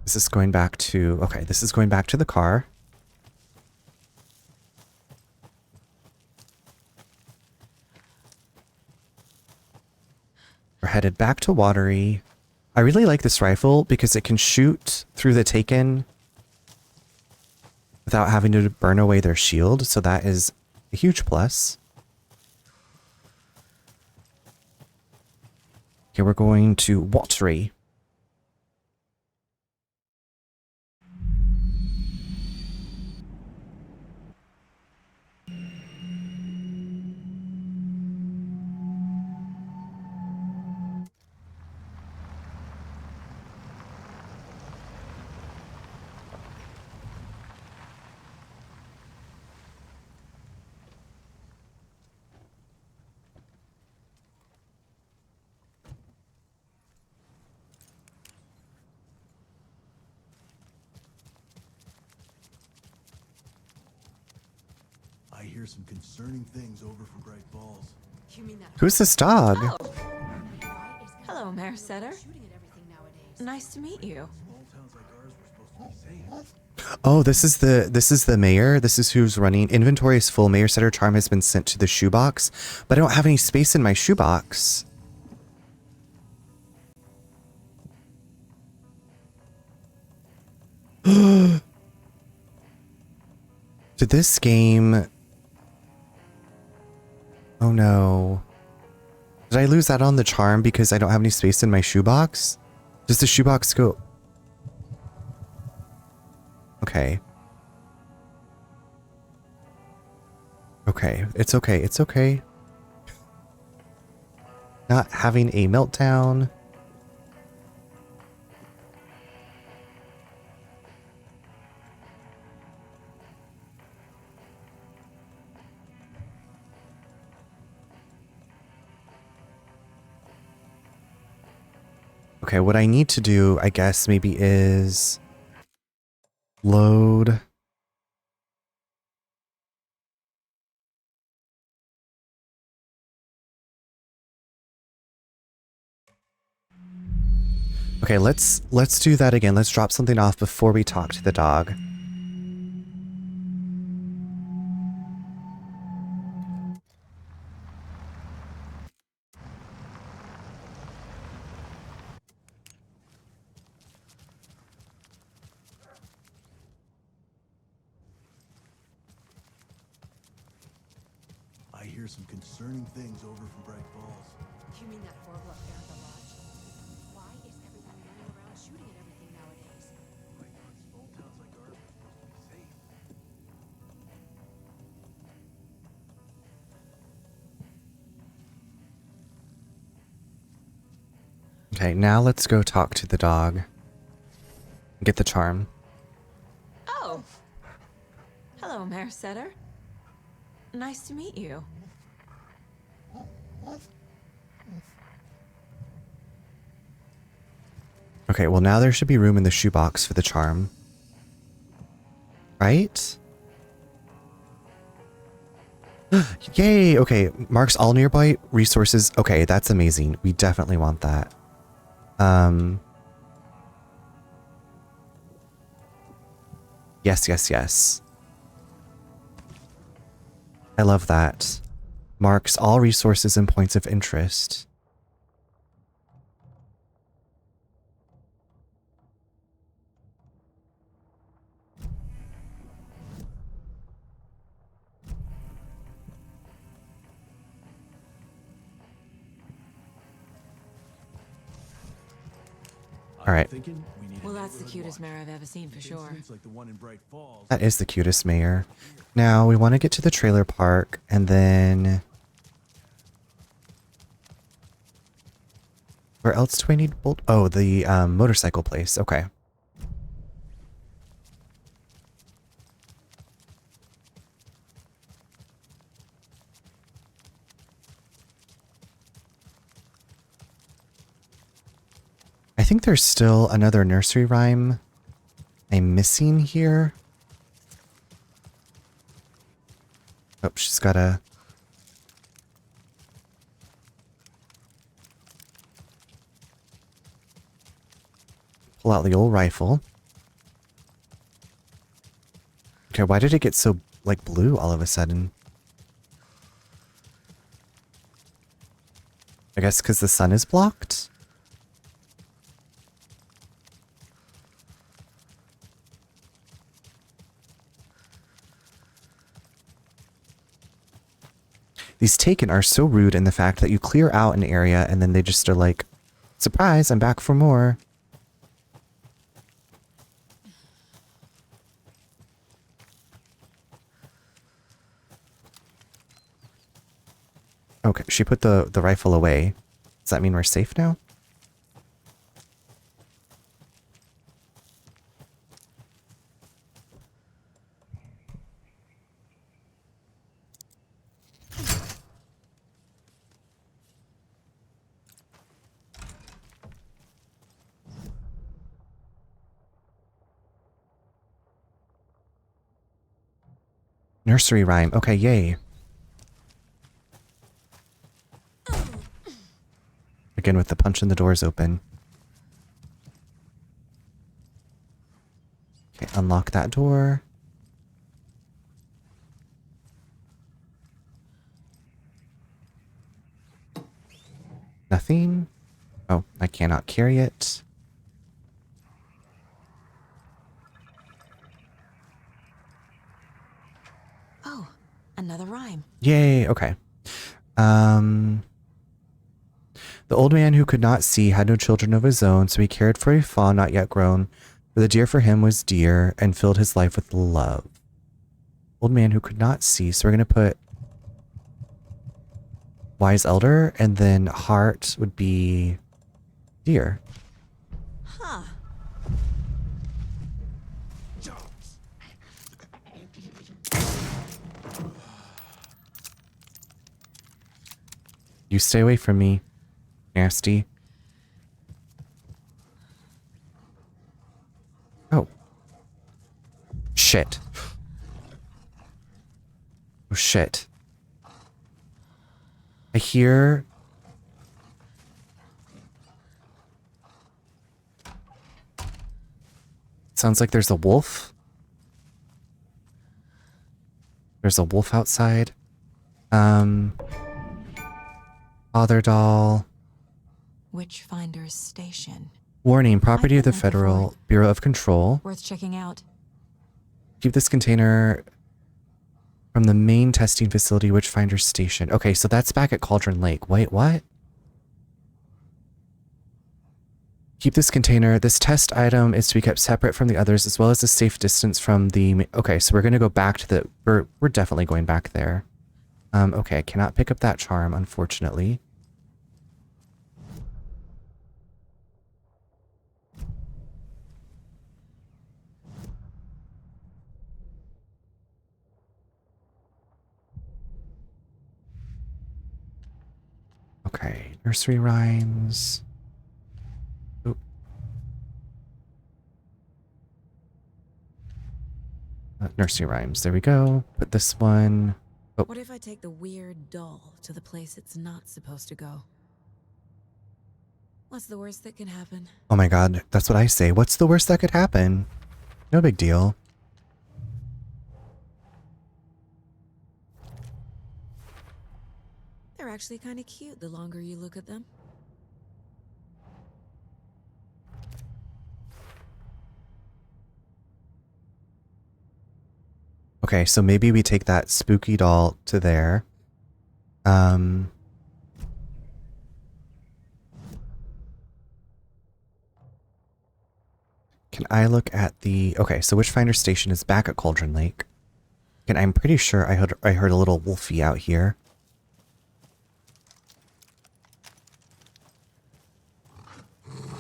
This is going back to, okay, this is going back to the car. We're headed back to Watery. I really like this rifle because it can shoot through the Taken without having to burn away their shield, so that is a huge plus. Okay, we're going to Watery. I hear some concerning things over from Bright Falls. You mean that? Who's this dog? Oh. Hello, Mayor Setter. Nice to meet you. Small towns like ours were supposed to be safe. Oh, this is the mayor. This is who's running. Inventory is full. Mayor Setter charm has been sent to the shoebox, but I don't have any space in my shoebox. Did this game... Oh no. Did I lose that on the charm because I don't have any space in my shoebox? Does the shoebox go... Okay. Okay, it's okay, it's okay. Not having a meltdown. Okay, what I need to do, I guess, maybe is load. Okay, let's do that again. Let's drop something off before we talk to the dog. I hear some concerning things over from Bright Falls. You mean that horrible affair at the lodge? Why is everyone running around shooting at everything nowadays? My God, small towns like ours are supposed to be safe. Okay, now let's go talk to the dog. Get the charm. Oh! Hello, Mare Setter. Nice to meet you. Okay, well now there should be room in the shoebox for the charm. Right? Yay! Okay, marks all nearby resources. Okay, that's amazing. We definitely want that. Yes, yes, yes. I love that. Marks all resources and points of interest. All right. Thinking we need a Well, that's the neighborhood cutest watch. mare I've ever seen for sure. Incidents like the one in Bright Falls. That is the cutest mayor. Now we want to get to the trailer park and then... Where else do I need bolt? Oh, the motorcycle place. Okay. I think there's still another nursery rhyme I'm missing here. Oh, she's got a... Pull out the old rifle. Okay, why did it get so, like, blue all of a sudden? I guess because the sun is blocked? These Taken are so rude in the fact that you clear out an area and then they just are like, surprise, I'm back for more. Okay, she put the rifle away. Does that mean we're safe now? Nursery rhyme. Okay, yay. Again with the punch and the doors open. Okay, unlock that door. Nothing? Oh, I cannot carry it. Another rhyme. Yay, okay. The old man who could not see had no children of his own, so he cared for a fawn not yet grown, for the deer for him was dear, and filled his life with love. Old man who could not see, so we're going to put wise elder, and then heart would be deer. Huh. You stay away from me, nasty. Oh. Shit. Oh shit. I hear... Sounds like there's a wolf. There's a wolf outside. Father doll. Witchfinder's Station. Warning, property of the I've been there Federal before. Bureau of Control. Worth checking out. Keep this container from the main testing facility, Witchfinder Station. Okay, so that's back at Cauldron Lake. Wait, what? Keep this container. This test item is to be kept separate from the others, as well as a safe distance from the... Okay, so we're going to go back to the... We're definitely going back there. Okay, I cannot pick up that charm, unfortunately. Okay, nursery rhymes. Oop. Nursery rhymes, there we go. Put this one. Oh, What if I take the weird doll to the place it's not supposed to go? What's the worst that can happen? oh my god, that's what I say. What's the worst that could happen? No big deal. They're actually kind of cute the longer you look at them. Okay, so maybe we take that spooky doll to there. Can I look at the... Okay, so Witchfinder Station is back at Cauldron Lake. And I'm pretty sure I heard a little wolfie out here.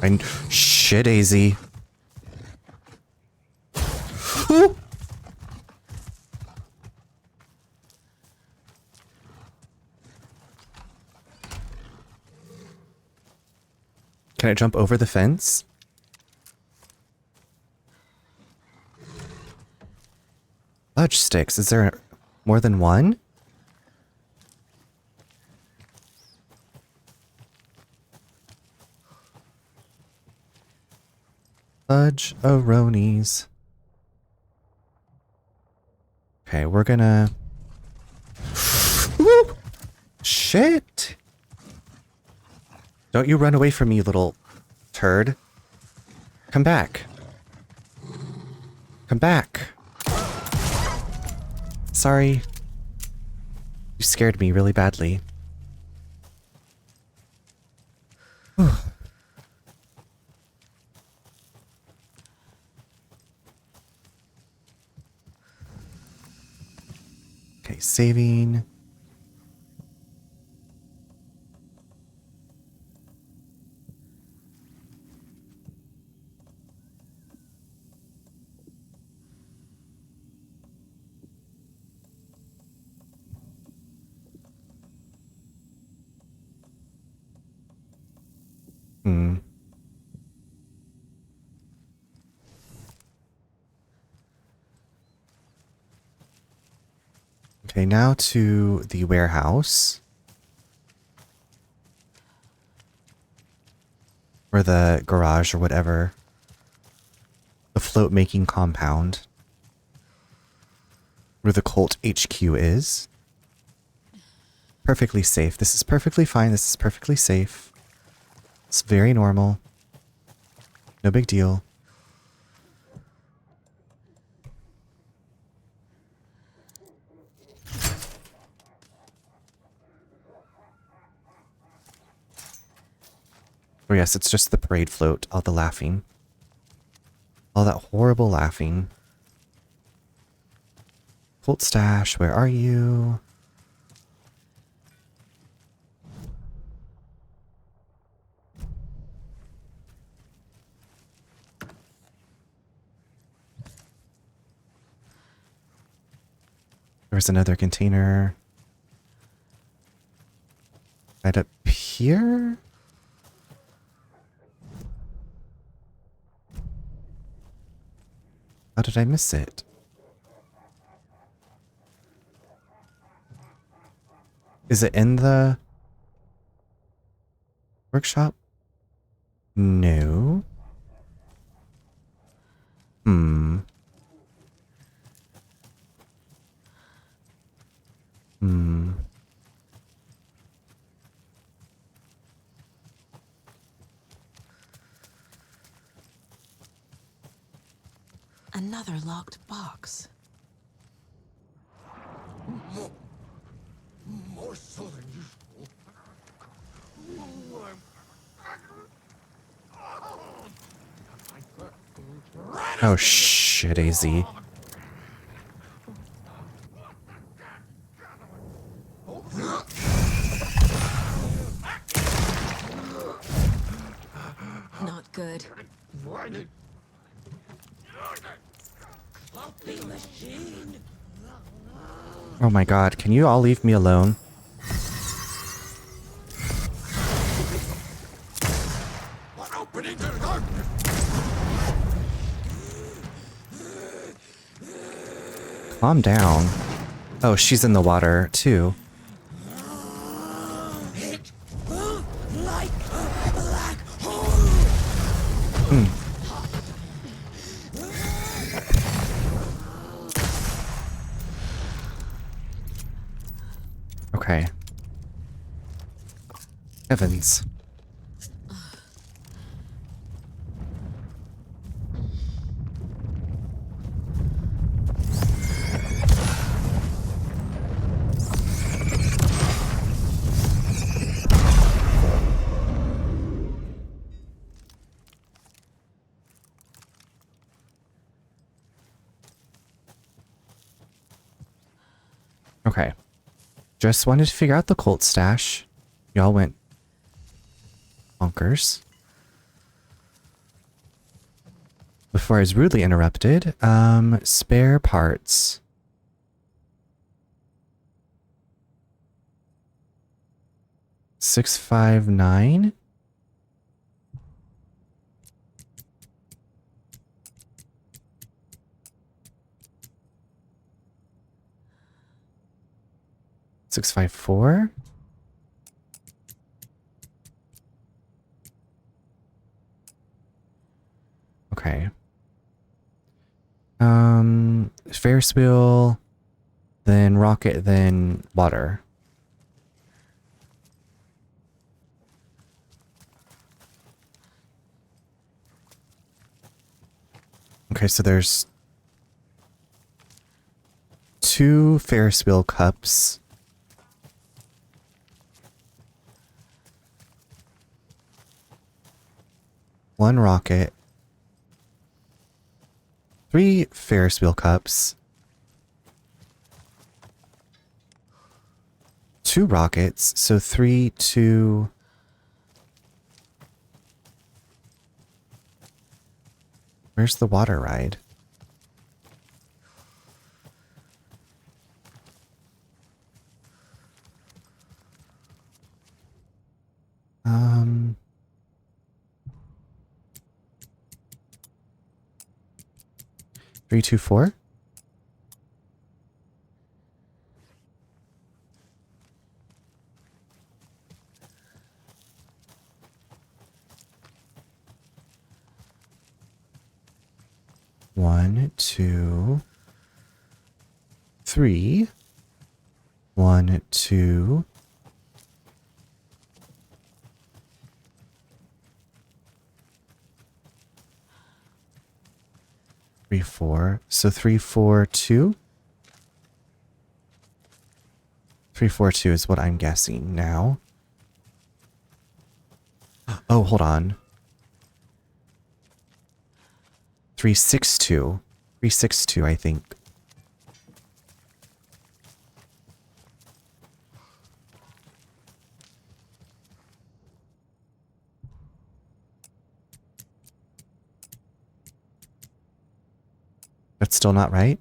And shit, Daisy. Ooh! Can I jump over the fence? Fudge sticks. Is there more than one? Fudge-o-ronies. Okay, we're gonna... Woo! Shit! Don't you run away from me, little turd. Come back. Come back. Sorry. You scared me really badly. Whew. Okay, saving. Okay, now to the warehouse. Or the garage or whatever. The float making compound. Where the cult HQ is. Perfectly safe. This is perfectly fine. This is perfectly safe. It's very normal. No big deal. Oh yes, it's just the parade float, all the laughing. All that horrible laughing. Cult stash, where are you? There's another container. Right up here? How did I miss it? Is it in the workshop? No. Hmm. Hmm. Another locked box. More so than usual. Oh shit, AZ. Not good. Oh my god, can you all leave me alone? Opening to the darkness. Calm down. Oh, she's in the water too. Like a black hole. Okay. Heavens. Okay. Just wanted to figure out the cult stash. Y'all went bonkers. Before I was rudely interrupted, spare parts. $659. $654. Okay. Ferris wheel, then rocket, then water. Okay, so there's 2 Ferris wheel cups. One rocket. 3 Ferris wheel cups. 2 rockets, so 3, 2... Where's the water ride? Um... 3, 2, 4? One, 2, 3. 1, 2. Three, 4. So 3, 4, 2. 3, 4, 2 is what I'm guessing now. Oh, hold on. 362. 362, I think. That's still not right?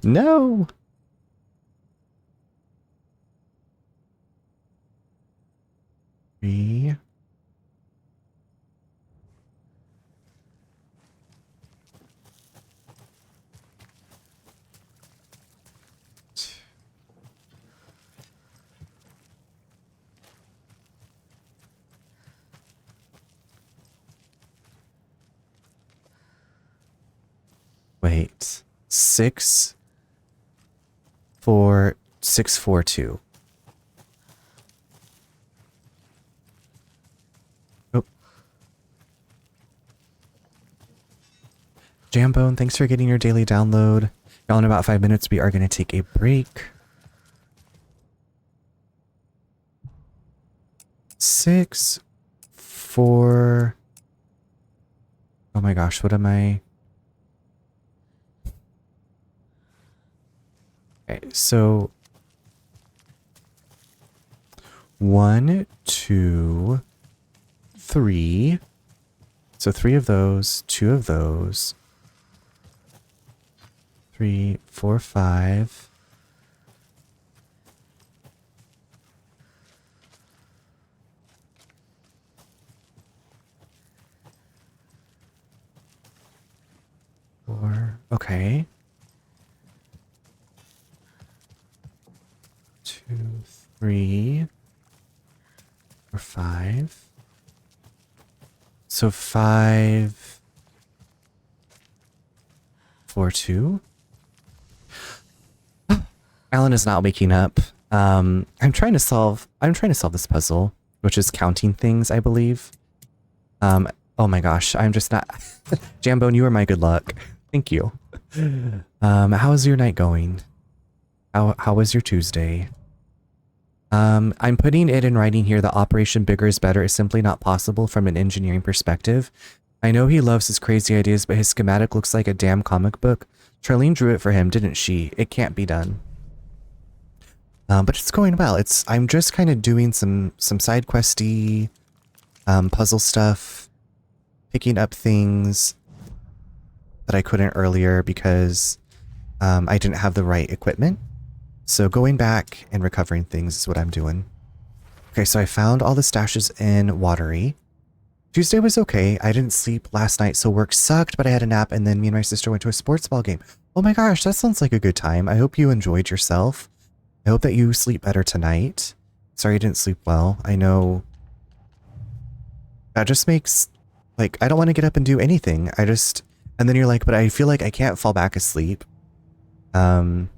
No! Three. Wait. 64642. Oh. Jambone, thanks for getting your daily download. Y'all, in about 5 minutes, we are going to take a break. 6, 4. Oh my gosh, what am I? Okay, so 1, 2, 3. So 3 of those, 2 of those. 3, 4, 5. Four. Okay. 2, 3, or 5. So 5, 4, 2. Alan is not waking up. I'm trying to solve this puzzle, which is counting things, I believe. Oh my gosh, I'm just not. Jambone, you are my good luck. Thank you. How is your night going? How was your Tuesday? I'm putting it in writing here that Operation Bigger is Better is simply not possible from an engineering perspective. I know he loves his crazy ideas, but his schematic looks like a damn comic book. Charlene drew it for him, didn't she? It can't be done. But it's going well. I'm just kind of doing some side questy, puzzle stuff, picking up things that I couldn't earlier because I didn't have the right equipment. So going back and recovering things is what I'm doing. Okay, so I found all the stashes in Watery. Tuesday was okay. I didn't sleep last night, so work sucked, but I had a nap, and then me and my sister went to a sports ball game. Oh my gosh, that sounds like a good time. I hope you enjoyed yourself. I hope that you sleep better tonight. Sorry you didn't sleep well. I know that just makes, like, I don't want to get up and do anything. And then you're like, but I feel like I can't fall back asleep. Okay,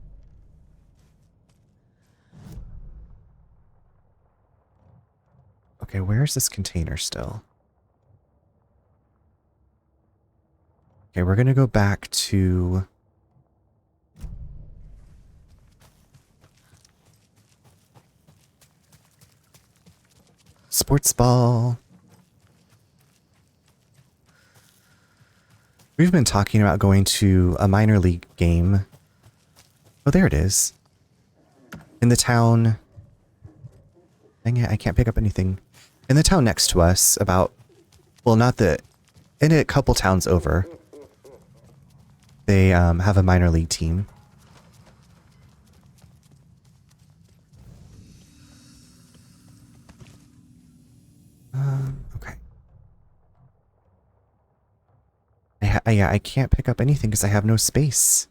where is this container still? Okay, we're gonna go back to... sports ball. We've been talking about going to a minor league game. Oh, there it is. In the town... Dang it, I can't pick up anything. In the town next to us, about... well, not the... in a couple towns over. They have a minor league team. Okay. Yeah, I can't pick up anything because I have no space.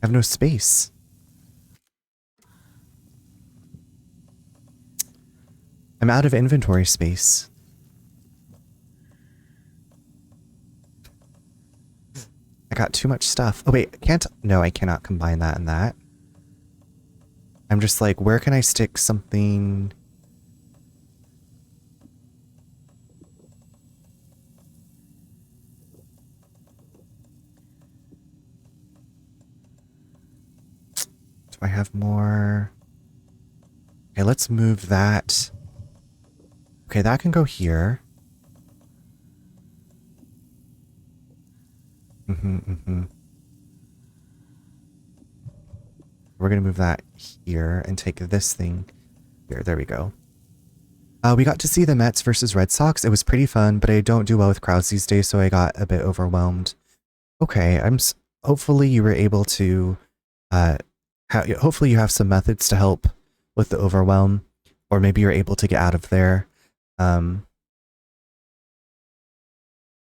I have no space. I'm out of inventory space. I got too much stuff. Oh wait, no, I cannot combine that and that. I'm just like, where can I stick something? Do I have more? Okay, let's move that. Okay, that can go here. We're gonna move that here and take this thing here. There we go. We got to see the Mets versus Red Sox. It was pretty fun, but I don't do well with crowds these days, so I got a bit overwhelmed. Okay, hopefully you were able to, hopefully you have some methods to help with the overwhelm, or maybe you're able to get out of there.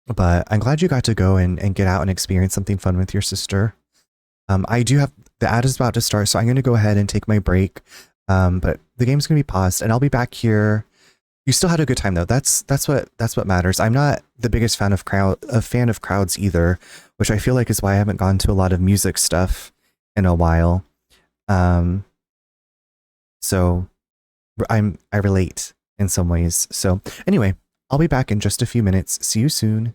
But I'm glad you got to go and get out and experience something fun with your sister. I do have, the ad is about to start, so I'm going to go ahead and take my break. But the game's going to be paused, and I'll be back here. You still had a good time though. That's what matters. I'm not the biggest fan of crowds either, which I feel like is why I haven't gone to a lot of music stuff in a while. So I relate in some ways. So anyway, I'll be back in just a few minutes. See you soon.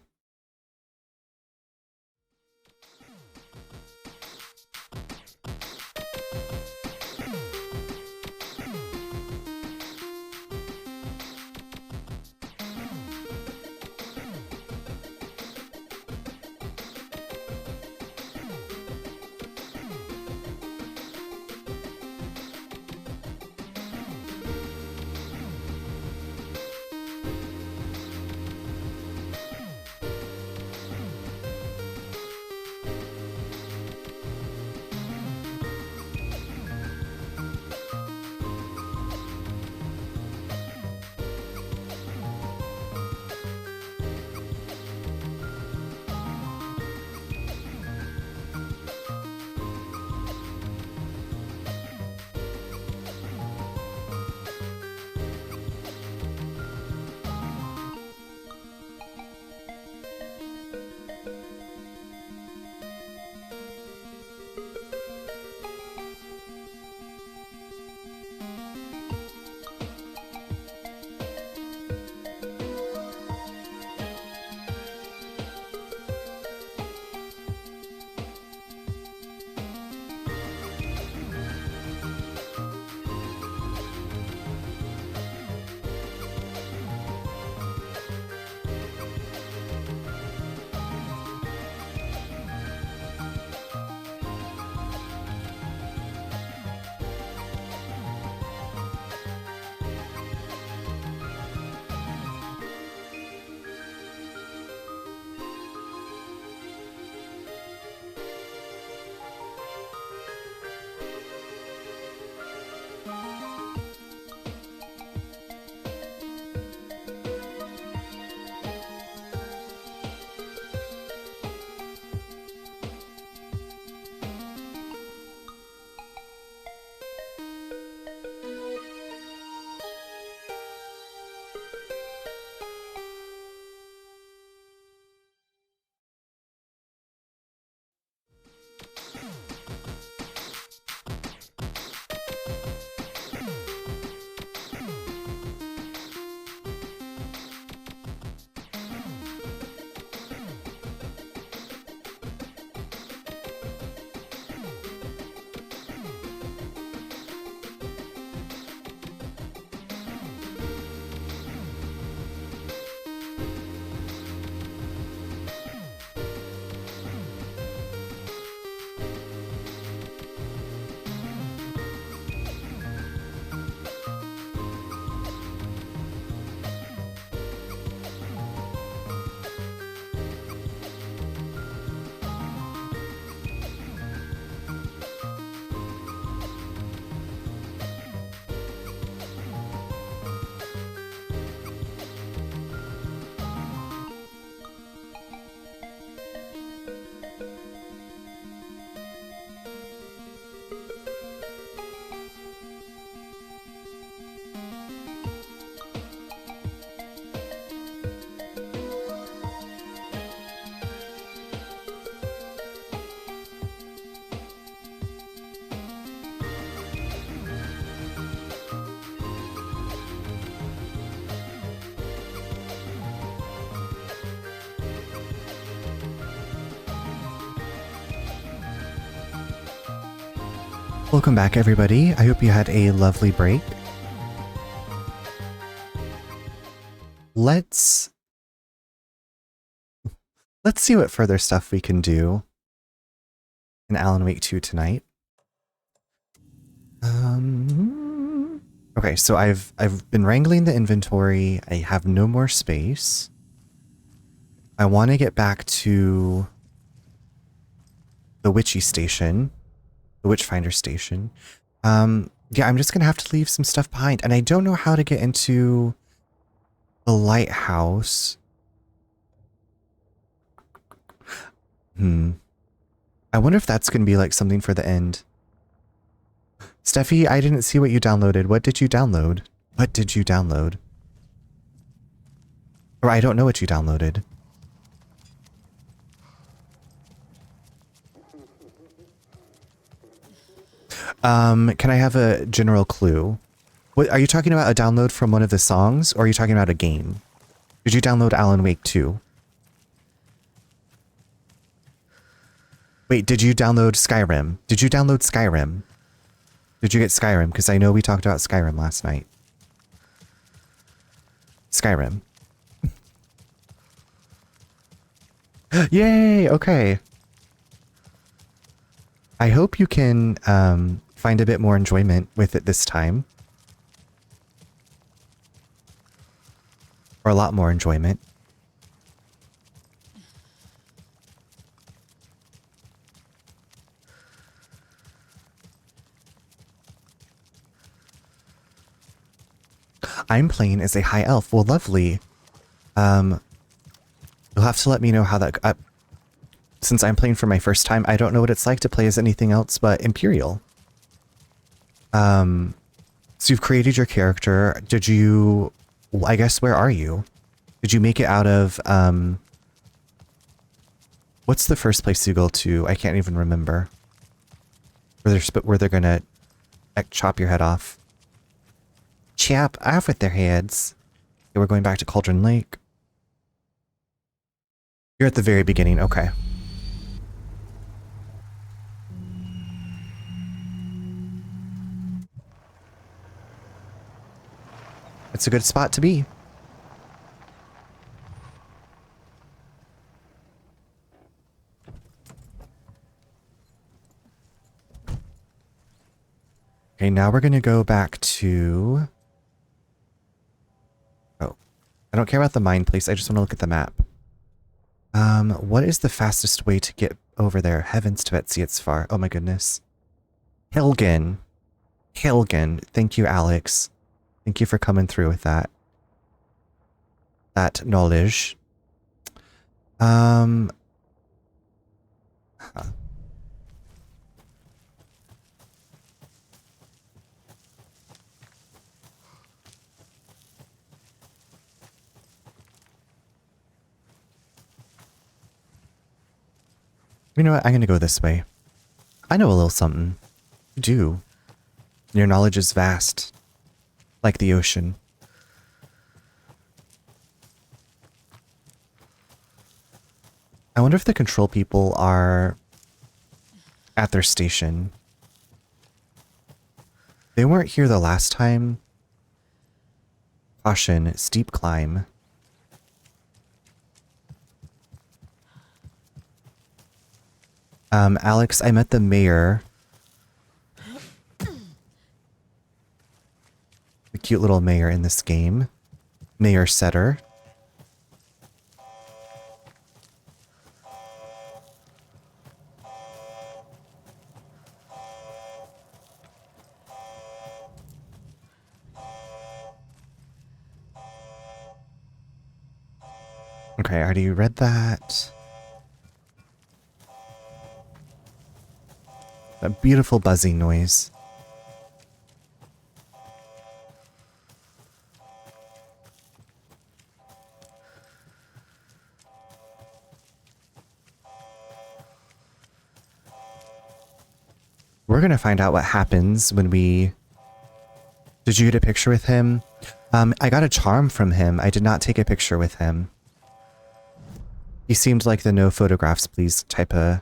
Welcome back, everybody. I hope you had a lovely break. let's see what further stuff we can do in Alan Wake 2 tonight. Okay, so I've been wrangling the inventory. I have no more space. I want to get back to the Witchy station, the Witchfinder station. Yeah, I'm just gonna have to leave some stuff behind, and I don't know how to get into the lighthouse. I wonder if that's gonna be like something for the end. Steffi, I didn't see what you downloaded. What did you download? What did you download? Or I don't know what you downloaded. Can I have a general clue? What are you talking about? A download from one of the songs, or are you talking about a game? Did you download Alan Wake 2? Wait, did you download Skyrim? Did you download Skyrim? Did you get Skyrim? Because I know we talked about Skyrim last night. Skyrim. Yay! Okay. I hope you can find a bit more enjoyment with it this time. Or a lot more enjoyment. I'm playing as a high elf. Well, lovely. You'll have to let me know how that... since I'm playing for my first time, I don't know what it's like to play as anything else but Imperial. So you've created your character. Did you... I guess, where are you? Did you make it out of... what's the first place you go to? I can't even remember. Where they're gonna chop your head off. Chop off with their heads. Okay, we're going back to Cauldron Lake. You're at the very beginning. Okay. It's a good spot to be. Okay, now we're going to go back to... Oh, I don't care about the mine place. I just want to look at the map. What is the fastest way to get over there? Heavens to Betsy, it's far. Oh my goodness. Hilgen. Hilgen. Thank you, Alex. Thank you for coming through with that. That knowledge. Huh. You know what? I'm going to go this way. I know a little something. You do. Your knowledge is vast. Like the ocean. I wonder if the control people are at their station. They weren't here the last time. Caution, steep climb. Alex, I met the mayor. The cute little mayor in this game. Mayor Setter. Okay, I already read that. That beautiful buzzing noise. We're gonna find out what happens when we... Did you get a picture with him? I got a charm from him. I did not take a picture with him. He seemed like the no photographs please type of...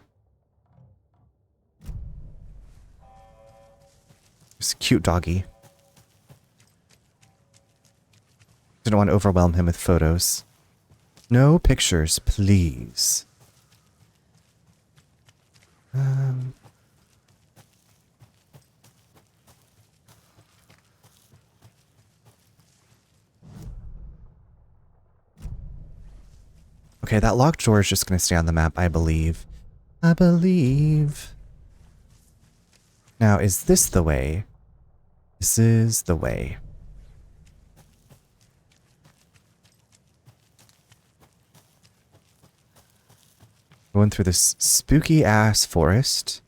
It's a cute doggy. Didn't want to overwhelm him with photos. No pictures, please. Okay, that locked door is just going to stay on the map, I believe. I believe. Now, is this the way? This is the way. Going through this spooky ass forest.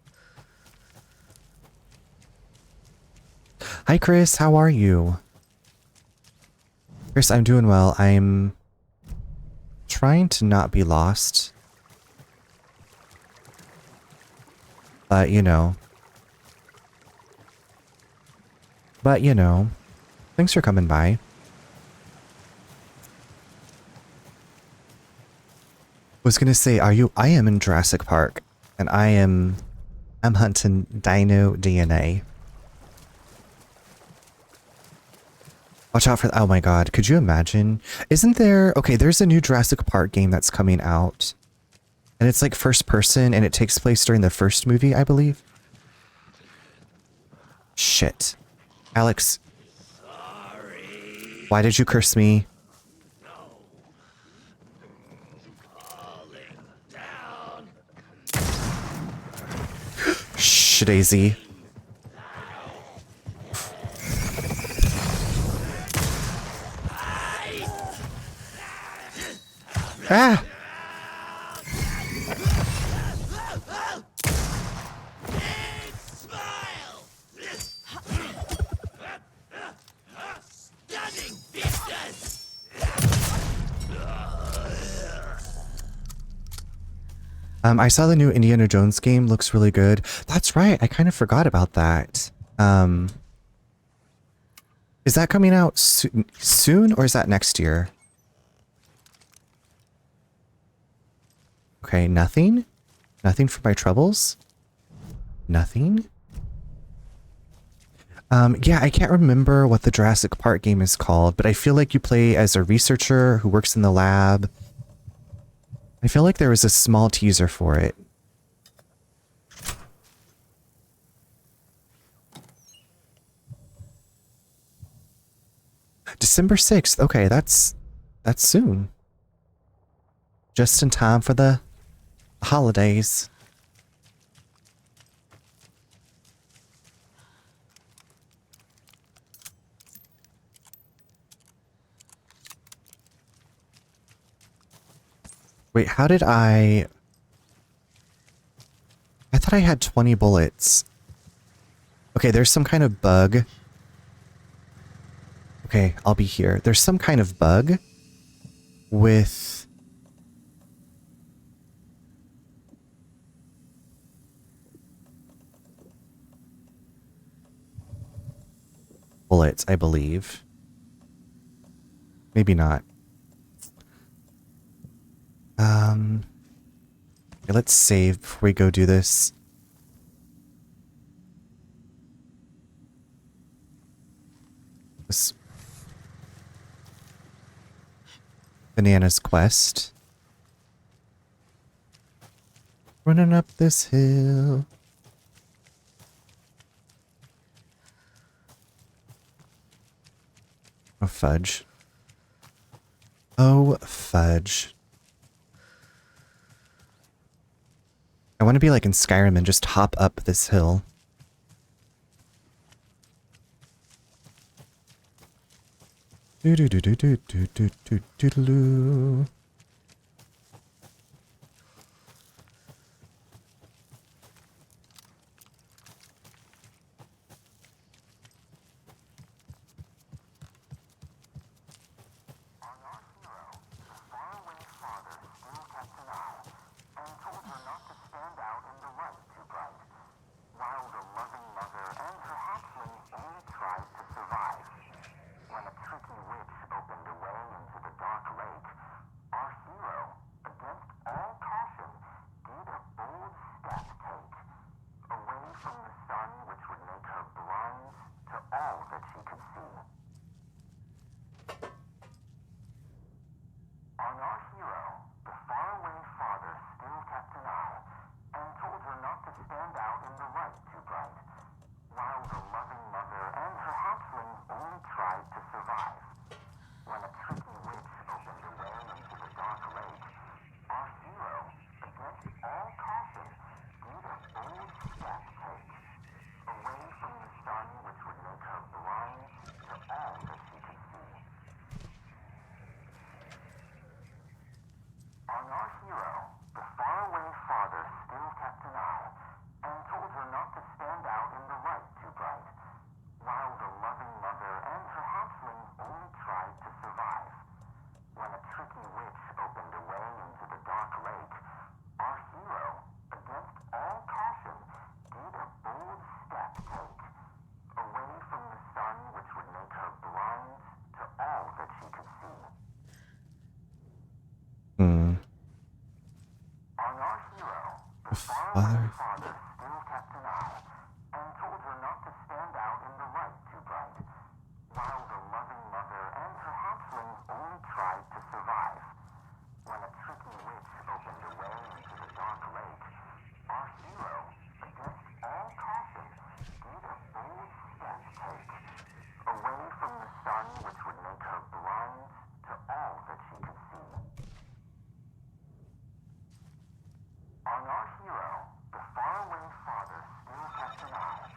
Hi Chris, how are you? Chris, I'm doing well. I'm trying to not be lost. But you know. Thanks for coming by. Was gonna say, I am in Jurassic Park, and I'm hunting dino DNA. Watch out for, oh my god, could you imagine? Isn't there, okay, there's a new Jurassic Park game that's coming out, and it's like first person, and it takes place during the first movie, I believe. Shit. Alex. Sorry. Why did you curse me? Shh, Daisy. Ah! I saw the new Indiana Jones game. Looks really good. That's right. I kind of forgot about that. Is that coming out soon or is that next year? Okay, nothing? Nothing for my troubles? Nothing? Yeah, I can't remember what the Jurassic Park game is called, but I feel like you play as a researcher who works in the lab. I feel like there was a small teaser for it. December 6th. Okay, that's soon. Just in time for the holidays. Wait, how did I thought I had 20 bullets. Okay, there's some kind of bug. Okay, I'll be here. There's some kind of bug with bullets, I believe. Maybe not. Okay, let's save before we go do this. This Bananas quest. Running up this hill. Oh, fudge. Oh, fudge. I want to be like in Skyrim and just hop up this hill. Do do do do do do do do do do. Father. Father still kept an eye and told her not to stand out in the light too bright, while the loving mother and her hatchling only tried to survive. When a tricky witch opened a way into the dark lake, our hero, against all caution, did a bold step take, away from the sun which would make her blind to all that she could see. On our hero, the faraway father still kept an eye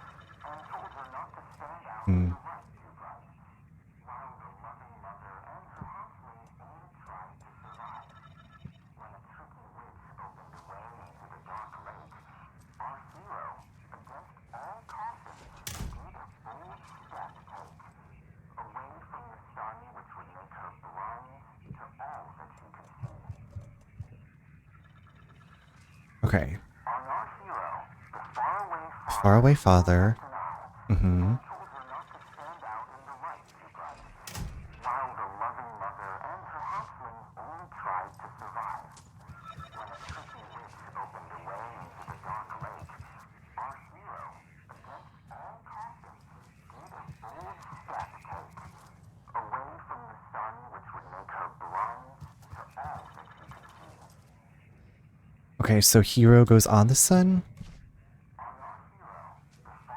and told her not to stand out in the light too bright, while the loving mother and her hatchling only tried to survive. When a tricky witch opened a way into the dark lake, our hero, against all caution, did a bold step take, away from the sun which would make her blind to all that she could see. Okay. On our hero, the faraway father Faraway father. kept an eye Mm-hmm. and told her not to stand out in the light too bright, while the loving mother and her hatchling only tried to survive. When a tricky witch opened a way into the dark lake, our hero, against all caution, did a bold step take, away from the sun which would make her blind to all that she could see. Okay, so hero goes on the sun?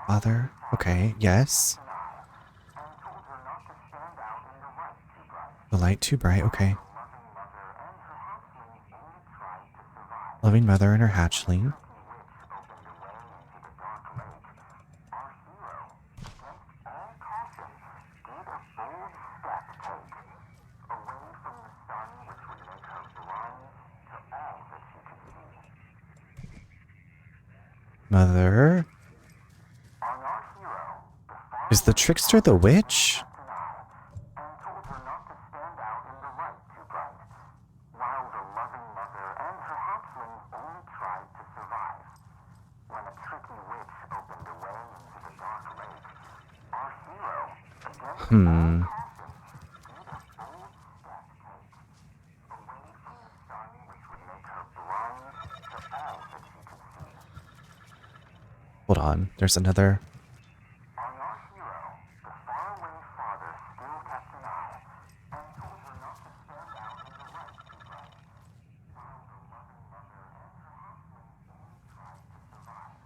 Father? Okay, yes. And told her not to stand out in the light too bright. The light too bright, okay. Loving mother and her hatchling only tried to survive. Loving mother and her hatchling. Tricky witch opened a way into the dark lake. Our hero, against all caution, did a bold step take, away from the sun which would make her blind to all that she could see. Mother. On our hero, the Is the trickster the witch? and told her not to stand out in the light too bright, while the loving mother and her hatchling only tried to survive. When a tricky witch opened a way into the dark lake, our hero, against all caution, did a bold step take, away from the sun which would make her blind to all that she could see. Hold on, there's another. On our hero, the faraway father still kept an eye and told her not to stand out in the light too bright, while the loving mother and her hatchling only tried to survive.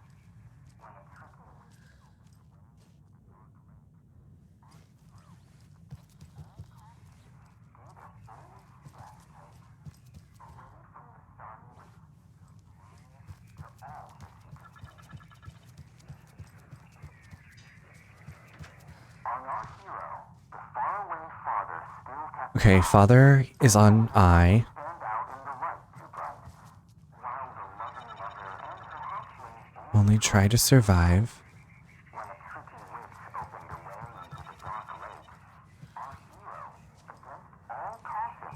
When a tricky witch did a bold step take, away from the sun which to all that she could see. On our hero, the faraway father still kept Okay, father is on eye. stand out in the light too bright, while the loving mother and her hatchling Only try to survive. when a tricky witch opened a way into the dark lake, our hero, against all caution,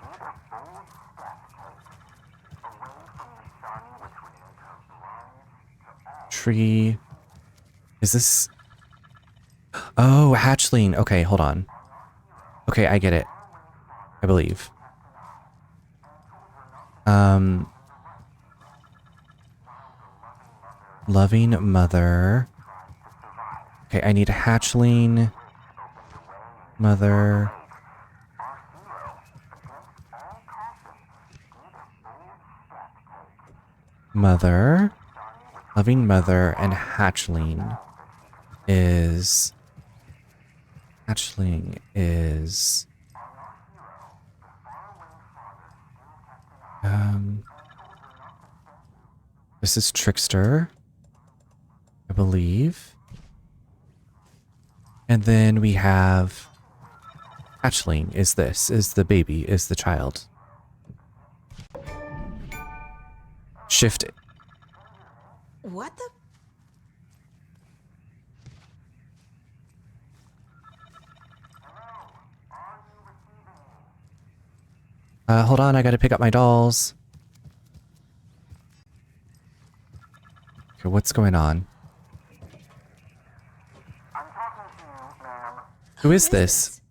did a bold step take, away from the sun which would make her blind to all. Tree. Is this... Oh, hatchling. Okay, hold on. Okay, I get it. I believe. Loving mother. Okay, I need a hatchling. Mother. Mother. Loving mother and hatchling is... Hatchling is... This is Trickster, I believe. And then we have Hatchling is this, is the baby, is the child. Shift. What the? Hold on, I gotta pick up my dolls. Okay, what's going on? I'm talking to you, ma'am. Who is this?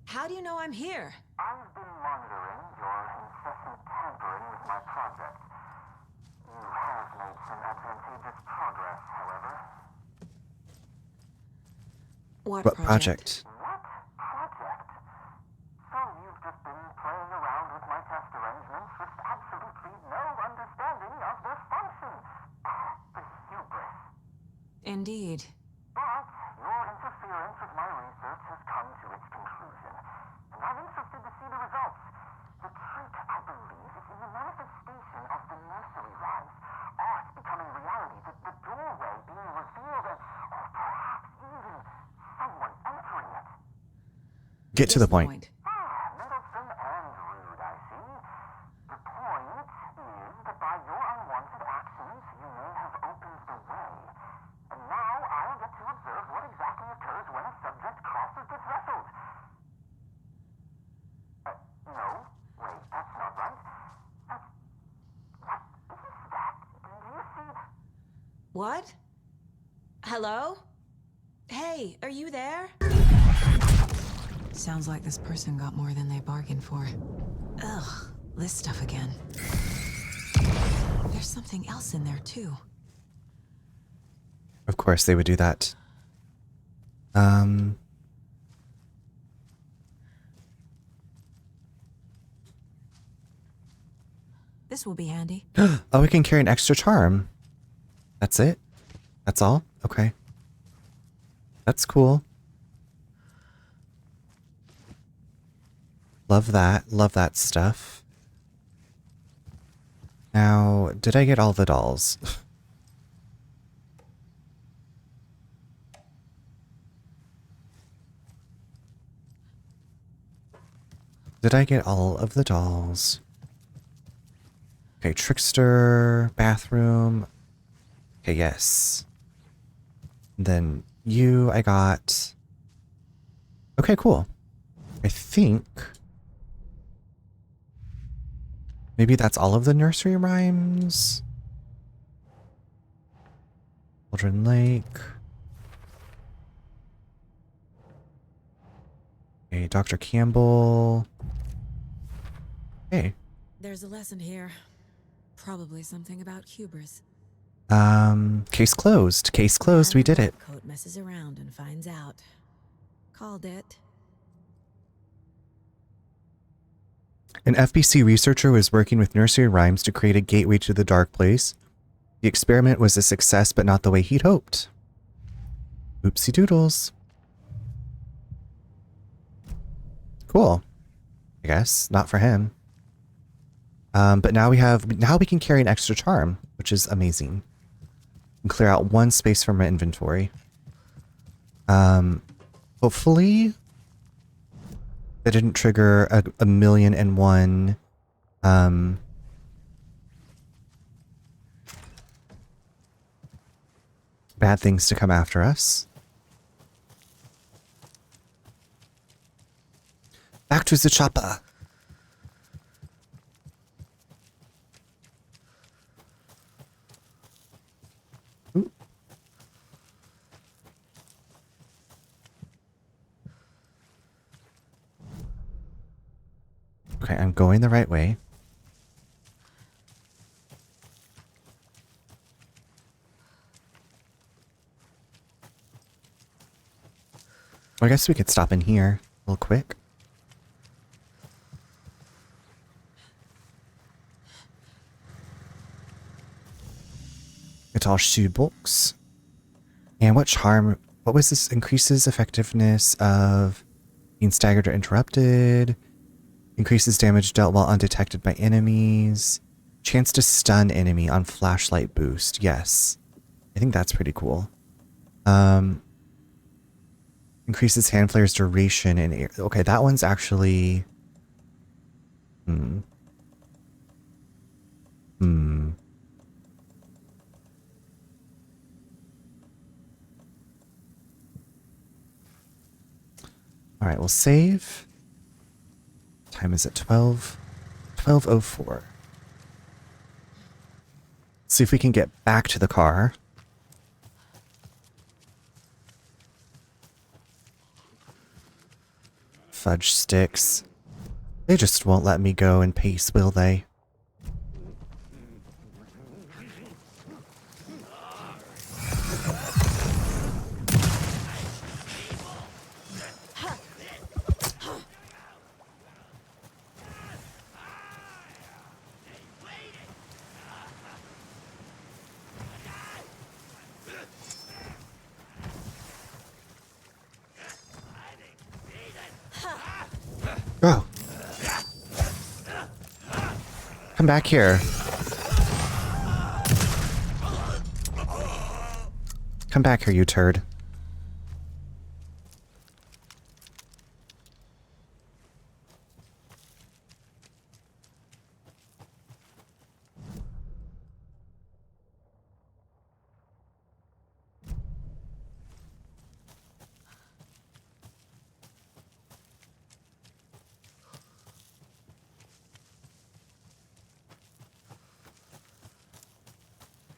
How do you know I'm here? I've been monitoring your incessant tampering with my project. You What What project? project? What project? So you've just been playing around with my test arrangements with absolutely no understanding of their function. The hubris. Indeed. But your interference with my research has come to its conclusion, and I'm interested to see the results. The trick, I believe, is in the manifestation of the nursery rhymes. Art becoming reality, the doorway being revealed, and or perhaps even someone entering it. Get to the point. Middleton and rude, I see. The point is that by your unwanted actions, you may have opened the way. And now I'll get to observe what exactly occurs when a subject crosses the threshold. No. Wait, that's not right. What is that? Do you see? What? Hello? Hey, are you there? Sounds like this person got more than they bargained for. Ugh, this stuff again. There's something else in there, too. Of course they would do that. This will be handy. Oh, we can carry an extra charm. That's it? That's all? Okay. That's cool. Love that. Love that stuff. Now, did I get all the dolls? Did I get all of the dolls? Okay, trickster, bathroom. Okay, yes. Then you, I got. Okay, cool. I think maybe that's all of the nursery rhymes. Children Lake. Okay, Dr. Campbell. Okay. There's a lesson here. Probably something about hubris. Case closed. Case closed. We did it. Coat messes around and finds out. Called it. An FBC researcher was working with nursery rhymes to create a gateway to the dark place. The experiment was a success, but not the way he'd hoped. Oopsie doodles. Cool. I guess. Not for him. But now we can carry an extra charm, which is amazing. And clear out one space from our inventory. Hopefully that didn't trigger a 1,000,001 bad things to come after us. Back to the chopper. Ooh. Okay, I'm going the right way. I guess we could stop in here real quick. Guitar shoebox. And what charm? What was this? Increases effectiveness of being staggered or interrupted. Increases damage dealt while undetected by enemies. Chance to stun enemy on flashlight boost. Yes. I think that's pretty cool. Increases hand flare's duration in air. Okay, that one's actually... Alright, we'll save. Time is at 12:04. See if we can get back to the car. Fudge sticks. They just won't let me go in peace, will they? Oh. Come back here. Come back here, you turd.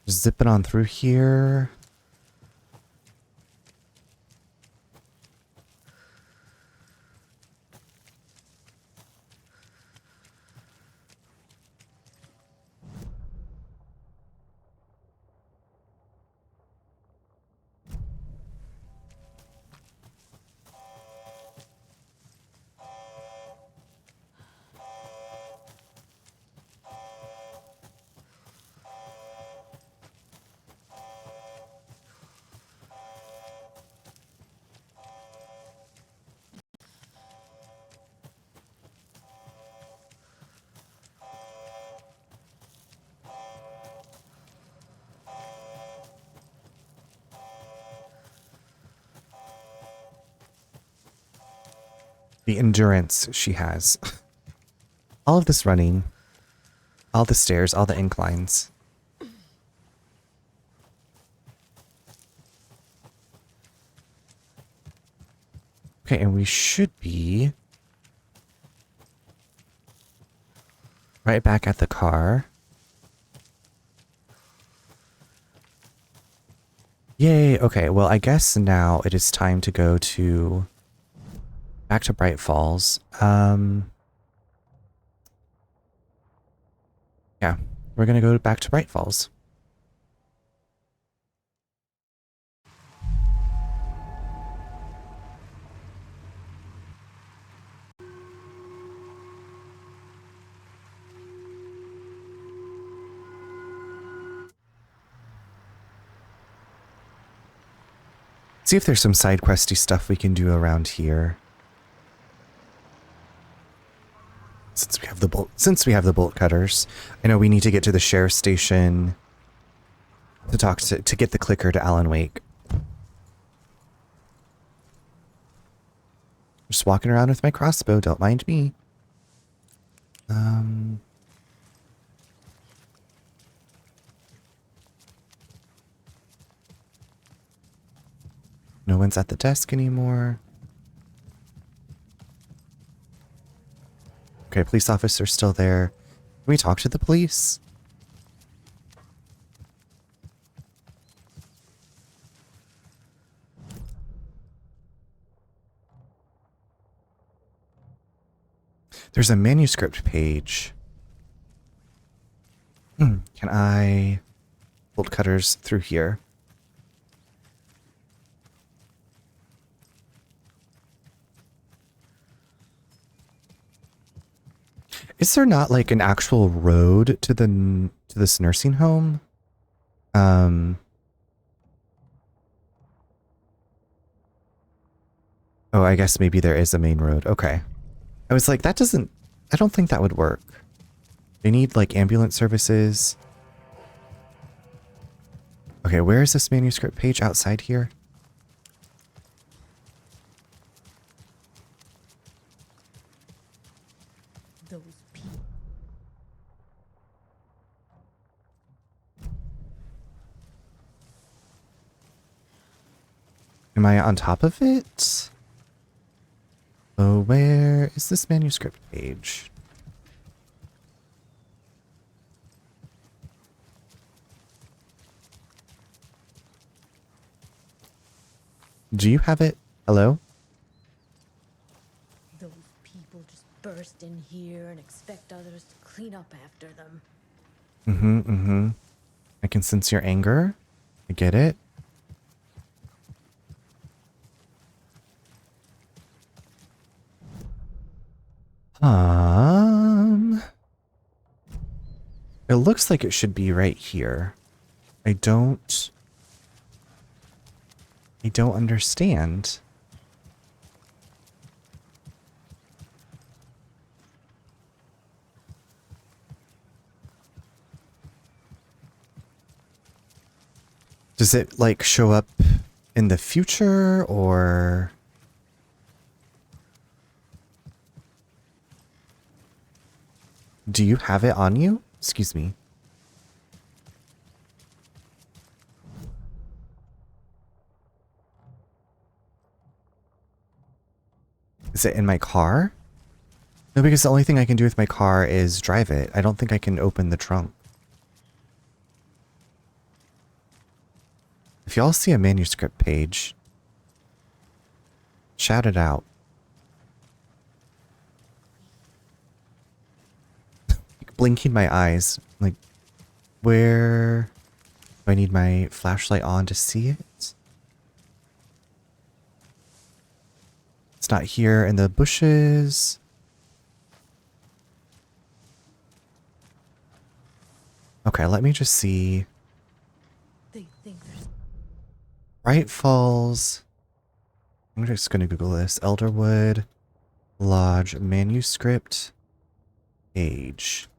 Just zip it on through here. The endurance she has. All of this running. All the stairs, all the inclines. Okay, and we should be right back at the car. Yay, okay, well I guess now it is time to go to back to Bright Falls. Yeah, we're gonna go back to Bright Falls. See if there's some side questy stuff we can do around here. Since we have the bolt cutters. I know we need to get to the sheriff's station to talk to get the clicker to Alan Wake. Just walking around with my crossbow, don't mind me. No one's at the desk anymore. Okay, police officer's still there. Can we talk to the police? There's a manuscript page. Can I bolt cutters through here? Is there not like an actual road to this nursing home? Oh, I guess maybe there is a main road. Okay. I was like, I don't think that would work. They need like ambulance services. Okay, where is this manuscript page? Outside here? Those people. Am I on top of it? Oh, where is this manuscript page? Do you have it? Hello? Those people just burst in here and expect others to clean up after them. I can sense your anger. I get it. It looks like it should be right here. I don't understand. Does it like show up in the future or? Do you have it on you? Excuse me. Is it in my car? No, because the only thing I can do with my car is drive it. I don't think I can open the trunk. If y'all see a manuscript page, shout it out. Blinking my eyes. Like, where do I need my flashlight on to see it? It's not here in the bushes. Okay, let me just see. They think there's... Bright Falls. I'm just going to Google this. Elderwood Lodge manuscript page.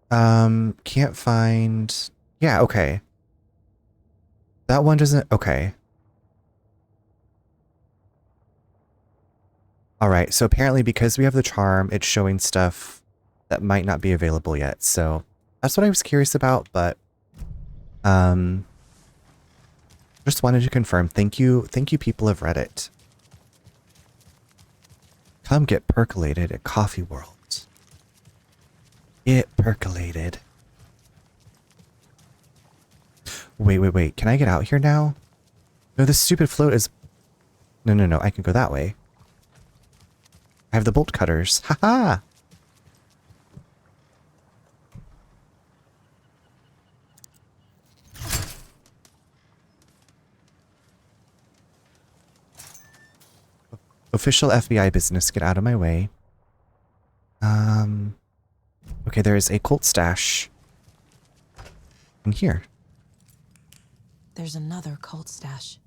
Can't find... Yeah, okay. That one doesn't... Okay. Alright, so apparently because we have the charm, it's showing stuff that might not be available yet. So that's what I was curious about, but just wanted to confirm. Thank you people of Reddit. Come get percolated at Coffee World. Get percolated. Wait. Can I get out here now? No, this stupid float is... No. I can go that way. I have the bolt cutters. Haha! Official FBI business. Get out of my way. Okay, there is a cult stash in here. There's another cult stash.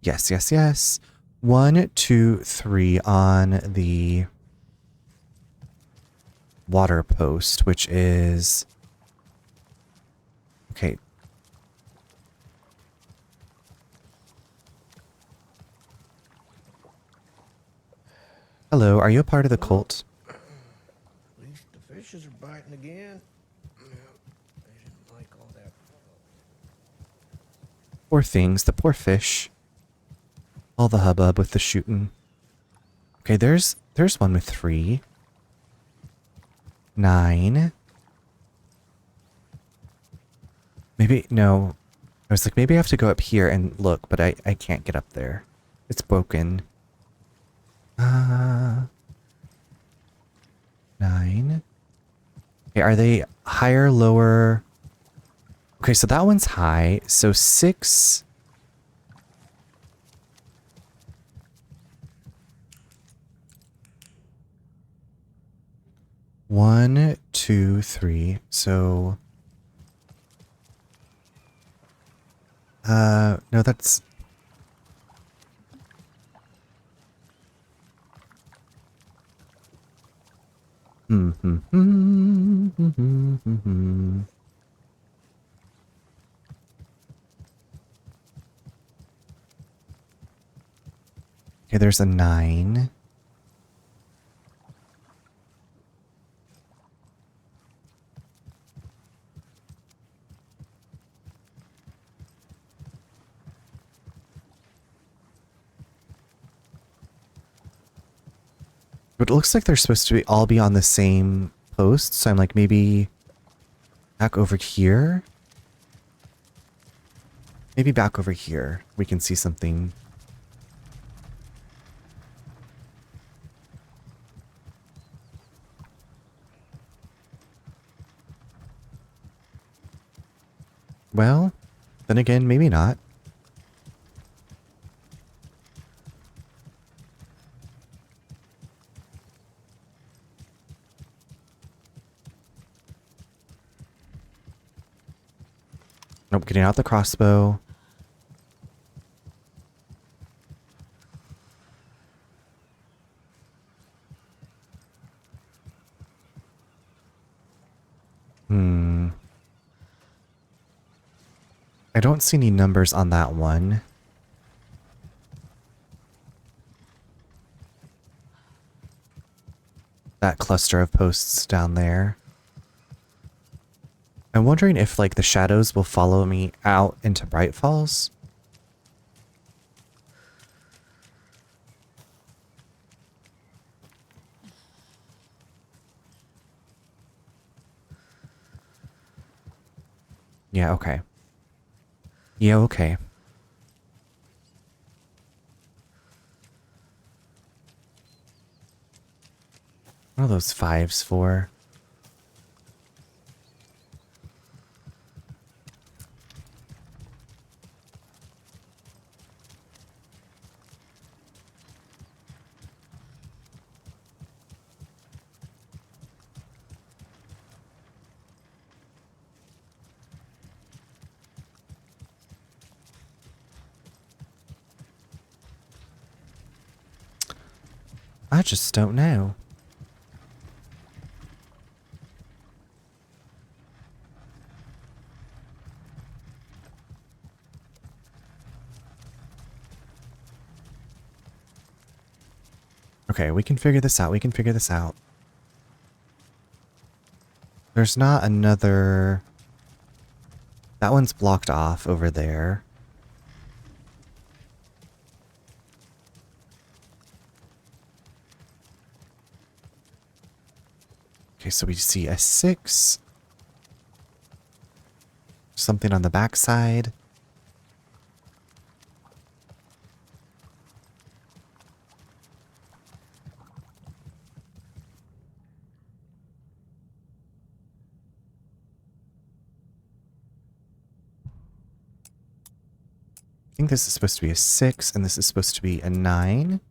Yes. 1, 2, 3 on the water post, which is... Okay. Hello, are you a part of the cult? At least the fishes are biting again. Yeah, they didn't like all that. Poor things, the poor fish. All the hubbub with the shooting. Okay, there's one with 3. 9. Maybe, no. I was like, maybe I have to go up here and look, but I can't get up there. It's broken. 9. Okay, are they higher, lower? Okay, so that one's high. So 6. One, 2, 3. So, no, that's... Okay, there's a 9. But it looks like they're supposed to all be on the same post, so I'm like, maybe back over here? Maybe back over here. We can see something. Well, then again, maybe not. Nope, getting out the crossbow. I don't see any numbers on that one. That cluster of posts down there. I'm wondering if, like, the shadows will follow me out into Bright Falls. Yeah, okay. Yeah, okay. What are those fives for? I just don't know. Okay, we can figure this out. We can figure this out. There's not another... That one's blocked off over there. Okay, so we see a 6. Something on the backside. I think this is supposed to be a 6, and this is supposed to be a 9.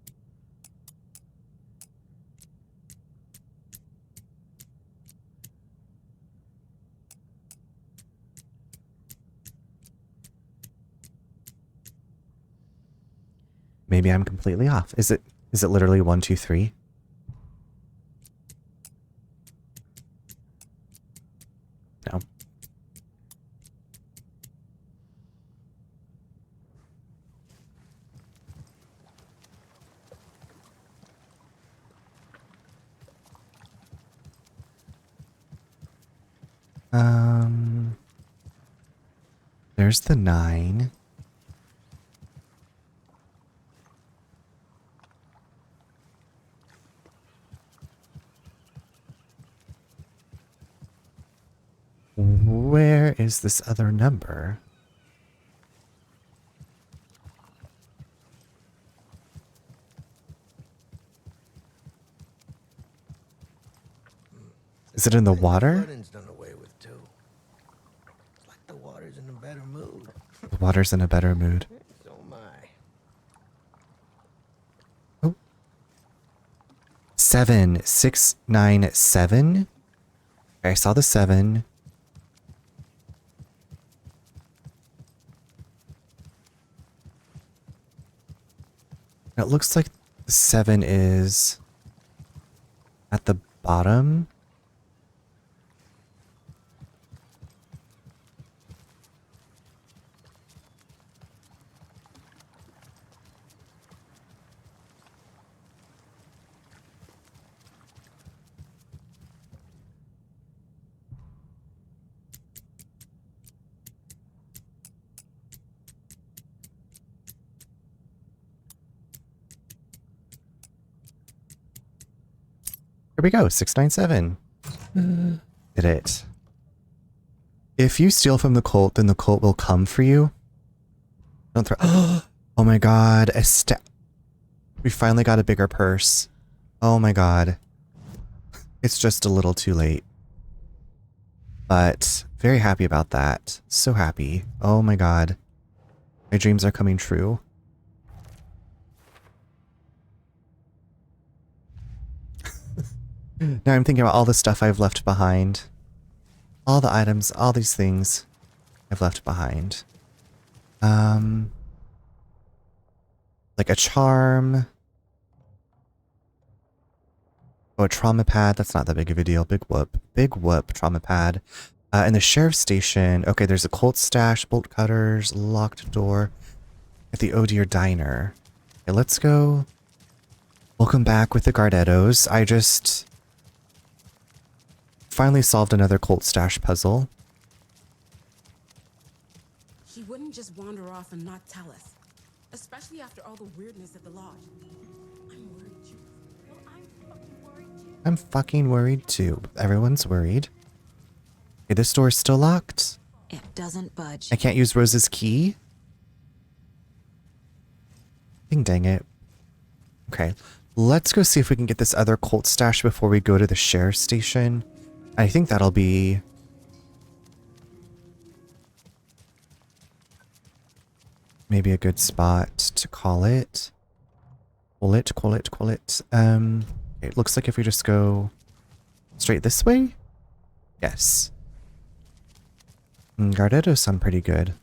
Maybe I'm completely off. Is it literally 1, 2, 3? No. There's the 9. Where is this other number? Is it in the water? Flooding's done away with too. It's like the water's in a better mood. The water's in a better mood. So am I. Oh. 7, 6, 9, 7. Okay, I saw the 7. It looks like the 7 is at the bottom. Here we go, 697. Did it. If you steal from the cult, then the cult will come for you. Don't throw. Oh my god, we finally got a bigger purse. Oh my god. It's just a little too late. But very happy about that. So happy. Oh my god. My dreams are coming true. Now I'm thinking about all the stuff I've left behind. All the items, all these things I've left behind. Like a charm. Oh, a trauma pad. That's not that big of a deal. Big whoop. Big whoop trauma pad. In the sheriff's station, okay, there's a Colt stash, bolt cutters, locked door at the Odier Diner. Okay, let's go. Welcome back with the Gardettos. I just finally solved another Colt stash puzzle. He wouldn't just wander off and not tell us. Especially after all the weirdness at the lodge. I'm worried too. Well, I'm fucking worried too. I'm fucking worried too. Everyone's worried. Okay, this door's still locked. It doesn't budge. I can't use Rose's key. Dang it. Okay, let's go see if we can get this other Colt stash before we go to the sheriff's station. I think that'll be... maybe a good spot to call it. Call it. It looks like if we just go straight this way? Yes. Gardettos sound pretty good.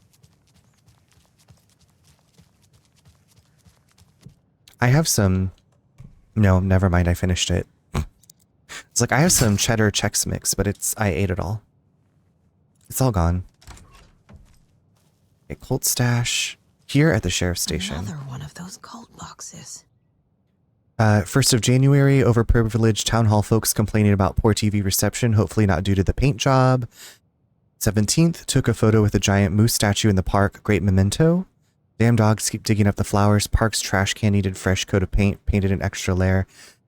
I have some... no, never mind, I finished it. It's like I have some cheddar Chex Mix, but I ate it all. It's all gone. A Colt stash here at the sheriff's station. Another one of those cult boxes. 1st of January, overprivileged town hall folks complaining about poor TV reception, hopefully not due to the paint job. 17th, took a photo with a giant moose statue in the park, great memento. Damn dogs keep digging up the flowers. Park's trash can needed fresh coat of paint, painted an extra layer.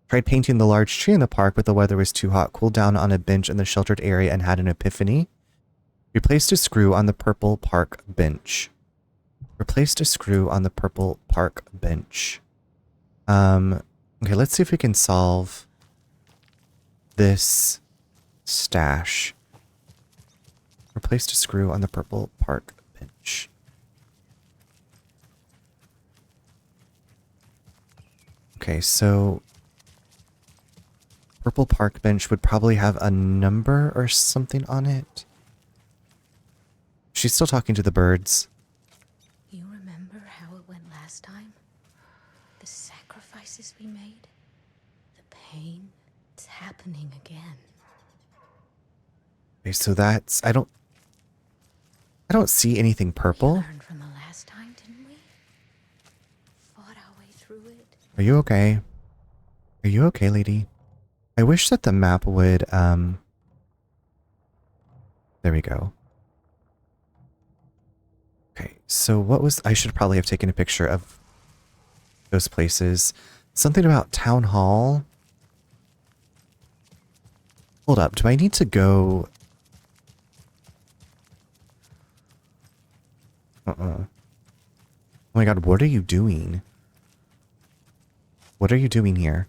Tried painting the large tree in the park, but the weather was too hot. Cooled down on a bench in the sheltered area and had an epiphany. Replaced a screw on the purple park bench. Replaced a screw on the purple park bench. Okay, let's see if we can solve this stash. Replaced a screw on the purple park bench. Okay, so purple park bench would probably have a number or something on it. She's still talking to the birds. You remember how it went last time? The sacrifices we made? The pain? It's happening again. Okay, so that's... I don't see anything purple. Learned from the last time, didn't we? Fought our way through it. Are you okay? Are you okay, lady? I wish that the map would, there we go. Okay, so what was... I should probably have taken a picture of those places. Something about town hall. Hold up, do I need to go... Oh my god, what are you doing? What are you doing here?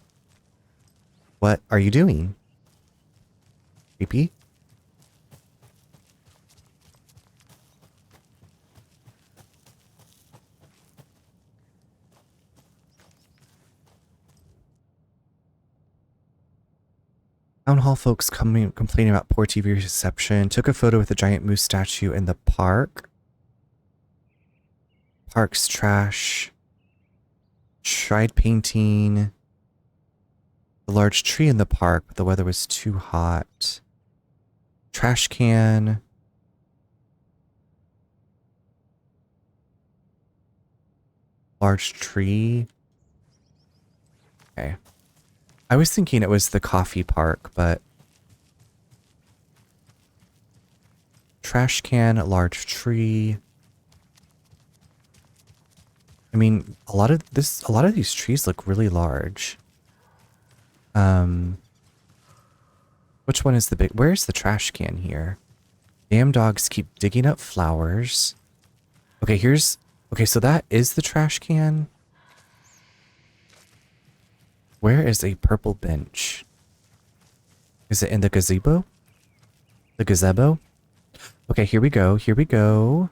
What are you doing? Creepy? Town hall folks complaining about poor TV reception. Took a photo with a giant moose statue in the park. Park's trash. Tried painting the large tree in the park, but the weather was too hot. Trash can. Large tree. Okay. I was thinking it was the coffee park, but... Trash can, large tree. I mean, a lot of these trees look really large. Which one is the big... Where's the trash can here? Damn dogs keep digging up flowers. Okay, here's... Okay, so that is the trash can. Where is a purple bench? Is it in the gazebo? The gazebo? Okay, here we go. Here we go.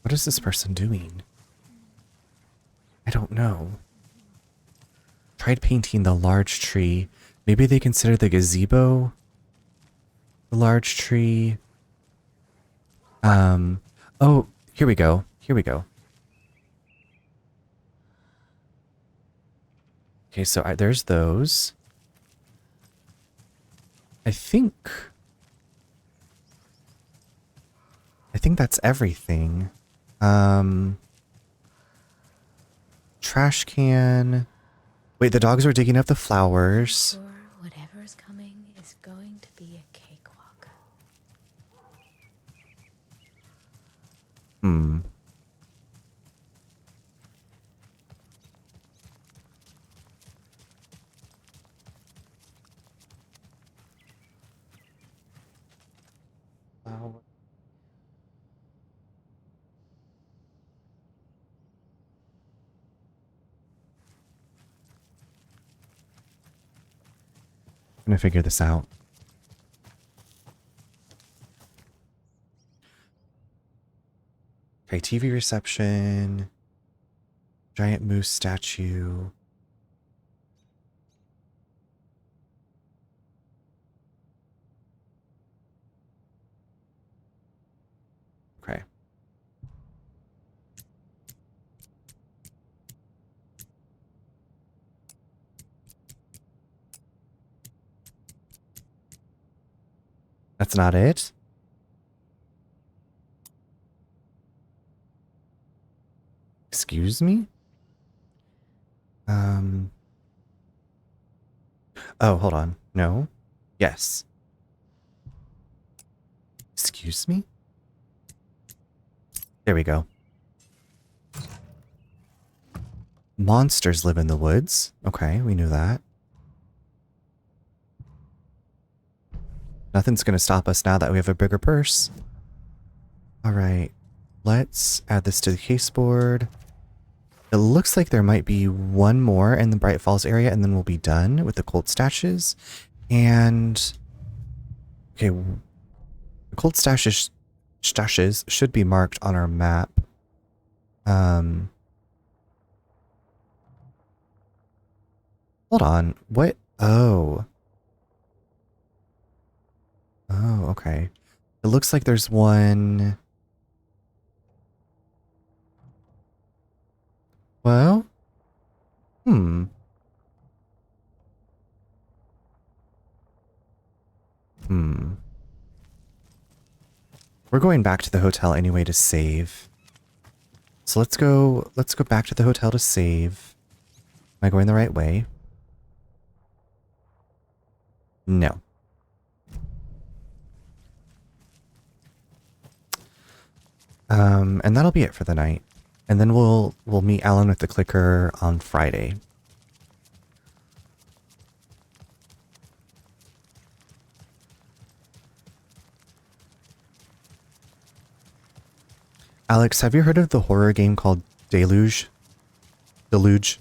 What is this person doing? I don't know. tried painting the large tree. Maybe they consider the gazebo the large tree. Oh, here we go. Here we go. Okay, so there's those. I think that's everything. Trash can. Wait, the dogs were digging up the flowers. Sure, whatever's coming is going to be a cakewalk. Hmm. I'm gonna figure this out. Okay, TV reception. Giant moose statue. Okay. That's not it? Excuse me? Oh, hold on. No? Yes. Excuse me? There we go. Monsters live in the woods. Okay, we knew that. Nothing's gonna stop us now that we have a bigger purse. Alright. Let's add this to the case board. It looks like there might be one more in the Bright Falls area, and then we'll be done with the cold stashes. And okay, the cold stashes should be marked on our map. Hold on. What? Oh. Oh, okay. It looks like there's one. Well, hmm. We're going back to the hotel anyway to save. So let's go back to the hotel to save. Am I going the right way? No. And that'll be it for the night. And then we'll meet Alan with the clicker on Friday. Alex, have you heard of the horror game called Deluge? Deluge?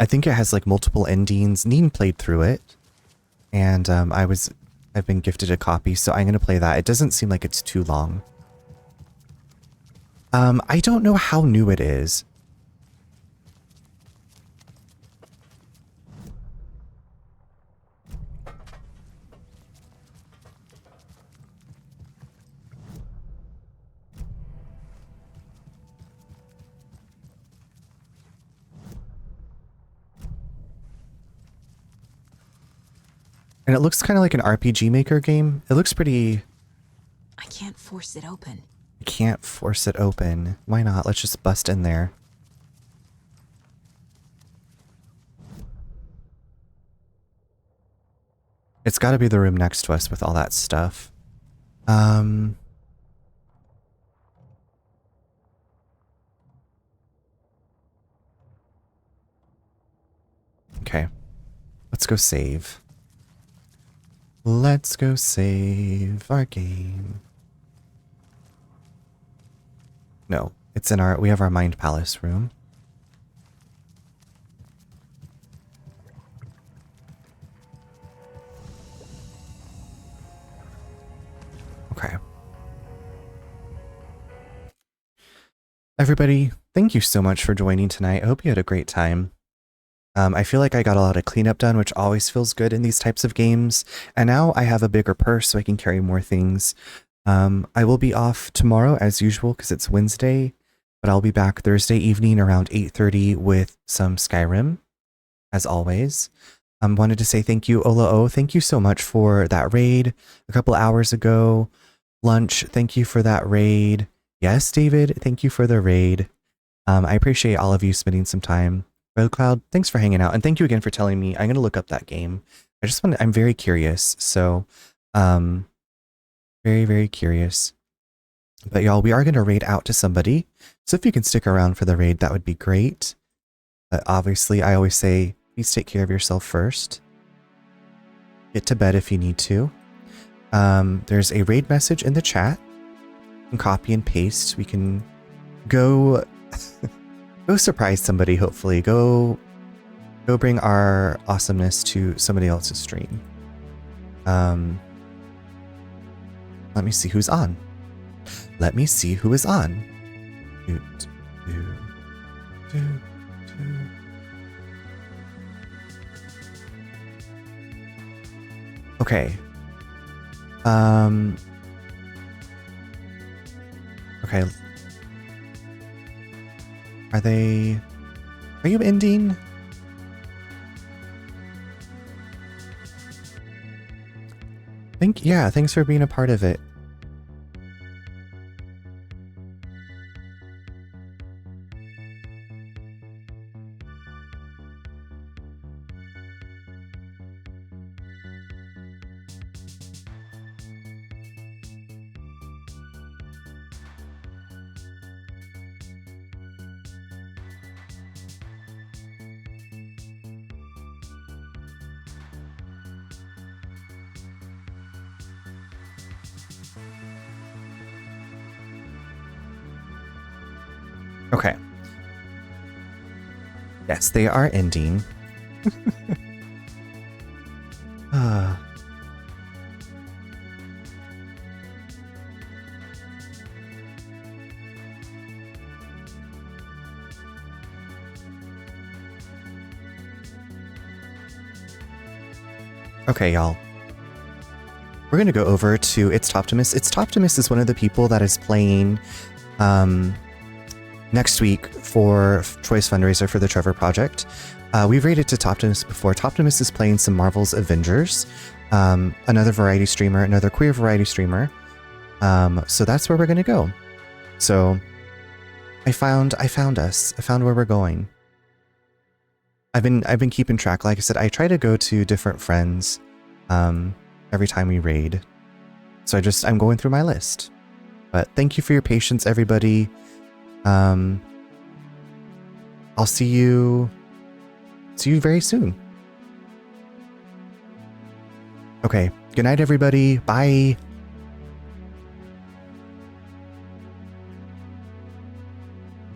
I think it has like multiple endings. Neen played through it. And I've been gifted a copy, so I'm gonna play that. It doesn't seem like it's too long. I don't know how new it is. And it looks kind of like an RPG Maker game. It looks pretty... I can't force it open. I can't force it open. Why not? Let's just bust in there. It's got to be the room next to us with all that stuff. Okay. Let's go save. Let's go save our game. No, it's in we have our Mind Palace room. Okay. Everybody, thank you so much for joining tonight. I hope you had a great time. I feel like I got a lot of cleanup done, which always feels good in these types of games. And now I have a bigger purse so I can carry more things. I will be off tomorrow as usual because it's Wednesday, but I'll be back Thursday evening around 8:30 with some Skyrim, as always. Wanted to say thank you, Ola O. Thank you so much for that raid a couple hours ago. Lunch, thank you for that raid. Yes, David, thank you for the raid. I appreciate all of you spending some time. Red Cloud, thanks for hanging out, and thank you again for telling me. I'm going to look up that game. I'm very curious, so very, very curious. But y'all, we are going to raid out to somebody, so if you can stick around for the raid, that would be great. But obviously, I always say, please take care of yourself first. Get to bed if you need to. There's a raid message in the chat. You can copy and paste. We can go go surprise somebody, hopefully. Go bring our awesomeness to somebody else's stream. Let me see who's on. Let me see who is on. Okay. Okay. Are you ending? Yeah, thanks for being a part of it. Okay. Yes, they are ending. Okay, y'all. We're going to go over to It's Toptimus. It's Toptimus is one of the people that is playing next week for Troy's fundraiser for the Trevor Project. We've rated to Toptimus before. Toptimus is playing some Marvel's Avengers, another variety streamer, another queer variety streamer. So that's where we're going to go. So I found us. I found where we're going. I've been keeping track. Like I said, I try to go to different friends every time we raid. So I'm going through my list. But thank you for your patience, everybody. I'll see you very soon. Okay. Good night, everybody. Bye.